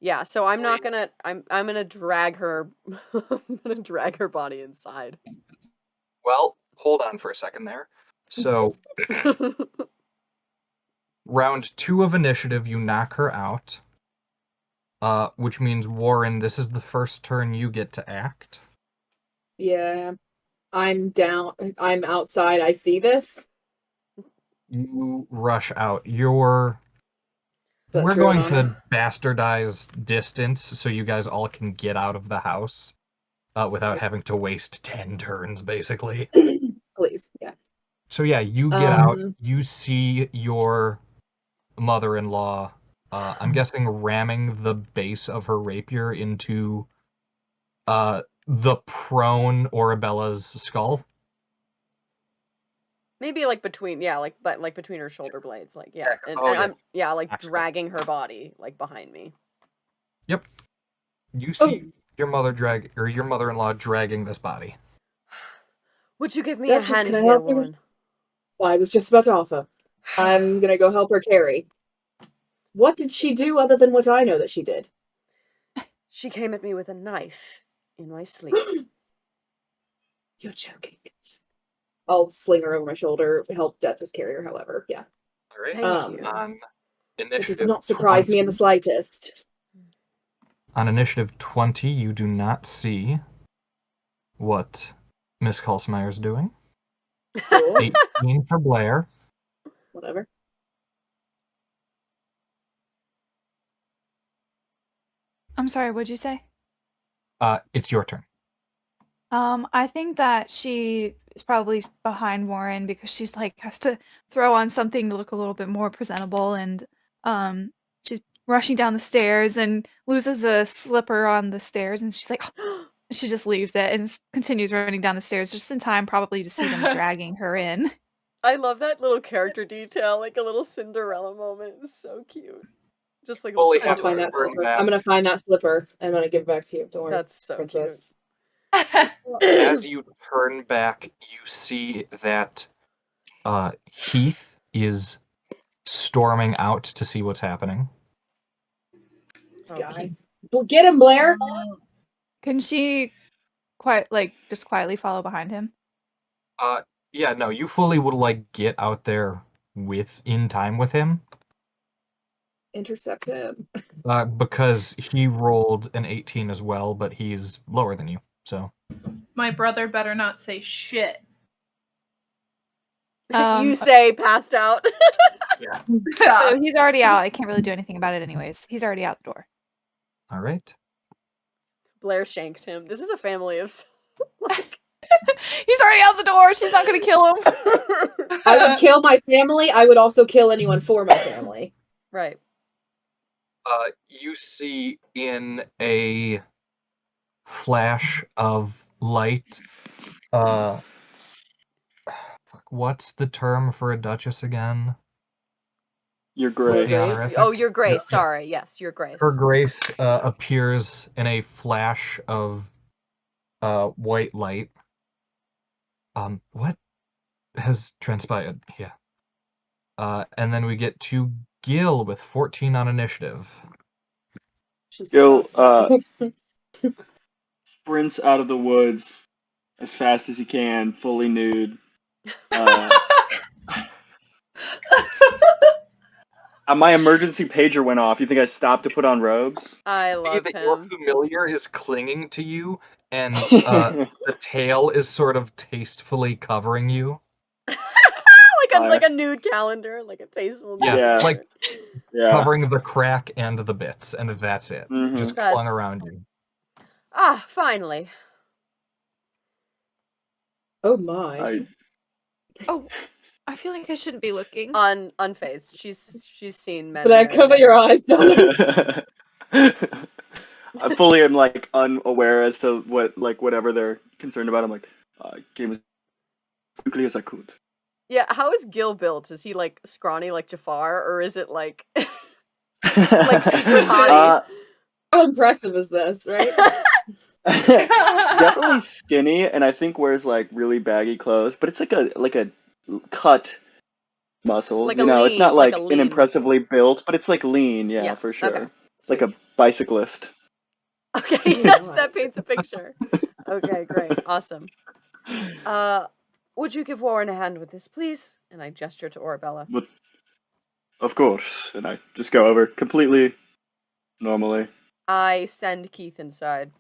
Yeah, so I'm not gonna. I'm gonna drag her. I'm gonna drag her body inside. Well, hold on for a second there. So, round 2 of initiative, you knock her out. Which means, Warren, this is the first turn you get to act. Yeah. I'm down. I'm outside. I see this. You rush out. We're That's going real to honest. bastardize distance so you guys all can get out of the house without having to waste 10 turns, basically. Please, yeah. So yeah, you get out. You see your mother-in-law, I'm guessing, ramming the base of her rapier into the prone Orabella's skull. Maybe like between, like between her shoulder blades, like Yeah. and Oh, yeah. I'm like Actually. dragging her body like behind me. Yep. You see your mother-in-law dragging this body. Would you give me Duchess, a hand can I here, help you? Warren? Well, I was just about to offer. I'm gonna go help her carry. What did she do other than what I know that she did? She came at me with a knife in my sleep. You're joking. I'll sling her over my shoulder, help Duchess carry her, however. Yeah. All right. Thank you. On It initiative does not surprise me in the 20 slightest. On initiative 20, you do not see what Miss Kalsmeyer's doing. Cool. 18 for Blair. Whatever. I'm sorry, what'd you say? It's your turn. I think that she is probably behind Warren because she's like has to throw on something to look a little bit more presentable, and she's rushing down the stairs and loses a slipper on the stairs, and she's like, she just leaves it and continues running down the stairs just in time probably to see them dragging her in. I love that little character detail, like a little Cinderella moment. It's so cute. Just like Fully a I'll have find to that bring slipper. that. I'm gonna find that slipper and I'm gonna give it back to you. Don't worry. That's so Princess. As you turn back, you see that Heath is storming out to see what's happening. This guy. Well, get him, Blair! Can she just quietly follow behind him? Yeah, no, you fully would get out there in time with him. Intercept him. Because he rolled an 18 as well, but he's lower than you, so. My brother better not say shit. You say passed out. So he's already out. I can't really do anything about it anyways. He's already out the door. All right. Blair shanks him. This is a family of He's already out the door. She's not going to kill him. I would kill my family. I would also kill anyone for my family. Right. You see in a flash of light, what's the term for a duchess again? Your grace. The honorific? Oh, your grace. Yeah. Sorry. Yes, your grace. Her grace appears in a flash of white light. What has transpired here? And then we get to Gil with 14 on initiative. Gil sprints out of the woods as fast as he can, fully nude. My emergency pager went off. You think I stopped to put on robes? I love that your him. familiar is clinging to you, and the tail is sort of tastefully covering you. like a nude calendar, like a tasteful nude Yeah. calendar. Covering the crack and the bits, and that's it. Mhm. Just clung around you. Ah, finally. Oh my. I feel like I shouldn't be looking. Unfazed. She's seen men. But I cover your eyes, darling. I fully am like unaware as to whatever they're concerned about. I'm like, game as quickly as I could. Yeah, how is Gil built? Is he like scrawny like Jafar, or is it like Like secret hottie? How impressive is this, right? Definitely skinny, and I think wears like really baggy clothes. But it's like a cut muscle. Like you a know, it's not lean- like like a an lean impressively built, but it's like lean. Yeah, for sure. Okay. Like a bicyclist. Okay, yes, that paints a picture. Okay, great. Awesome. Would you give Warren a hand with this, please? And I gesture to Orabella. But of course, and I just go over completely normally. I send Keith inside.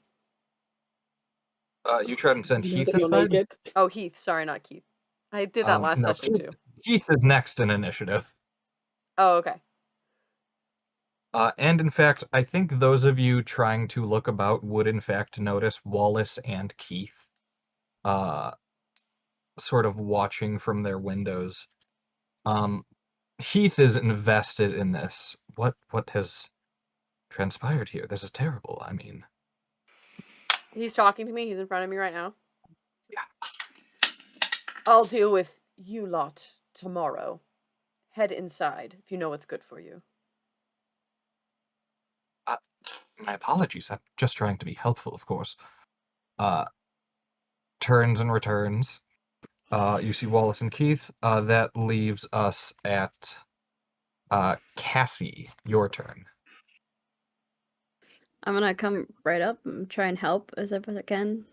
You try and send You know Heath that you'll inside? make it. Oh, Heath. Sorry, not Keith. I did that last No, session too. Heath is next in initiative. Oh, okay. And in fact, I think those of you trying to look about would in fact notice Wallace and Keith sort of watching from their windows. Heath is invested in this. What has transpired here? This is terrible. I mean, He's talking to me. He's in front of me right now. Yeah. I'll deal with you lot tomorrow. Head inside if you know what's good for you. my apologies. I'm just trying to be helpful, of course. Turns and returns. You see Wallace and Keith. That leaves us at Cassie. Your turn. I'm gonna come right up and try and help as ever I can.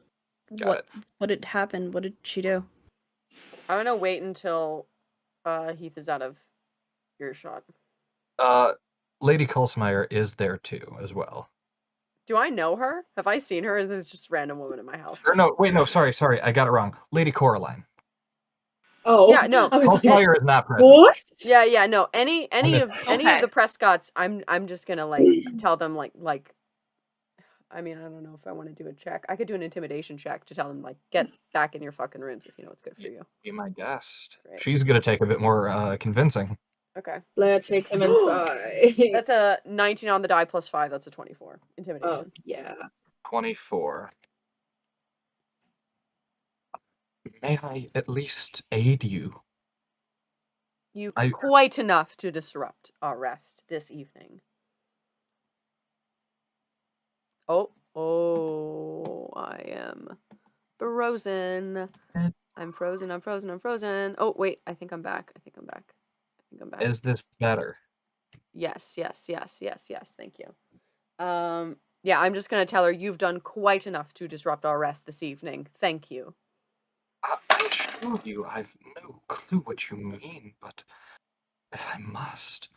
Got it. What had happened? What did she do? I'm gonna wait until Heath is out of earshot. Lady Kulsmeyer is there too, as well. Do I know her? Have I seen her? Or is this just a random woman in my house? Or no, wait, no, sorry, I got it wrong. Lady Coraline. Oh, Yeah, no. I was like, Kulsmeyer is not present. what? Yeah, no. Any Okay. of the Prescotts, I'm just gonna like tell them like I mean, I don't know if I want to do a check. I could do an intimidation check to tell them like get back in your fucking rooms if you know what's good for you. Be my guest. Great. She's gonna take a bit more convincing. Okay. Blair, take them inside. That's a 19 on the die plus 5. That's a 24. Intimidation. Oh, yeah. 24. May I at least aid you? You I- quite enough to disrupt our rest this evening. Oh, I am frozen. I'm frozen. Oh, wait, I think I'm back. Is this better? Yes. Thank you. Yeah, I'm just gonna tell her you've done quite enough to disrupt our rest this evening. Thank you. I assure you, I've no clue what you mean, but if I must.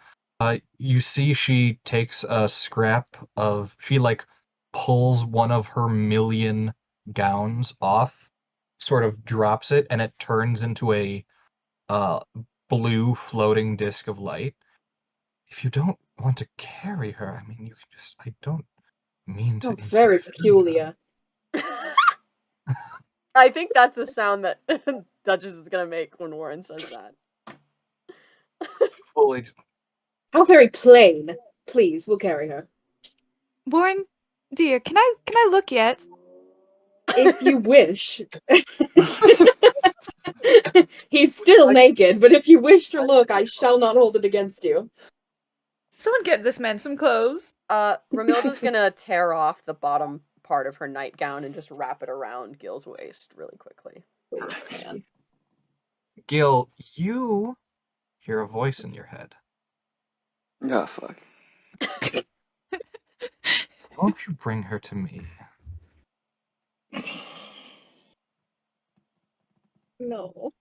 You see she takes a scrap of... She, like, pulls one of her million gowns off, sort of drops it, and it turns into a blue floating disc of light. If you don't want to carry her, I mean, you can just... I don't mean to Oh, very interfere. peculiar. I think that's the sound that Duchess is gonna make when Warren says that. Fully... How very plain. Please, we'll carry her. Warren, dear, can I look yet? If you wish. He's still naked, but if you wish to look, I shall not hold it against you. Someone get this man some clothes. Remilda's gonna tear off the bottom part of her nightgown and just wrap it around Gil's waist really quickly. Please, man. Gil, you hear a voice in your head. Oh, fuck. Won't you bring her to me? No.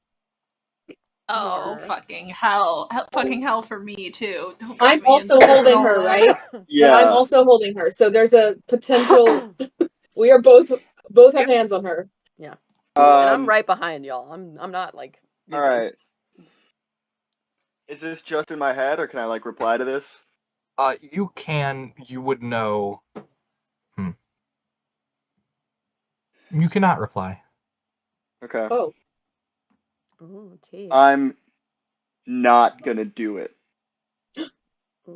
Oh, Yarr. fucking hell. Fucking hell for me, too. Don't bring I'm me also into holding all her, that. right? Yeah. But I'm also holding her, so there's a potential. We are both have hands on her. And I'm Um, right behind y'all. I'm not like. all right. Is this just in my head, or can I like reply to this? You would know. You cannot reply. Okay. Oh, Ooh, tea. I'm not gonna do it.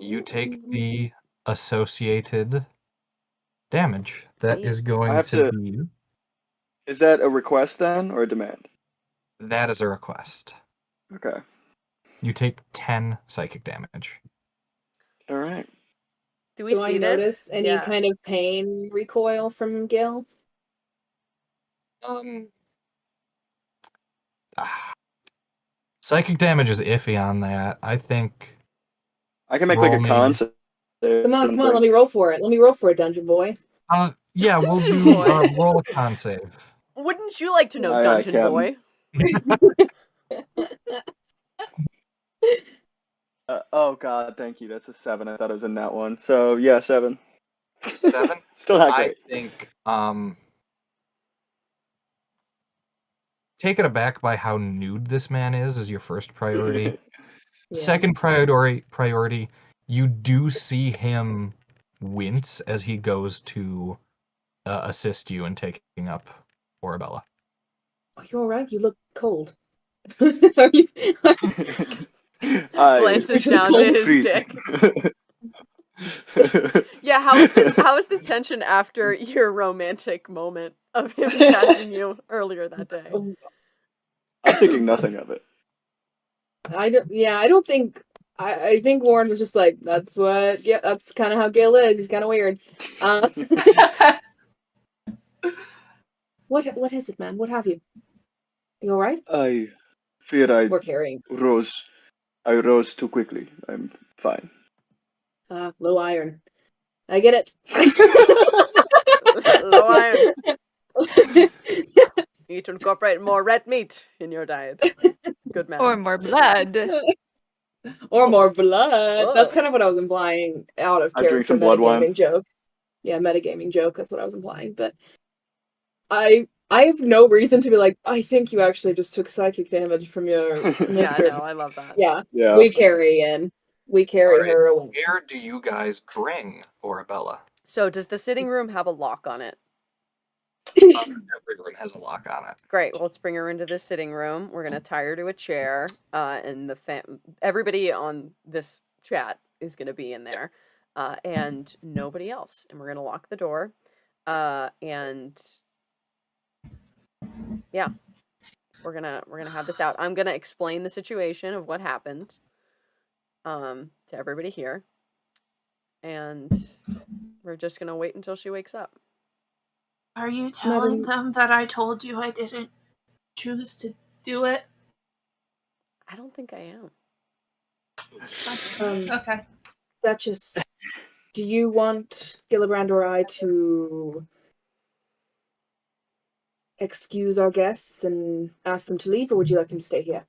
You take the associated damage. That Neat. is going have to to- be. Is that a request then, or a demand? That is a request. Okay. You take 10 psychic damage. All right. Do we Do I see notice this? any Yeah. kind of pain recoil from Gil? Psychic damage is iffy on that. I think. I can make Roll like a me. con save. Come on, let me roll for it. Let me roll for it, Dungeon Boy. Yeah, we'll Dungeon do boy. roll a con save. Wouldn't you like to know, Aye, aye, Dungeon Captain. Boy? Oh god, thank you. That's a 7. I thought it was in that one. So yeah, 7. 7? Still not I great. think taken aback by how nude this man is your first priority. Yeah. Second priority, you do see him wince as he goes to assist you in taking up Orabella. Are you alright? You look cold. Are you- Glances down to his freezing. dick. Yeah, how is this tension after your romantic moment of him catching you earlier that day? I'm thinking nothing of it. I don't think. I think Warren was just like, that's kind of how Gil is. He's kind of weird. What is it, man? What have you? You all right? I fear We're carrying. I rose too quickly. I'm fine. Low iron. I get it. Low iron. You need to incorporate more red meat in your diet. Good man. Or more blood. Or more blood. Oh. That's kind of what I was implying out of I drink character some blood wine. metagaming joke. Yeah, metagaming joke. That's what I was implying. But I have no reason to be like, I think you actually just took psychic damage from your Yeah, mistress. no, I love that. Yeah, Yeah. we carry Alright. her away. Where do you guys bring Orabella? So, does the sitting room have a lock on it? Every room has a lock on it. Great. Well, let's bring her into the sitting room. We're gonna tie her to a chair, and everybody on this chat is gonna be in there, and nobody else. And we're gonna lock the door, and yeah, we're gonna have this out. I'm gonna explain the situation of what happened, to everybody here, and we're just gonna wait until she wakes up. Are you telling them that I told you I didn't choose to do it? I don't think I am. Okay. Duchess, do you want Gillibrant or I to excuse our guests and ask them to leave, or would you like them to stay here?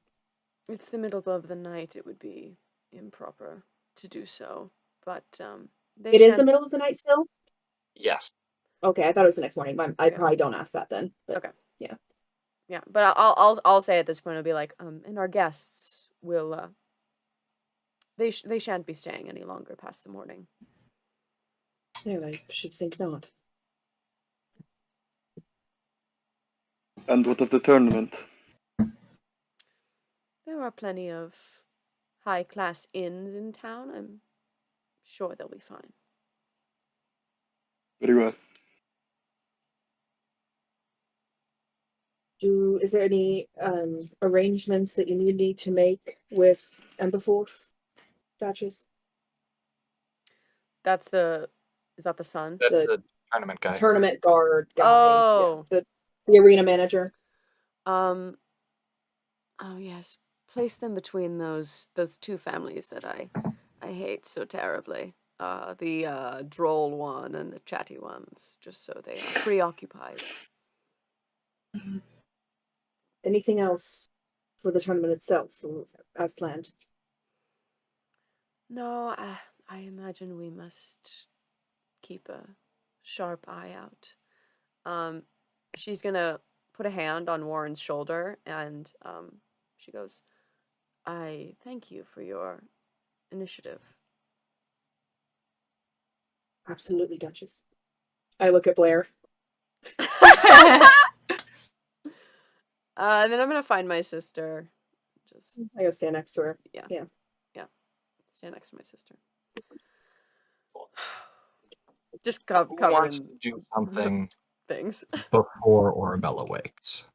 It's the middle of the night. It would be improper to do so, but It is the middle of the night still? Yes. Okay, I thought it was the next morning. I probably don't ask that then. But Okay. Yeah. Yeah, but I'll say at this point, I'll be like, and our guests will they shan't be staying any longer past the morning. No, I should think not. And what of the tournament? There are plenty of high-class inns in town. I'm sure they'll be fine. Very well. Is there any arrangements that you need to make with Emberforth, Duchess? Is that the son? That's The the tournament guy. Tournament guard guy. Oh. Yeah, the arena manager. Oh yes, place them between those two families that I hate so terribly. The droll one and the chatty ones, just so they are preoccupied. Anything else for the tournament itself, as planned? No, I imagine we must keep a sharp eye out. She's gonna put a hand on Warren's shoulder, and she goes, I thank you for your initiative. Absolutely, Duchess. I look at Blair. And then I'm gonna find my sister. Just I go stand next to her. yeah. Yeah. Stand next to my sister. Just Who covered wants in to do something things. before Orabella wakes?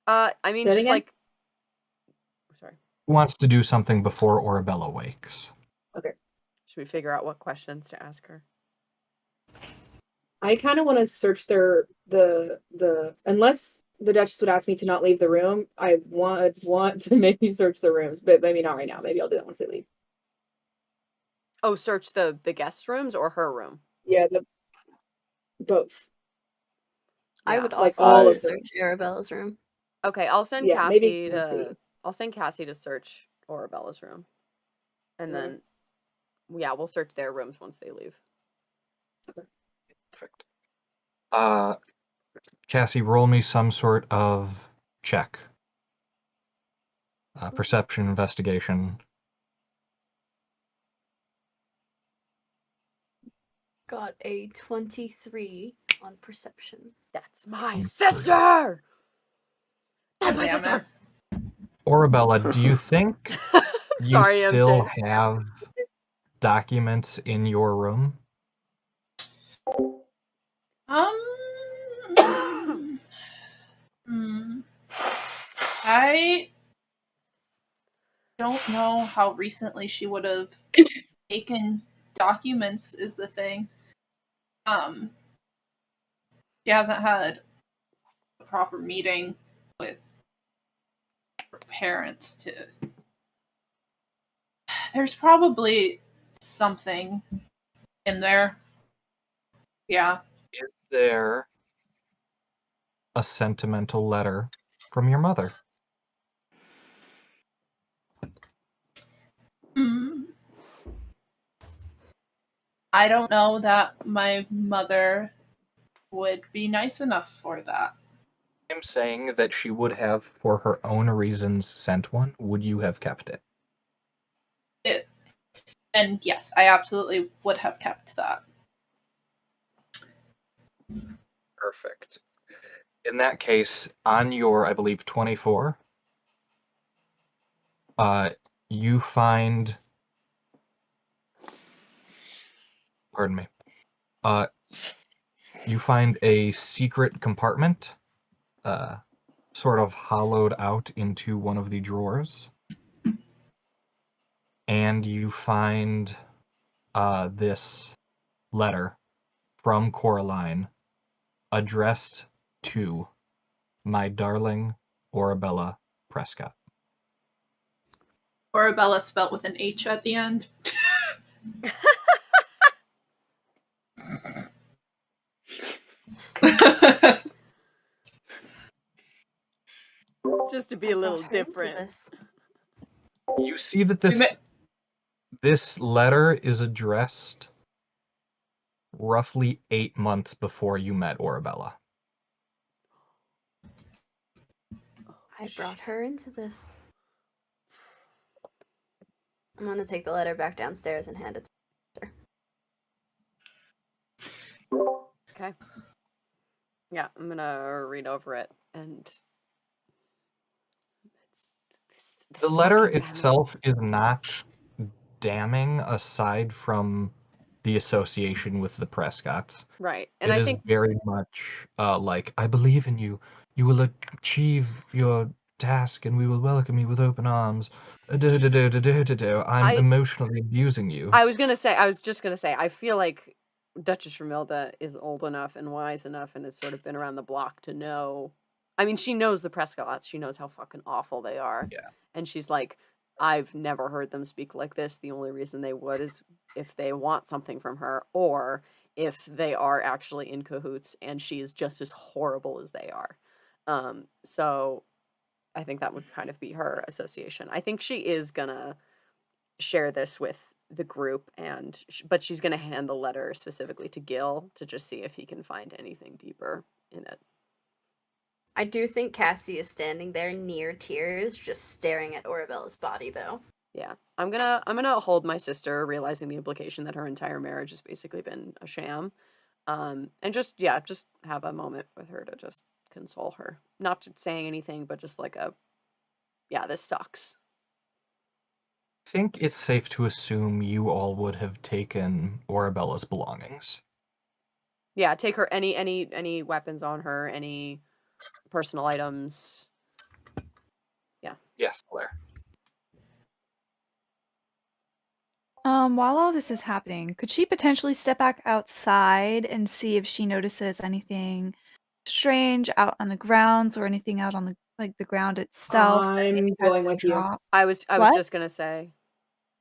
I mean, Say it just again? like, sorry. Who wants to do something before Orabella wakes? Should we figure out what questions to ask her? I kind of want to search the unless the Duchess would ask me to not leave the room, I want to maybe search the rooms, but maybe not right now. Maybe I'll do that once they leave. Oh, search the guest rooms or her room? Yeah, both. I Yeah. would Like also all like of to them. search Arabella's room. Okay, I'll send Yeah, maybe Cassie Cassie. to. I'll send Cassie to search Orabella's room, and Okay. then we'll search their rooms once they leave. Perfect. Cassie, roll me some sort of check. Perception, investigation. Got a 23 on perception. That's my 23. sister. That's my Damn sister. Orabella, do you think you Sorry, still MJ. have documents in your room? I don't know how recently she would have taken documents is the thing. She hasn't had a proper meeting with her parents to. There's probably something in there. Yeah. Is there a sentimental letter from your mother? I don't know that my mother would be nice enough for that. I'm saying that she would have, for her own reasons, sent one. Would you have kept it? And yes, I absolutely would have kept that. Perfect. In that case, on your, I believe, 24, you find... Pardon me. You find a secret compartment, sort of hollowed out into one of the drawers. And you find this letter from Coraline addressed to my darling Orabella Prescott. Orabella spelt with an H at the end. Just to be a little different. You see that this letter is addressed roughly 8 months before you met Orabella. I brought her into this. I'm gonna take the letter back downstairs and hand it to her. Okay. Yeah, I'm gonna read over it and. The letter itself is not damning aside from the association with the Prescotts. Right. And It I is think very much like, I believe in you. You will achieve your task and we will welcome you with open arms. I'm emotionally abusing you. I was just gonna say, I feel like Duchess Remilda is old enough and wise enough and has sort of been around the block to know. I mean, she knows the Prescotts. She knows how fucking awful they are. Yeah. And she's like, I've never heard them speak like this. The only reason they would is if they want something from her or if they are actually in cahoots and she is just as horrible as they are. So I think that would kind of be her association. I think she is gonna share this with the group, but she's gonna hand the letter specifically to Gil to just see if he can find anything deeper in it. I do think Cassie is standing there near tears, just staring at Orabella's body, though. Yeah, I'm gonna hold my sister, realizing the implication that her entire marriage has basically been a sham, and just have a moment with her to just console her, not saying anything, but just like this sucks. think it's safe to assume you all would have taken Orabella's belongings. Yeah, take her any weapons on her, any personal items. Yes, Blair. While all this is happening, could she potentially step back outside and see if she notices anything strange out on the grounds or anything out on the ground itself? that I'm maybe has going been with you. dropped? I was What? just gonna say.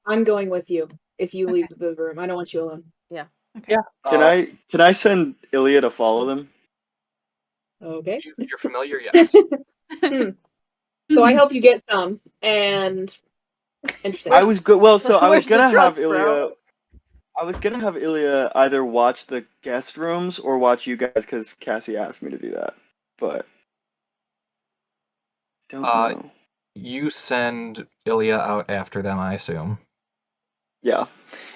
I'm going with you. If you Okay. leave the room, I don't want you alone. Yeah. Okay. Yeah. Can I send Ilya to follow them? Okay. You're familiar, yes. So I hope you get some. And interesting. I was good. Well, so I was Where's the gonna have trust, bro? Ilya. I was gonna have Ilya either watch the guest rooms or watch you guys because Cassie asked me to do that. But don't know. You send Ilya out after them, I assume. Yeah.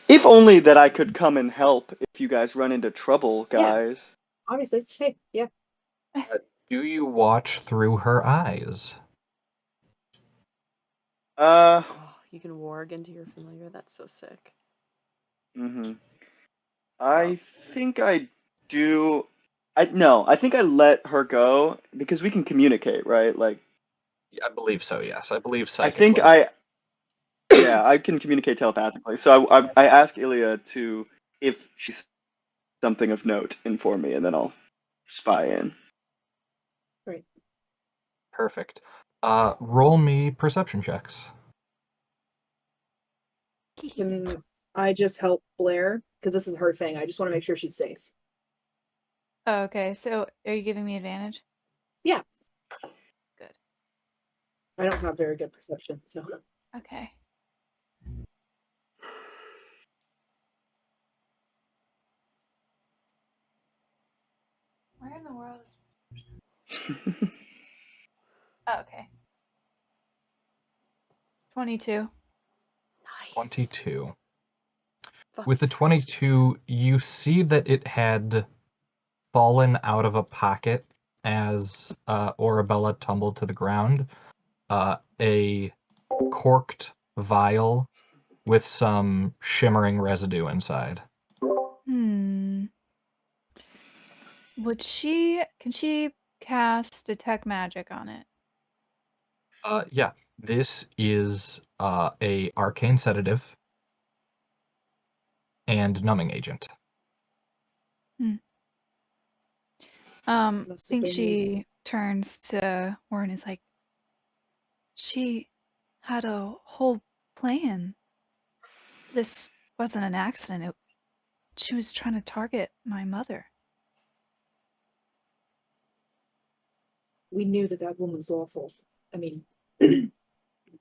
If only that I could come and help if you guys run into trouble, Yeah. guys. Obviously. Hey, yeah. Do you watch through her eyes? Oh, you can warg into your familiar. That's so sick. I think I do. I think I let her go because we can communicate, right? Like, I believe so, yes. I believe I psychically. think I can communicate telepathically. So I ask Ilya to, if she's something of note, inform me, and then I'll spy in. Right. Perfect. Roll me perception checks. Can I just help Blair? Because this is her thing. I just want to make sure she's safe. Oh, okay. So are you giving me advantage? Yeah. Good. I don't have very good perception, so. Okay. Where in the world is... Oh, okay. 22. Nice. 22. Fuck With the 22, you see that it had fallen out of a pocket as Orabella tumbled to the ground. A corked vial with some shimmering residue inside. Can she cast detect magic on it? Yeah. This is a arcane sedative and numbing agent. I Must have think been- she turns to Warren and is like, she had a whole plan. This wasn't an accident. She was trying to target my mother. We knew that woman was awful. I mean,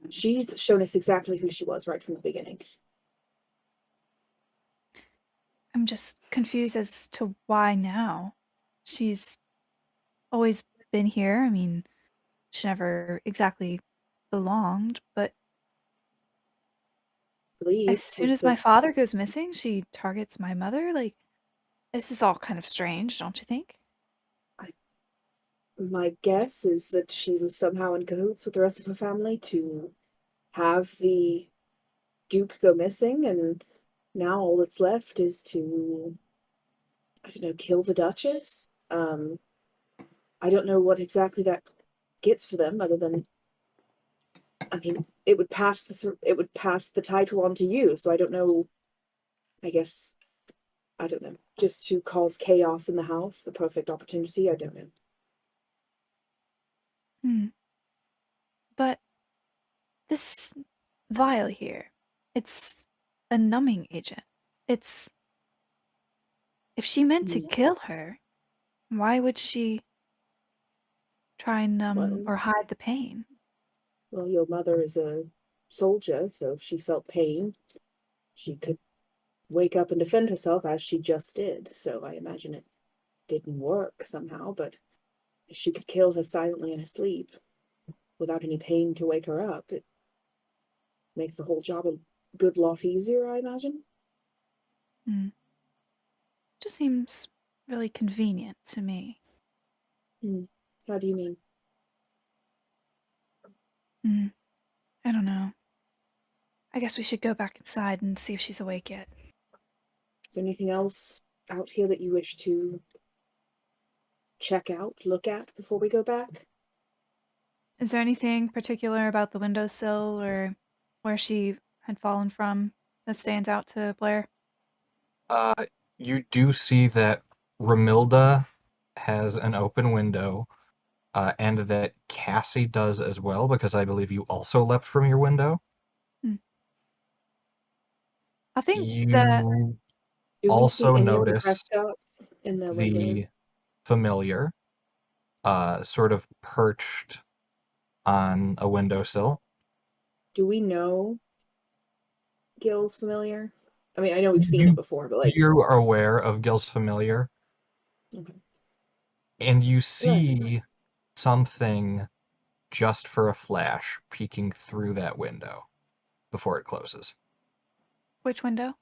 she's shown us exactly who she was right from the beginning. I'm just confused as to why now. She's always been here. I mean, she never exactly belonged, but as soon as my father goes missing, she targets my mother. Like, this is all kind of strange, don't you think? My guess is that she was somehow in cahoots with the rest of her family to have the Duke go missing, and now all that's left is to, I don't know, kill the Duchess. I don't know what exactly that gets for them, other than, I mean, it would pass the title on to you. So I don't know. I guess I don't know. Just to cause chaos in the house, the perfect opportunity. I don't know. But this vial here, it's a numbing agent. If she meant to kill her, why would she try and numb or hide the pain? Well, your mother is a soldier, so if she felt pain, she could wake up and defend herself as she just did. So I imagine it didn't work somehow, but if she could kill her silently in her sleep without any pain to wake her up, it make the whole job a good lot easier, I imagine. Just seems really convenient to me. How do you mean? I don't know. I guess we should go back inside and see if she's awake yet. Is there anything else out here that you wish to check out, look at before we go back? Is there anything particular about the windowsill or where she had fallen from that stands out to Blair? You do see that Remilda has an open window, and that Cassie does as well, because I believe you also leapt from your window. I think You Do we see also any of the notice Prescotts in the window? the familiar, sort of perched on a windowsill. Do we know Gil's familiar? I mean, I know we've seen it before, but like, You are aware of Gil's familiar, okay. and you see something just for a flash peeking through that window before it closes. which window?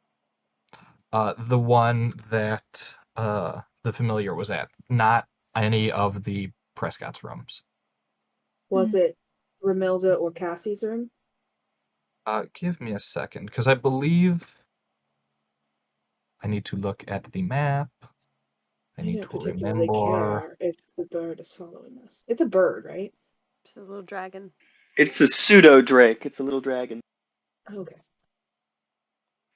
The one that the familiar was at, not any of the Prescott's rooms. Was it Remilda or Cassie's room? Give me a second, because I believe I need to look at the map. I need don't to particularly remember. care if the bird is following us. It's a bird, right? It's a little dragon. It's a pseudo drake. It's a little dragon. Okay.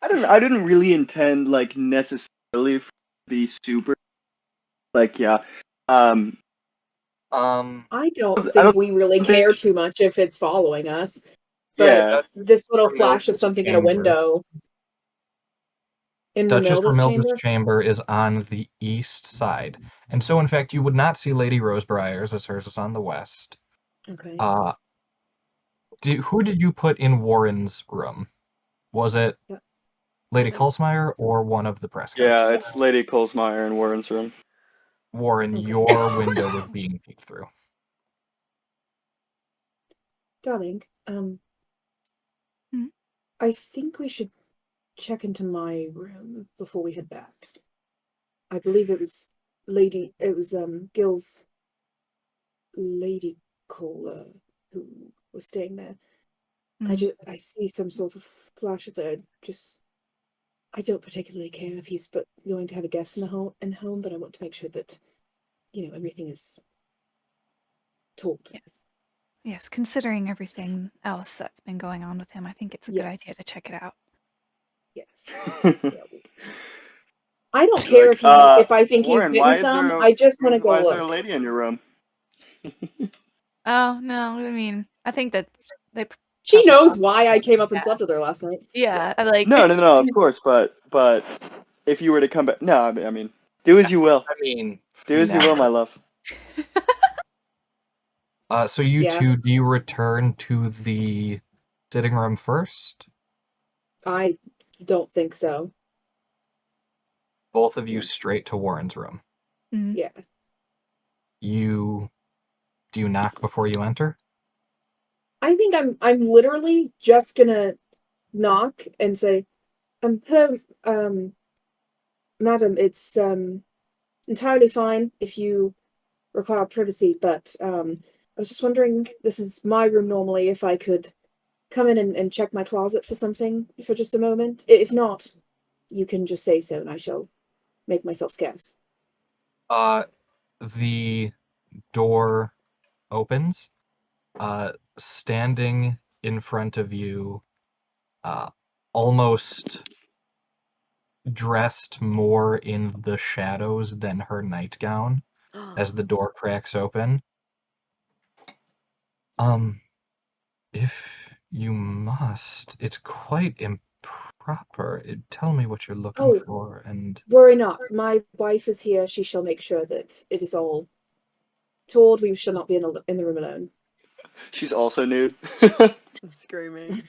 I didn't really intend like necessarily for it to be super. Like yeah. I don't think we really care too much if it's following us. But Yeah. this little flash of Remilda's something in a chamber. window. In Duchess Remilda's Remilda's chamber? chamber is on the east side. And so, in fact, you would not see Lady Rosebriar's, as hers is on the west. Okay. Who did you put in Warren's room? Was it Yeah. Lady Colsmeyer or one of the Prescotts? Yeah, it's Lady Colsmeyer in Warren's room. Warren, Okay. your window was being peeked through. Darling, I think we should check into my room before we head back. I believe it was Gil's lady caller who was staying there. I see some sort of flash of there. I don't particularly care if he's going to have a guest in the home, but I want to make sure that everything is told. Yes, considering everything else that's been going on with him, I think it's a good idea to check it out. Yes. Yeah. I don't care if I think Warren, he's why bitten is some. there I just want to go why is look. there a lady in your room? Oh, no, I mean, I think that they... She knows why I came up and slept with her last night. Yeah, I like... No, of course, but if you were to come back... No, I mean, do as you will. I mean... Do as you will, my love. So you two, do you return to the sitting room first? I don't think so. Both of you straight to Warren's room. Yeah. Do you knock before you enter? I think I'm literally just gonna knock and say, hello, madam, it's entirely fine if you require privacy, but I was just wondering, this is my room normally, if I could come in and check my closet for something for just a moment. If not, you can just say so and I shall make myself scarce. The door opens. Standing in front of you, almost dressed more in the shadows than her nightgown, as the door cracks open. If you must, it's quite improper. Tell me what you're looking for, and... Worry not. My wife is here. She shall make sure that it is all told. We shall not be in the room alone. She's also nude. Screaming.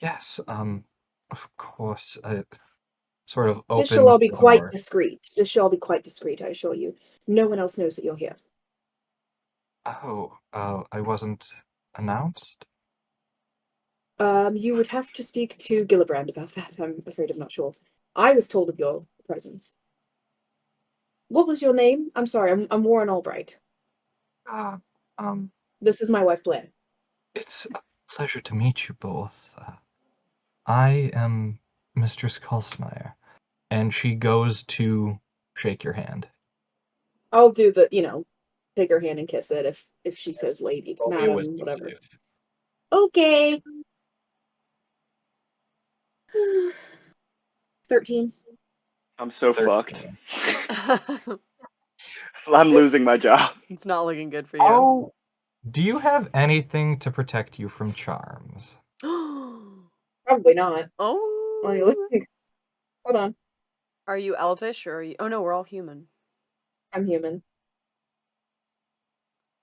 Yes, of course. I sort of open. This shall all be quite discreet. This shall be quite discreet, I assure you. No one else knows that you're here. Oh, I wasn't announced? You would have to speak to Gillibrant about that. I'm afraid I'm not sure. I was told of your presence. What was your name? I'm sorry, I'm Warren Albrecht. This is my wife, Blair. It's a pleasure to meet you both. I am Mistress Kalsmeyer, and she goes to shake your hand. I'll do the, take her hand and kiss it if she says lady, Roll me a madam, wisdom whatever. save. Okay. 13. I'm so 13. fucked. I'm losing my job. It's not looking good for you. Oh, do you have anything to protect you from charms? Probably not. Let me Oh. look. Hold on. Are you elvish or are you? Oh no, we're all human. I'm human.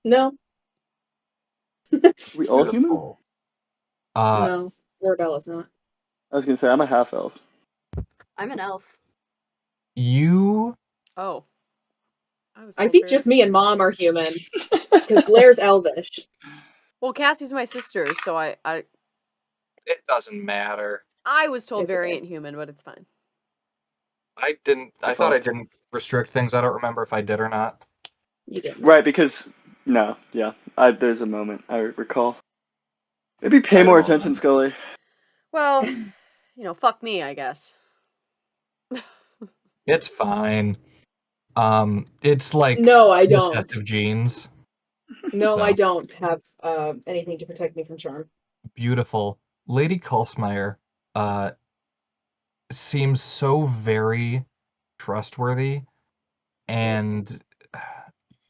No. We all human? Beautiful. No. Orabella's not. I was gonna say I'm a half elf. I'm an elf. You Oh. I think just me and Mom are human. Because Blair's elvish. Well, Cassie's my sister, so I it doesn't matter. was told It's okay. variant human, but it's fine. I thought I didn't restrict things. I don't remember if I did or not. You didn't. Right, because there's a moment I recall. Maybe pay more attention, Skullie. Well, fuck me, I guess. It's fine. It's like No, I don't. recessive genes. No, So. I don't have anything to protect me from charm. Beautiful. Lady Kalsmeyer seems so very trustworthy, and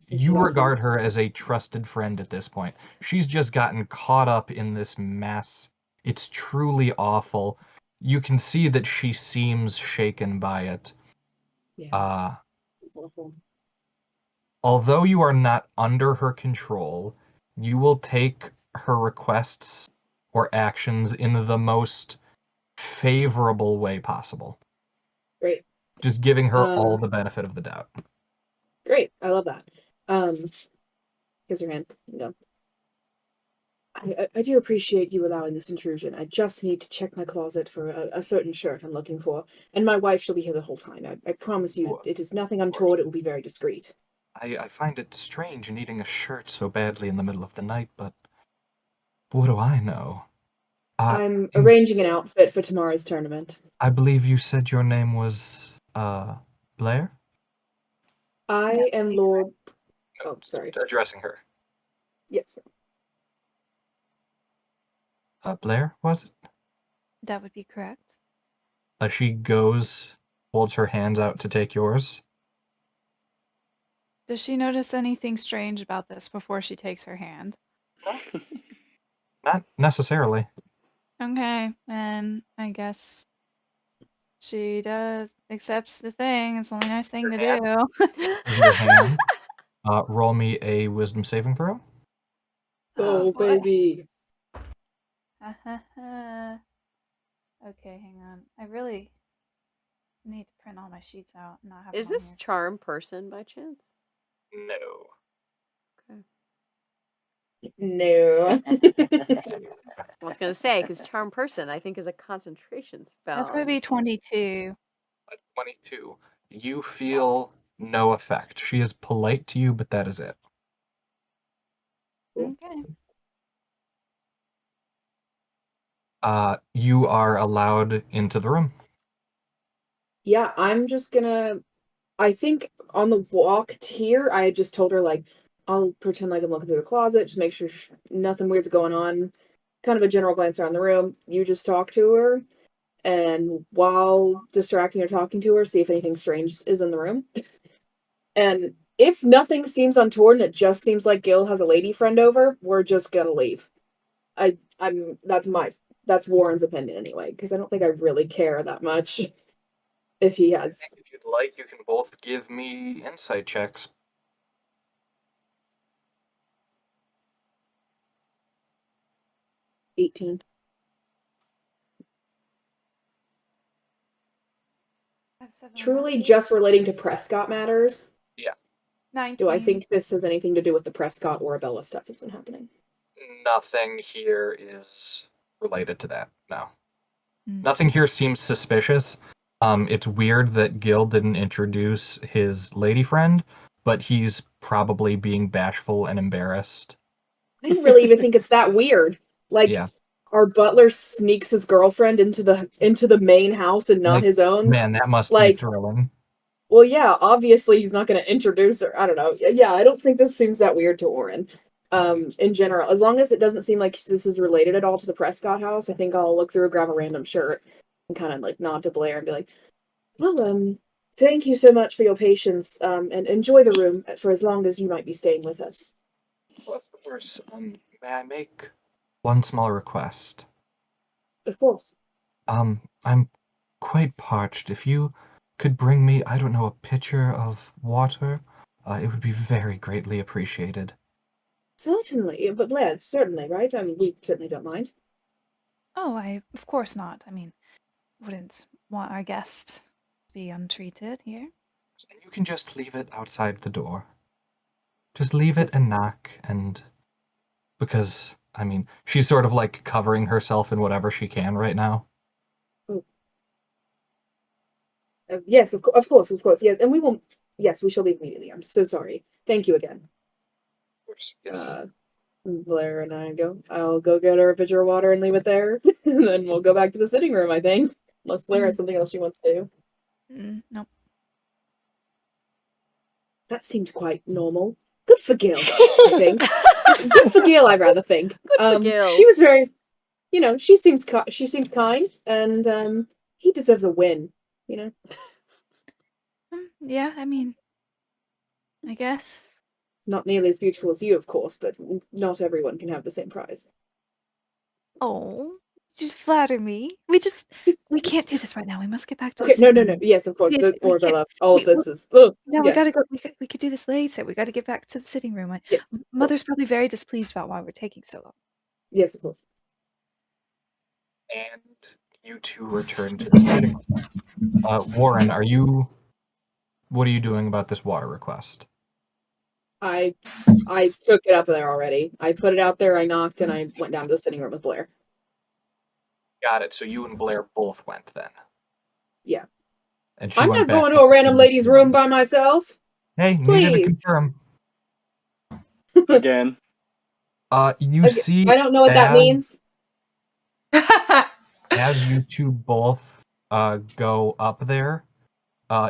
you awesome. regard her as a trusted friend at this point. She's just gotten caught up in this mess. It's truly awful. You can see that she seems shaken by it. Yeah. It's awful. Although you are not under her control, you will take her requests or actions in the most favorable way possible. Great. Just giving her all the benefit of the doubt. Great. I love that. Kiss her hand. No. I do appreciate you allowing this intrusion. I just need to check my closet for a certain shirt I'm looking for. And my wife shall be here the whole time. I promise you, it is nothing untoward. It will be very discreet. I find it strange needing a shirt so badly in the middle of the night, but what do I know? I'm arranging an outfit for tomorrow's tournament. I believe you said your name was, Blair? I am Lord... Oh, sorry. Addressing her. Yes. Blair, was it? That would be correct. She goes, holds her hands out to take yours. Does she notice anything strange about this before she takes her hand? Not necessarily. Okay, and I guess she accepts the thing. It's the only nice thing to do. Your hand. Roll me a wisdom saving throw. Oh, boy. baby. Okay, hang on. I really need to print all my sheets out and not have Is them on this here. charm person by chance? No. No. I was gonna say, because charm person, I think, is a concentration spell. That's gonna be 22. 22. You feel no effect. She is polite to you, but that is it. Okay. You are allowed into the room. Yeah, I'm just gonna... I think on the walk here, I just told her, like, I'll pretend like I'm looking through the closet, just make sure nothing weird's going on. Kind of a general glance around the room. You just talk to her, and while distracting or talking to her, see if anything strange is in the room. And if nothing seems untoward and it just seems like Gil has a lady friend over, we're just gonna leave. That's Warren's opinion anyway, because I don't think I really care that much if he has. If you'd like, you can both give me insight checks. 18. Truly just relating to Prescott matters. Yeah. 19. Do I think this has anything to do with the Prescott Orabella stuff that's been happening? Nothing here is related to that, no. Nothing here seems suspicious. It's weird that Gil didn't introduce his lady friend, but he's probably being bashful and embarrassed. I don't really even think it's that weird. Like, Yeah. our butler sneaks his girlfriend into the main house and not Like, his own. Man, that must be Like, thrilling. well, yeah, obviously he's not going to introduce her. I don't know. Yeah, I don't think this seems that weird to Oren. In general, as long as it doesn't seem like this is related at all to the Prescott house, I think I'll look through, grab a random shirt, and kind of like nod to Blair and be like, well, thank you so much for your patience, and enjoy the room for as long as you might be staying with us. Well, of course. May I make one small request? Of course. I'm quite parched. If you could bring me, I don't know, a pitcher of water, it would be very greatly appreciated. Certainly, but Blair, certainly, right? I mean, we certainly don't mind. Oh, of course not. I mean, wouldn't want our guests to be untreated here. And you can just leave it outside the door. Just leave it and knock, and because, I mean, she's sort of like covering herself in whatever she can right now. Yes, of course, yes, and we will. Yes, we shall leave immediately. I'm so sorry. Thank you again. Of course, yes. Blair and I'll go get her a pitcher of water and leave it there, and then we'll go back to the sitting room, I think. Unless Blair has something else she wants to do. Nope. That seemed quite normal. Good for Gil, I think. Good for Gil, I'd rather think. Good for Gil. She was very, she seemed kind, and he deserves a win, Yeah, I mean, I guess. Not nearly as beautiful as you, of course, but not everyone can have the same prize. Oh, you flatter me. We can't do this right now. We must get back to Okay, the no. Yes, of course. Yes, we Orabella, can't- all of we- this is. Oh, No, yeah. we gotta go. We could do this later. We gotta get back to the sitting room. Yes, Mother's probably very displeased about why we're taking so long. Yes, of course. And you two return to the sitting room. Warren, what are you doing about this water request? I took it up there already. I put it out there, I knocked, and I went down to the sitting room with Blair. Got it. So you and Blair both went then. Yeah. And she I'm went not back going to to a the random lady's room. room by myself. Hey, needed to Please. confirm. Again. You see, I don't know what that means. as you two both go up there,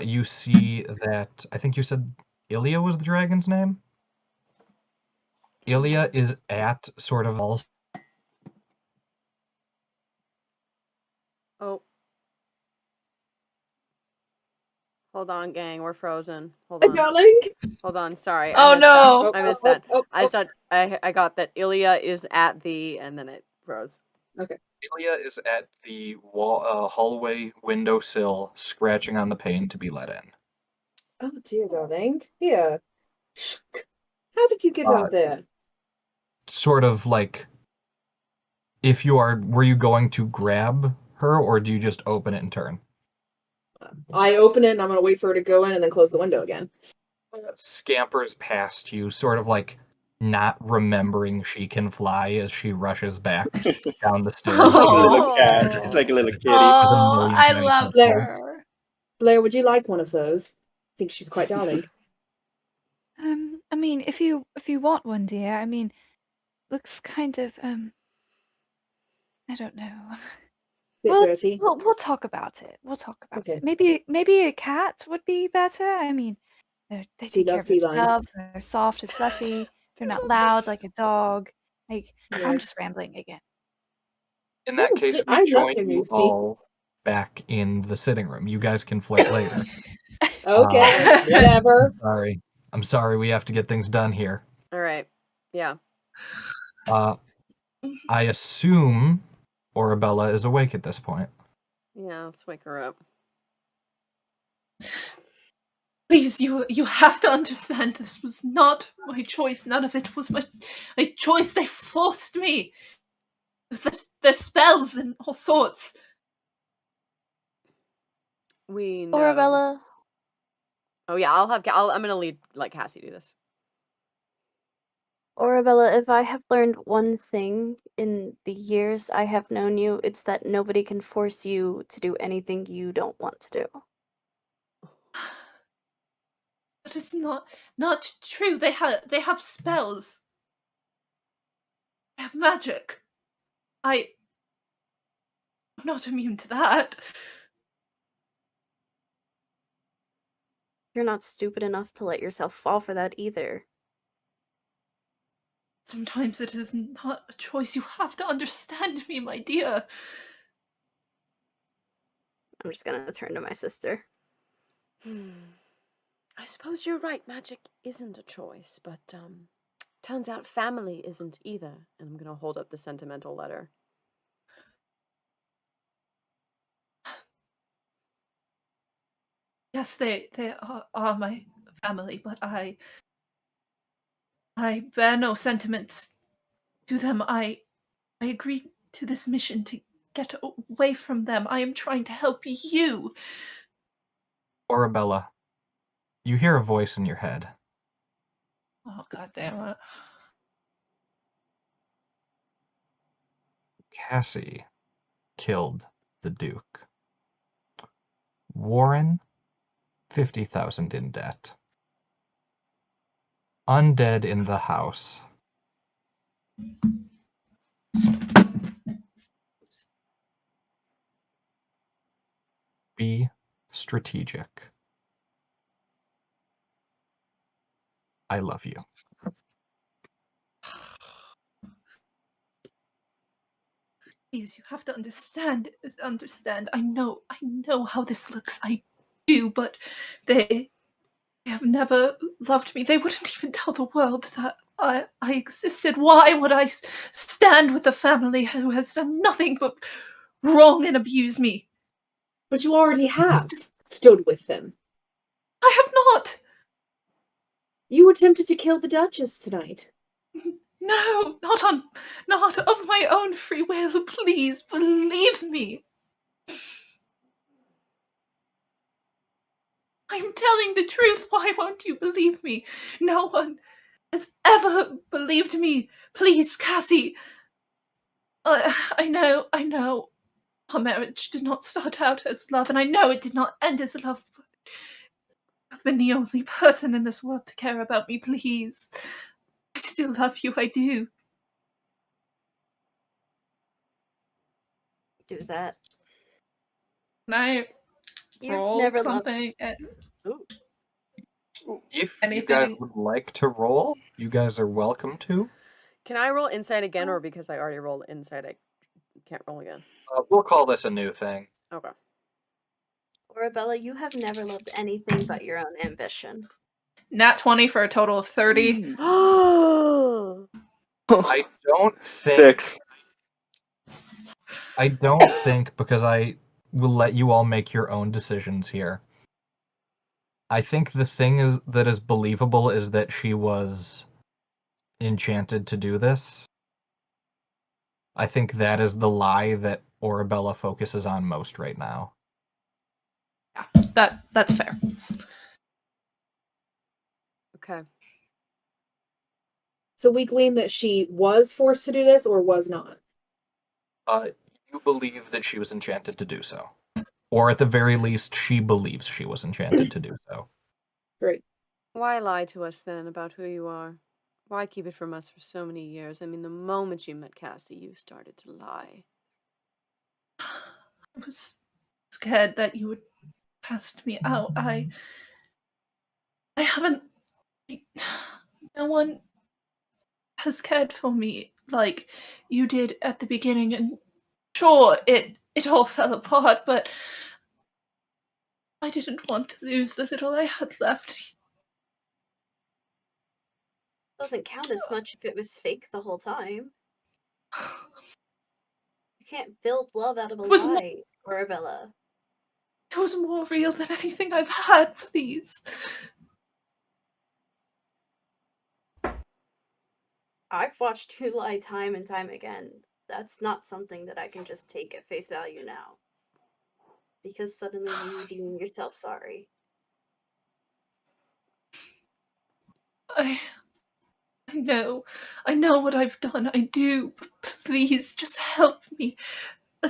you see that, I think you said Ilya was the dragon's name? Ilya is at sort of all. Oh. Hold on, gang. We're frozen. Hold on. Darling. Hold on. Sorry. Oh, I missed no. That. I missed that. I said I got that Ilya is at the, and then it froze. Okay. Ilya is at the hallway windowsill, scratching on the pane to be let in. Oh dear, darling. Here. How did you get out there? Sort of like, were you going to grab her, or do you just open it and turn? I open it and I'm going to wait for her to go in and then close the window again. Scampers past you, sort of like not remembering she can fly as she rushes back down the stairs. It's like a little Oh. cat. It's like a little kitty. Oh, I love her. Blair, would you like one of those? I think she's quite darling. I mean, if you want one, dear. I mean, looks kind of I don't know. Bit dirty. We'll talk about it. We'll talk about Okay. it. Maybe a cat would be better. I mean, they take care of themselves. They're soft and fluffy. They're not loud like a dog. Like I'm just rambling again. In that case, I we love join hearing you you speak. all back in the sitting room. You guys can flirt later. Okay, whatever. I'm sorry we have to get things done here. All right. Yeah. I assume Orabella is awake at this point. Yeah, let's wake her up. Please, you have to understand this was not my choice. None of it was my choice. They forced me. The spells and all sorts. We know. Orabella, Oh yeah, I'm gonna lead like Cassie do this. Orabella, if I have learned one thing in the years I have known you, it's that nobody can force you to do anything you don't want to do. That is not true. They have spells. have magic. I'm not immune to that. You're not stupid enough to let yourself fall for that either. Sometimes it is not a choice. You have to understand me, my dear. I'm just gonna turn to my sister. I suppose you're right, magic isn't a choice, but turns out family isn't either. And I'm gonna hold up the sentimental letter. Yes, they are my family, but I bear no sentiments to them. I agreed to this mission to get away from them. I am trying to help you. Orabella, you hear a voice in your head. Oh, God damn it. Cassie killed the Duke. Warren, 50,000 in debt. Undead in the house. Be strategic. I love you. Please, you have to understand. I know how this looks. I do, but they have never loved me. They wouldn't even tell the world that I existed. Why would I stand with a family who has done nothing but wrong and abuse me? But you already have stood with them. I have not. You attempted to kill the Duchess tonight. No, not of my own free will. Please believe me. I'm telling the truth. Why won't you believe me? No one has ever believed me. Please, Cassie. I know. Our marriage did not start out as love, and I know it did not end as love. But you've been the only person in this world to care about me. Please. I still love you. I do. Do that. Can I You've roll never loved. something? If you guys Anything? would like to roll, you guys are welcome to. Can I roll insight again, or because I already rolled insight, I can't roll again? We'll call this a new thing. Okay. Orabella, you have never loved anything but your own ambition. Nat 20 for a total of 30. I don't think 6. I don't think, because I will let you all make your own decisions here. I think the thing that is believable is that she was enchanted to do this. I think that is the lie that Orabella focuses on most right now. Yeah, that's fair. Okay. So we glean that she was forced to do this or was not. You believe that she was enchanted to do so. Or at the very least, she believes she was enchanted to do so. Great. Why lie to us then about who you are? Why keep it from us for so many years? I mean, the moment you met Cassie, you started to lie. I was scared that you would cast me out. I haven't. No one has cared for me like you did at the beginning, and sure, it all fell apart, but I didn't want to lose the little I had left. Doesn't count as much if it was fake the whole time. You can't build love out of a lie, Orabella. It was more real than anything I've had, please. I've watched you lie time and time again. That's not something that I can just take at face value now. Because suddenly you deem yourself sorry. I know what I've done. I do. But please, just help me.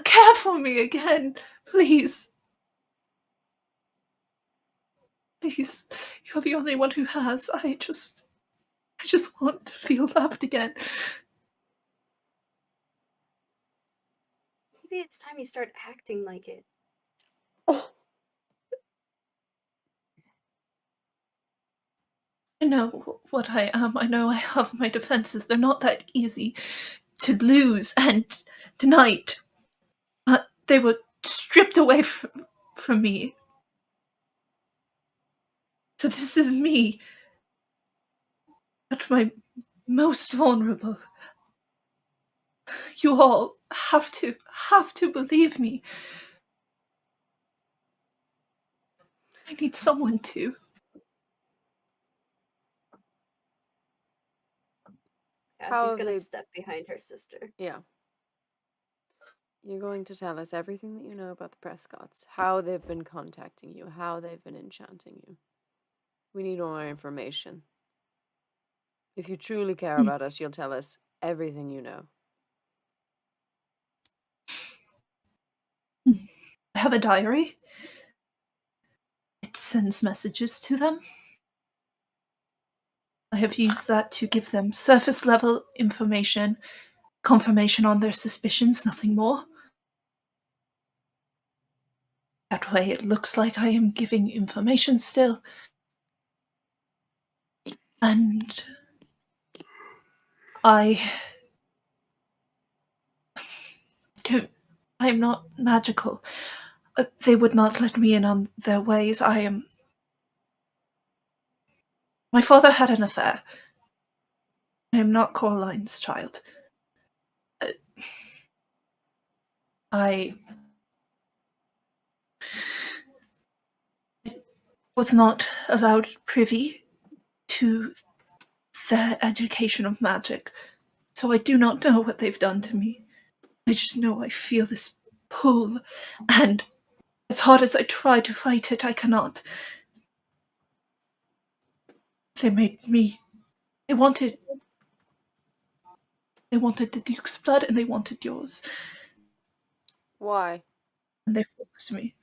Care for me again. Please. Please. You're the only one who has. I just want to feel loved again. maybe it's time you start acting like it. I know what I am. I know I have my defenses. They're not that easy to lose. And tonight, they were stripped away from me. So this is me at my most vulnerable. You all have to believe me. I need someone to. Cassie's gonna step behind her sister. Yeah. You're going to tell us everything that you know about the Prescotts, how they've been contacting you, how they've been enchanting you. We need more information. If you truly care about us, you'll tell us everything you know. I have a diary. It sends messages to them. I have used that to give them surface level information, confirmation on their suspicions, nothing more. That way it looks like I am giving information still. And I am not magical. They would not let me in on their ways. My father had an affair. I am not Coraline's child. I was not allowed privy to their education of magic, so I do not know what they've done to me. I just know I feel this pull, and as hard as I try to fight it, I cannot. They made me... They wanted the Duke's blood, and they wanted yours. Why? And they forced me.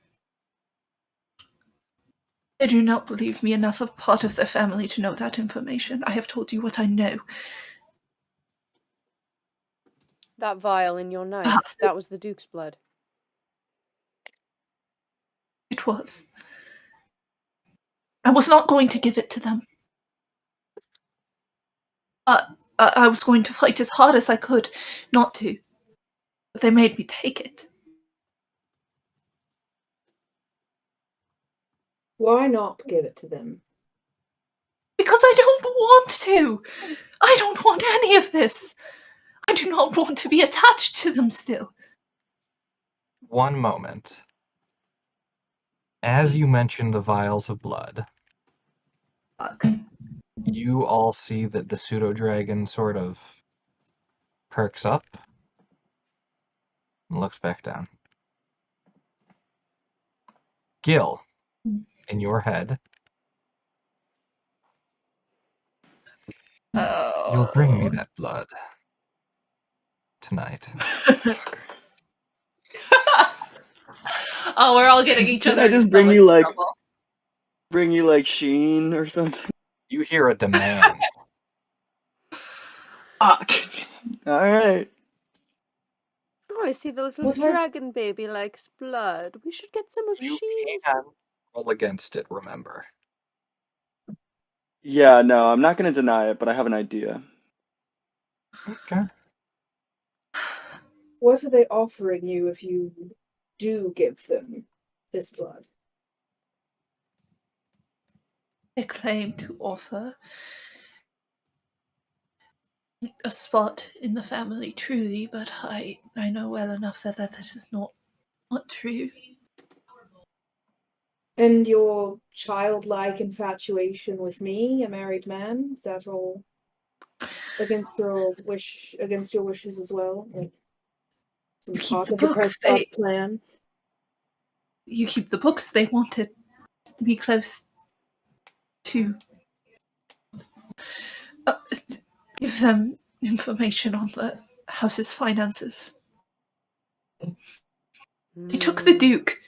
They do not believe me enough of part of their family to know that information. I have told you what I know. That vial in your knife, Perhaps that was the Duke's blood. it was. I was not going to give it to them. I was going to fight as hard as I could not to. But they made me take it. Why not give it to them? Because I don't want to. I don't want any of this. I do not want to be attached to them still. One moment. As you mention the vials of blood, Fuck. you all see that the pseudo-dragon sort of perks up and looks back down. Gil, in your head, you'll bring me that blood tonight. Oh, we're all getting each Can other I in just so bring much you, like- trouble. Bring you like Sheen or something. You hear a demand. Fuck. All right. Oh, I see those Was little her- dragon baby likes blood. We should get some of You Sheen's. can roll against it, remember. Yeah, no, I'm not gonna deny it, but I have an idea. Okay. What are they offering you if you do give them this blood? They claim to offer a spot in the family, truly, but I know well enough that that is not true. And your childlike infatuation with me, a married man, is that all against your wishes as well? Like some You keep part the of the books, Prescott's plan? You keep the books. They wanted to be close to give them information on the house's finances. They took the Duke.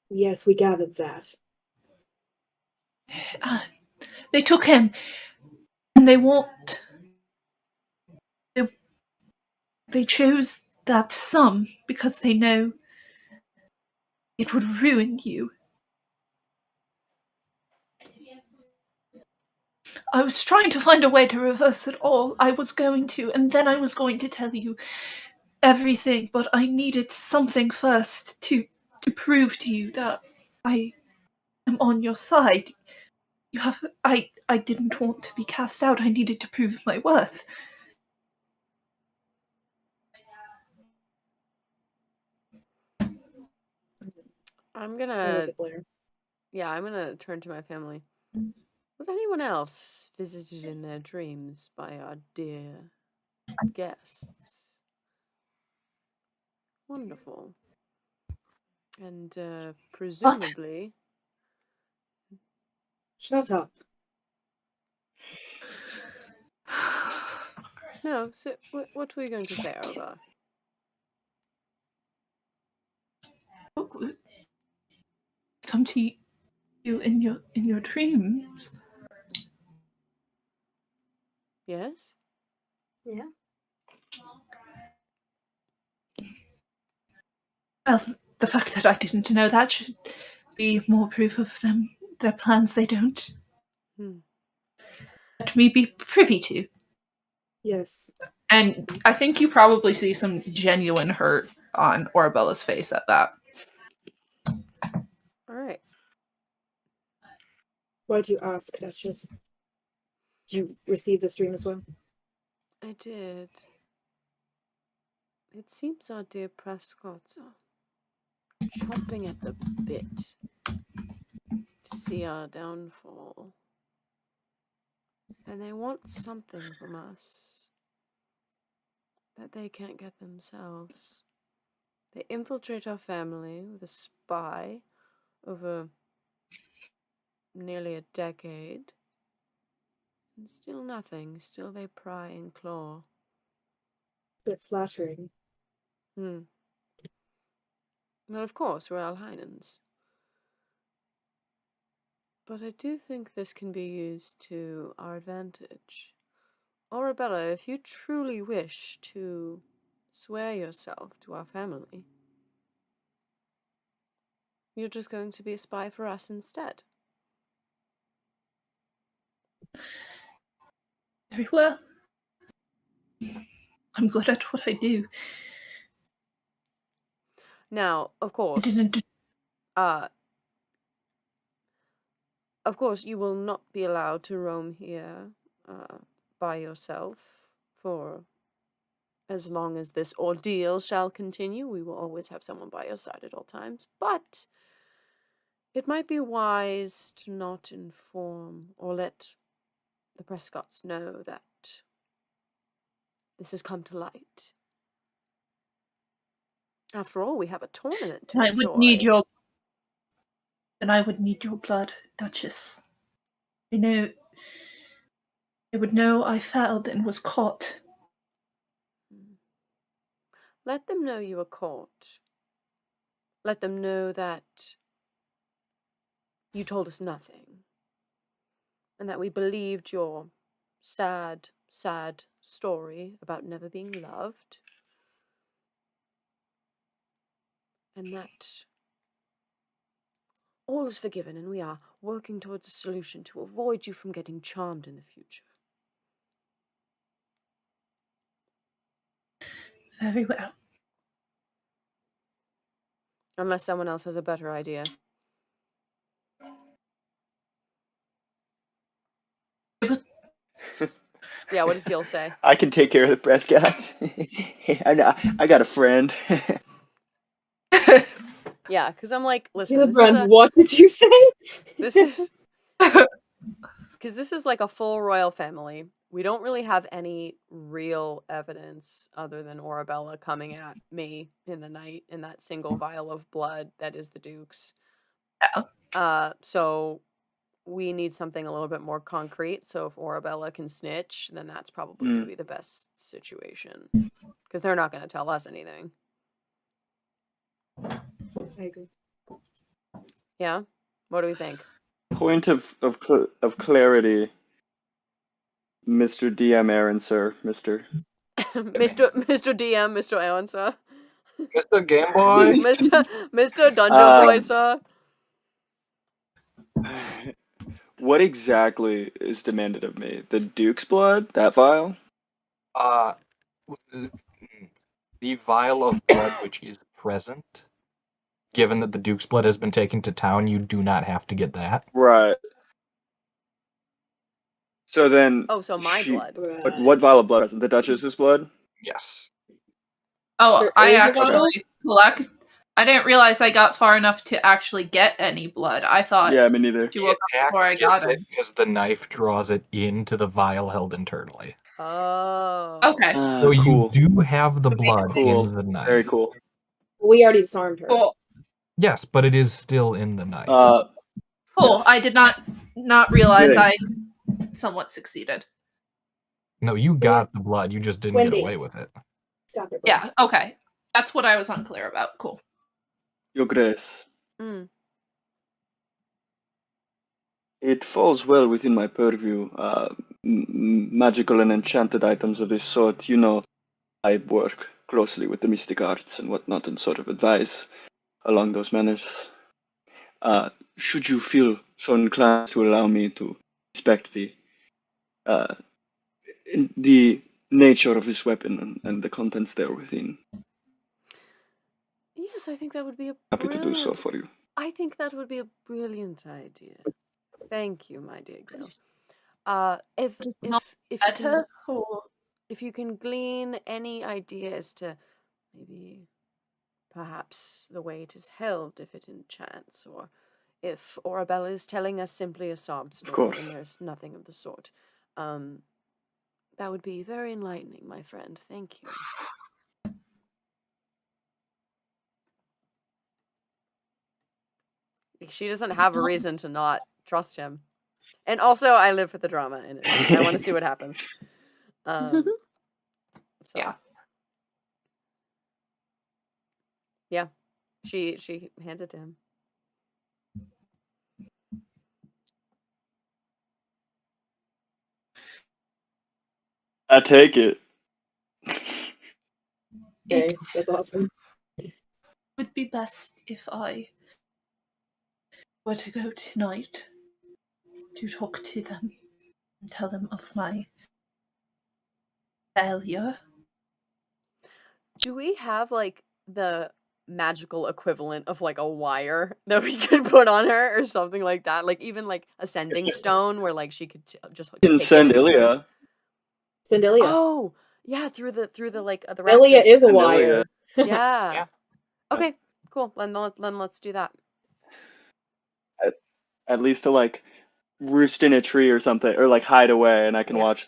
Yes, we gathered that. They took him, and they chose that some, because they know it would ruin you. I was trying to find a way to reverse it all. I was going to, and then I was going to tell you everything, but I needed something first to prove to you that I am on your side. I didn't want to be cast out. I needed to prove my worth. I'm I gonna, look at Blair. yeah, I'm gonna turn to my family. Was anyone else visited in their dreams by our dear guests? Wonderful. And presumably, Shut up. no. So, what were you going to say, Arba? Come to you in your dreams. Yes. Yeah. Well, the fact that I didn't know that should be more proof of their plans they don't let me be privy to. Yes. And I think you probably see some genuine hurt on Orabella's face at that. All right. Why do you ask, Duchess? Did you receive this dream as well? I did. It seems our dear Prescotts are chomping at the bit to see our downfall. And they want something from us that they can't get themselves. They infiltrate our family with a spy over nearly a decade. And still nothing. Still they pry and claw. Bit flattering. Well, of course, we're Alhainens. But I do think this can be used to our advantage. Orabella, if you truly wish to swear yourself to our family, you're just going to be a spy for us instead. Very well. I'm good at what I do. Now, of course, you will not be allowed to roam here by yourself for as long as this ordeal shall continue. We will always have someone by your side at all times, but it might be wise to not inform or let the Prescotts know that this has come to light. After all, we have a tournament to enjoy. Then I would need your blood, Duchess. They would know I failed and was caught. Let them know you were caught. Let them know that you told us nothing. And that we believed your sad, sad story about never being loved. And that all is forgiven, and we are working towards a solution to avoid you from getting charmed in the future. Very well. Unless someone else has a better idea. Yeah, what does Gil say? I can take care of the Prescotts. I got a friend. Yeah, because I'm like, listen, Gillibrant, what did you say? This is because this is like a full royal family. We don't really have any real evidence other than Orabella coming at me in the night in that single vial of blood that is the Duke's. So we need something a little bit more concrete. So if Orabella can snitch, then that's probably going to be the best situation. Because they're not going to tell us anything. I agree. Yeah? What do we think? Point of clarity, Mr. DM Aaron, sir. Mr. Mr. DM, Mr. Aaron, sir. Mr. Game Boy. Mr. Dungeon Boy, sir. What exactly is demanded of me? The Duke's blood? That vial? The vial of blood which is present. Given that the Duke's blood has been taken to town, you do not have to get that. Right. So then. Oh, so my blood. What vial of blood is it? The Duchess's blood? Yes. Oh, There I is a actually collect. I didn't realize I got far enough to actually get any blood. I thought Yeah, me neither. you woke up before I got it. Because the knife draws it into the vial held internally. Oh. Okay. So Cool. you do have the blood Cool. in the knife. Very cool. We already disarmed her. Cool. Yes, but it is still in the knife. Cool. Yes. I did not realize I Yes. somewhat succeeded. No, you got the blood. You just didn't Wendy. get away with it. Stop it. Yeah. Okay. That's what I was unclear about. Cool. Your Grace. Mm. It falls well within my purview. Magical and enchanted items of this sort, you know, I work closely with the mystic arts and whatnot and sort of advise along those manners. Should you feel so inclined to allow me to inspect the nature of this weapon and the contents there within? Yes, I think that would be a Happy to do so brilliant. for you. I think that would be a brilliant idea. Thank you, my dear girl. If you can, Better or if you can glean any idea as to maybe perhaps the way it is held, if it enchants, or if Orabella is telling us simply a sob story course. and there's nothing of the sort, that would be very enlightening, my friend. Thank you. She doesn't have a reason to not trust him. And also, I live for the drama in it. I want to see what happens. So. Yeah. Yeah. She hands it to him. I take it. Okay, that's awesome. would be best if I were to go tonight to talk to them and tell them of my failure. Do we have like the magical equivalent of like a wire that we could put on her or something like that? Like even like a sending stone where like she could just like, You can take send it and put it- Ilya. Sendelia. Oh, yeah, through the like the Ilya rafters. is a Sendelia. wire. Yeah. Yeah. Okay, cool. Then let's do that. At least to like roost in a tree or something, or like hide away, and I can Yeah. watch.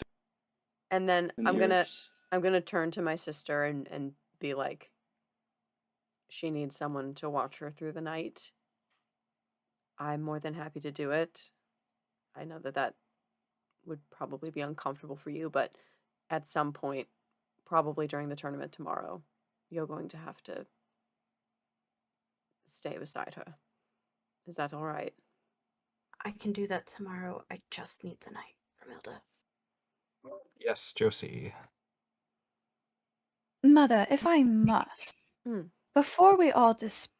And then The I'm gonna years. turn to my sister and be like, she needs someone to watch her through the night. I'm more than happy to do it. I know that would probably be uncomfortable for you, but at some point, probably during the tournament tomorrow, you're going to have to stay beside her. Is that all right? I can do that tomorrow. I just need the night, Remilda. Yes, Josie. Mother, if I must, Hmm. before we all just,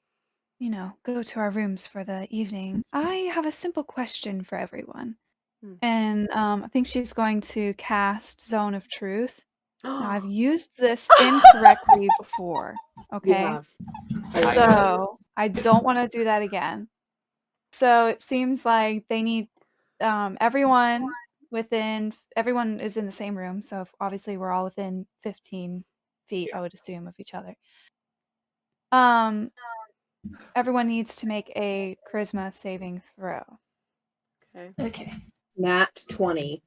go to our rooms for the evening, I have a simple question for everyone. Hmm. And I think she's going to cast Zone of Truth. Now, I've used this incorrectly before, You okay? have. So I don't want to do that again. So it seems like they need everyone is in the same room. So obviously we're all within 15 feet, I would assume, of each other. Everyone needs to make a charisma saving throw. Okay. Nat 20.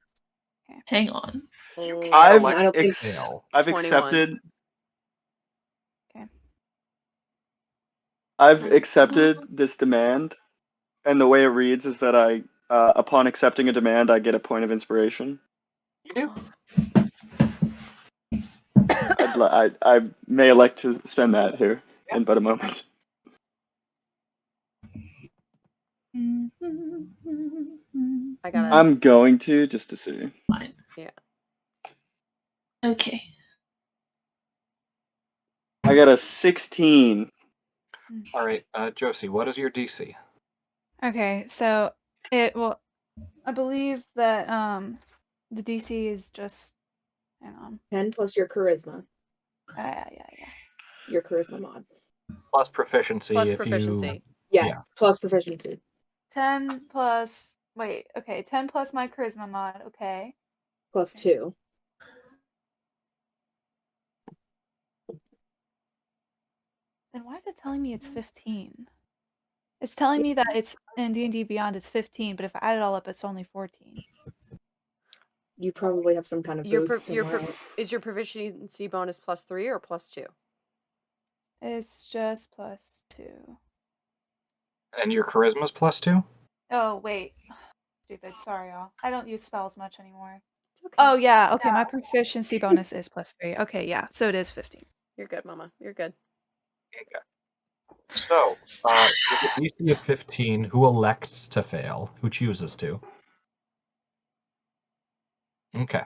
Hang on. Oh, I've I don't think- I've 21. accepted. Okay. I've accepted this demand, and the way it reads is that I, upon accepting a demand, I get a point of inspiration. You do? I may elect to spend that here in but a moment. I gotta. I'm going to just to see. Fine. Yeah. Okay. I got a 16. All right, Josie, what is your DC? Okay, so it will. I believe that the DC is just. Hang on. 10 plus your charisma. Yeah. Your charisma mod. Plus proficiency Plus if proficiency. Yes, Yeah. plus proficiency. 10 plus. Wait. Okay. 10 plus my charisma mod. Okay. Plus 2. Then why is it telling me it's 15? It's telling me that it's in D&D Beyond it's 15, but if I add it all up, it's only 14. You probably have some kind of boost. Is your proficiency bonus +3 or +2? It's just +2. And your charisma's +2? Oh, wait. Stupid. Sorry, y'all. I don't use spells much anymore. It's okay. Oh, yeah. Okay, my proficiency bonus is +3. Okay, yeah. So it is 15. You're good, Mama. You're good. Okay. So, with a DC of 15, who elects to fail? Who chooses to? Okay.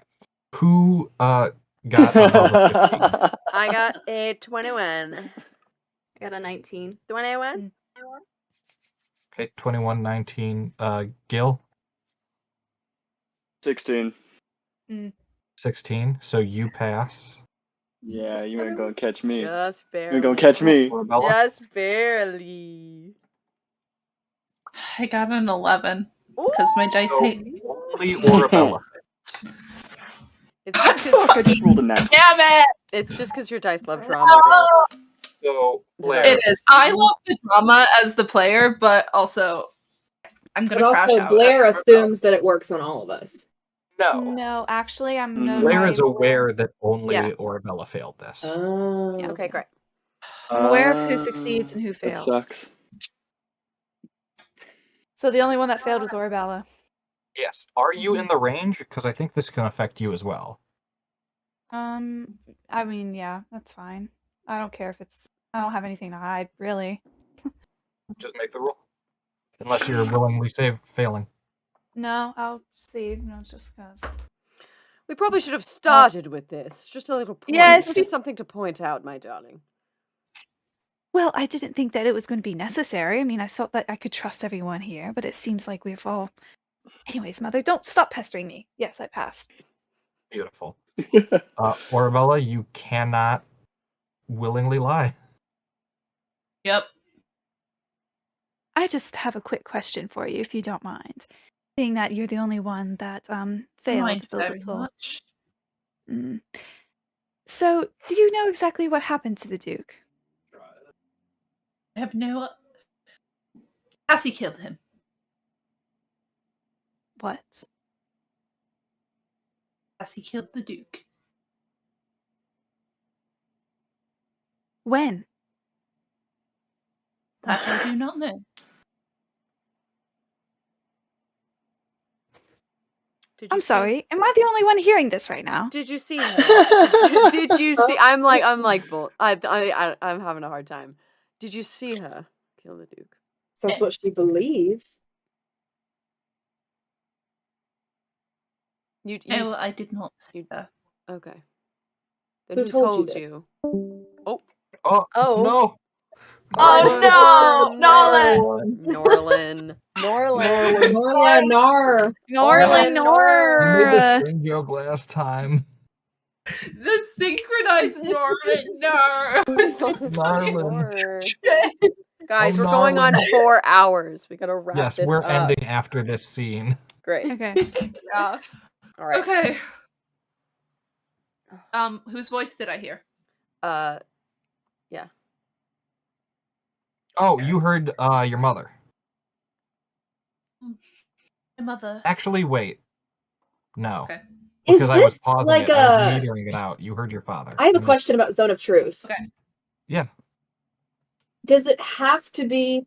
Who got above a 15? I got a 21. I got a 19. 21? Okay, 21, 19. Gil? 16. 16. So you pass. Yeah, you ain't gonna catch me. Just You barely. ain't gonna catch me. Orabella? Just barely. I got an 11 because my dice So, hate me. only Orabella. It's just Fuck, I because just rolled a nat. Damn it! it's just 'cause your dice love drama, Bill. So, Blair. It is. I love the drama as the player, but also I'm But gonna crash also, out. Blair assumes that it works on all of us. No. No, actually, I'm Mhm. Blair not is able- aware that only Yeah. Orabella failed this. Oh. Yeah. Okay, great. I'm aware of who succeeds and who That fails. sucks. So the only one that failed was Orabella. Yes. Are you in the range? Because I think this can affect you as well. I mean, yeah, that's fine. I don't care if it's. I don't have anything to hide, really. Just make the rule. Unless you're willingly failing. No, I'll see. No, just because. We probably should have started with this. Just a little point. Yes, Just something to point out, my darling. Well, I didn't think that it was going to be necessary. I mean, I thought that I could trust everyone here, but it seems like we've all. Anyways, Mother, don't stop pestering me. Yes, I passed. Beautiful. Orabella, you cannot willingly lie. Yep. I just have a quick question for you, if you don't mind. Seeing that you're the only one that failed Mind the very little. much. So, do you know exactly what happened to the Duke? I have no. Cassie killed him. What? Cassie killed the Duke. When? That I do not know. I'm sorry. Am I the only one hearing this right now? Did you see her? Did you see? I'm like, I'm having a hard time. Did you see her kill the Duke? That's what she believes. No, I did not see her. Okay. Then Who who told told you you? Oh, Oh. no! Oh no! Nolan! Norlan. Norlan, Nar. Norlan, Made the Nor. same joke last time. The synchronized Norman! No! Marlon. Guys, Oh, we're going on Norlan. 4 hours. We gotta wrap Yes, this we're up. ending after this scene. Great. Okay. Yeah. All right. Okay. Whose voice did I hear? Yeah. Oh, you heard your mother. My mother. Actually, wait. No. Okay. Because Is I was this pausing like it. I was a? metering it out. You heard your father. I have a And question about Zone of Truth. Okay. Yeah. Does it have to be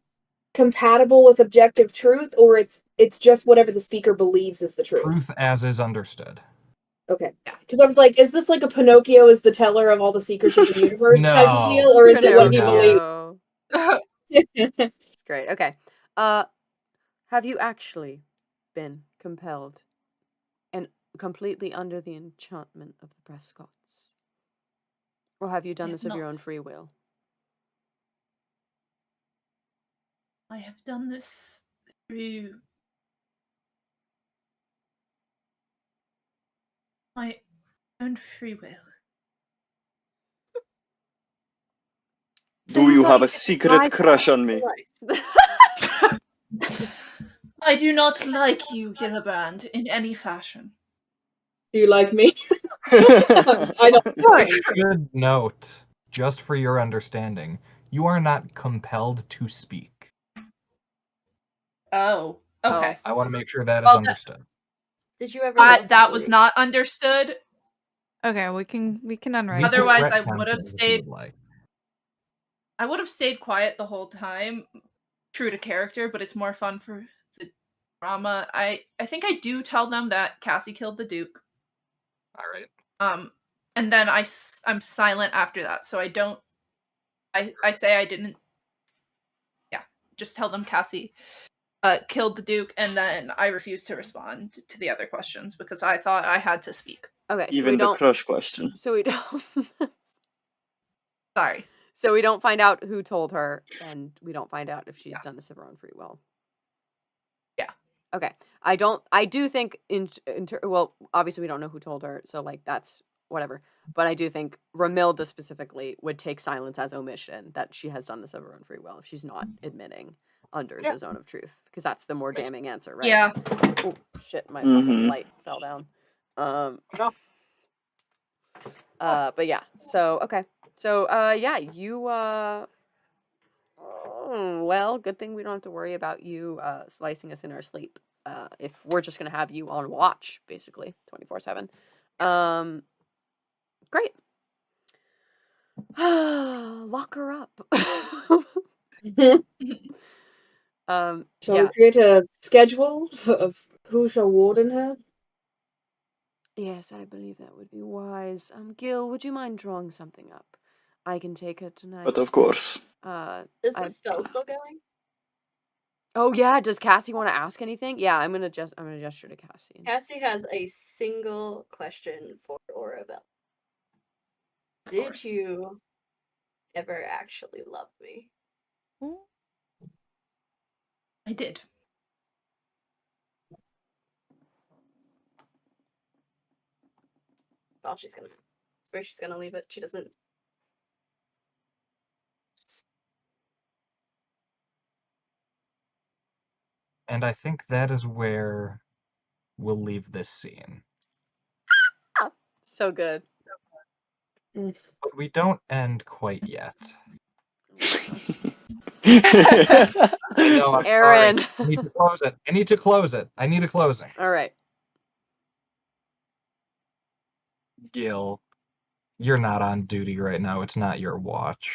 compatible with objective truth, or it's just whatever the speaker believes is the truth? Truth as is understood. Okay. Yeah. Because I was like, is this like a Pinocchio is the teller of all the secrets of the universe type of No. deal, or is it what he believes? Pinocchio. believes? It's great. Okay. Have you actually been compelled and completely under the enchantment of the Prescotts? Or have you done I this have of your not. own free will? I have done this through my own free will. Do you have a secret crush on me? I do not like you, Gillibrant, in any fashion. Do you like me? I don't I mind. should note, just for your understanding, you are not compelled to speak. Oh, okay. I want to make sure that is Well, understood. Did you ever? love That was Skullie? not understood. Okay, we can unwrite. We can Otherwise, I retcon would have things if you stayed. would like. I would have stayed quiet the whole time, true to character. But it's more fun for the drama. I think I do tell them that Cassie killed the Duke. All right. And then I'm silent after that, so I don't. I say I didn't. Yeah, just tell them Cassie killed the Duke, and then I refuse to respond to the other questions because I thought I had to speak. Okay, so Even we the don't. crush question. So we don't. Sorry. So we don't find out who told her, and we don't find out if she's done this of her own free will. Yeah. Okay. I do think well, obviously we don't know who told her, so like that's whatever. But I do think Remilda specifically would take silence as omission that she has done this of her own free will if she's not admitting under the zone of truth, because that's the more damning answer, right? Yeah. Oh shit, my fucking light fell down. But yeah. So okay. So yeah, you well, good thing we don't have to worry about you slicing us in our sleep. If we're just gonna have you on watch, basically, 24/7. Great. Lock her up. Shall Yeah. we create a schedule of who shall warden her? Yes, I believe that would be wise. Gil, would you mind drawing something up? I can take her tonight. But of course. Is the spell still going? Oh yeah, does Cassie want to ask anything? Yeah, I'm gonna gesture to Cassie. Cassie has a single question for Orabella. Did you ever actually love me? I did. Well, she's gonna. That's where she's gonna leave it. She doesn't. And I think that is where we'll leave this scene. So good. But we don't end quite yet. No, I'm Aaron. sorry. I need to close it. I need a closing. All right. Gil, you're not on duty right now. It's not your watch.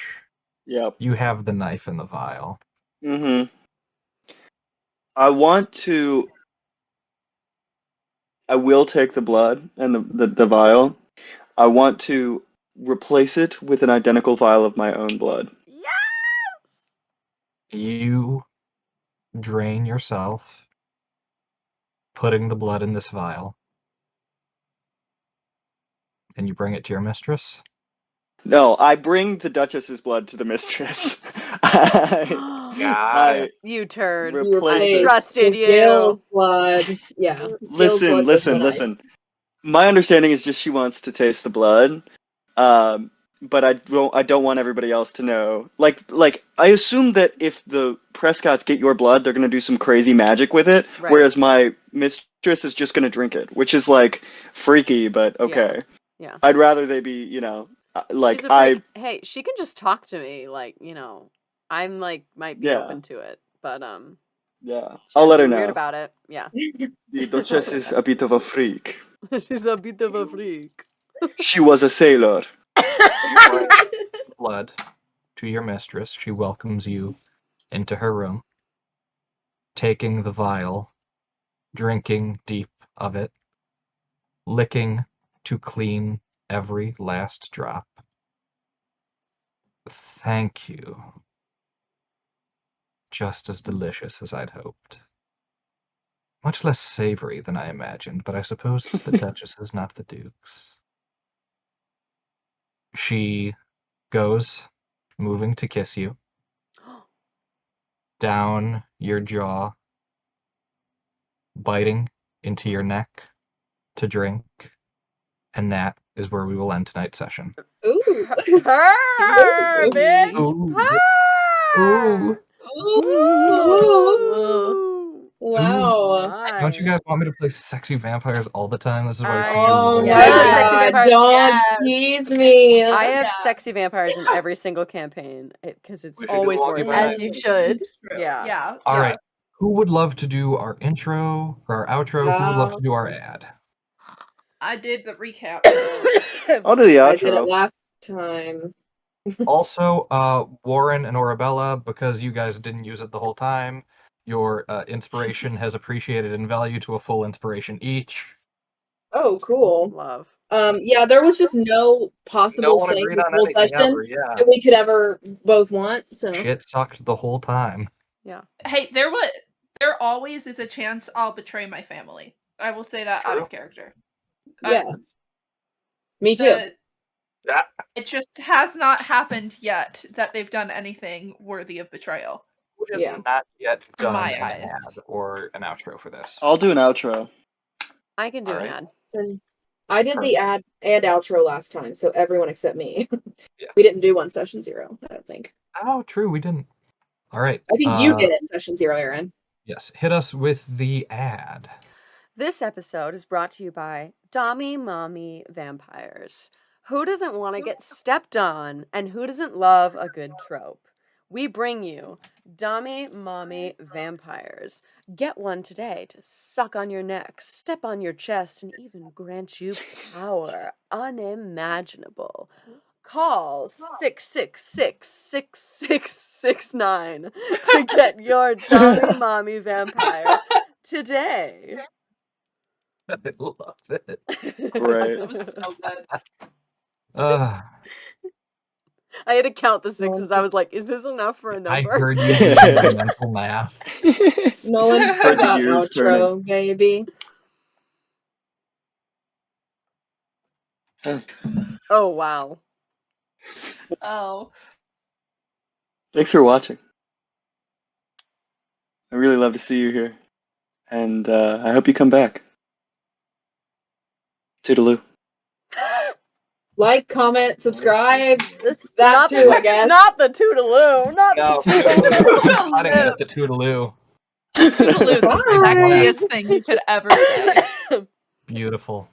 Yep. You have the knife in the vial. Mm-hmm. I will take the blood and the vial. I want to replace it with an identical vial of my own blood. Yes! You drain yourself, putting the blood in this vial, and you bring it to your mistress? No, I bring the Duchess's blood to the mistress. You turd. Replace I it. trusted you. Gil's blood. Yeah. Gil's blood was what I- Listen. My understanding is just she wants to taste the blood. But I don't want everybody else to know. Like I assume that if the Prescotts get your blood, they're gonna do some crazy magic with it. Right. Whereas my mistress is just gonna drink it, which is like freaky, but okay. Yeah. I'd rather they be, like She's a freak. Hey, she can just talk to me, like, I'm like might be open to it, but yeah, I'll let her know. Weird about it. Yeah. The Duchess is a bit of a freak. She's a bit of a freak. She was a sailor. Blood to your mistress. She welcomes you into her room, taking the vial, drinking deep of it, licking to clean every last drop. Thank you. Just as delicious as I'd hoped. Much less savory than I imagined, but I suppose it's the Duchess's, not the Duke's. she goes, moving to kiss you, down your jaw, biting into your neck to drink, and that is where we will end tonight's session. Ooh. Purr, bitch! Ooh. Purr! Ooh. Wow. Don't you guys want me to play sexy vampires all the time? This is why. Oh Yeah. my Sexy god, vampires, don't yes. tease me. I have Yeah. sexy vampires in every single campaign because it's We should do always walkie worth by it. As you should. True. Yeah. Yeah. All yeah. right. Who would love to do our intro or our outro? Who would love to do our ad? I did the recap. I'll do the I did it outro. last time. Also, Warren and Orabella, because you guys didn't use it the whole time, your inspiration has appreciated in value to a full inspiration each. Oh, cool. Love. Yeah, there was just no No possible one thing agreed this on whole anything session ever, yeah. that we could ever both want. So Shit sucked the whole time. Hey, there always is a chance I'll betray my family. I will say that out True. of character. yeah, me too. Yeah. It just has not happened yet that they've done anything worthy of betrayal. Who has Yeah. not yet In done my an eyes. ad or an outro for this? I'll do an outro. I can do an Alright. ad. And I did the ad and outro last time, so everyone except me. Yeah. We didn't do one session 0. I don't think. Oh, true, we didn't. All right. I think you did it session 0, Aaron. Yes, hit us with the ad. This episode is brought to you by Dommy Mommy Vampires. Who doesn't want to get stepped on, and who doesn't love a good trope? We bring you Dommy Mommy Vampires. Get one today to suck on your neck, step on your chest, and even grant you power unimaginable. Call 666-6669 to get your Dommy Mommy Vampire today. I love it. Great. That was so good. I had to count the sixes. I was like, is this enough for a I number? heard you do the mental math. Nolan, Heard for the that gears outro, baby. Oh, wow. Oh. Thanks for watching. I really love to see you here. And I hope you come back. Toodaloo. Like, comment, subscribe. That Not too, I guess. Not the toodaloo. Not No, the toodaloo. cutting it at the toodaloo. Toodaloo, the Bye. sexiest thing you could ever say. Beautiful.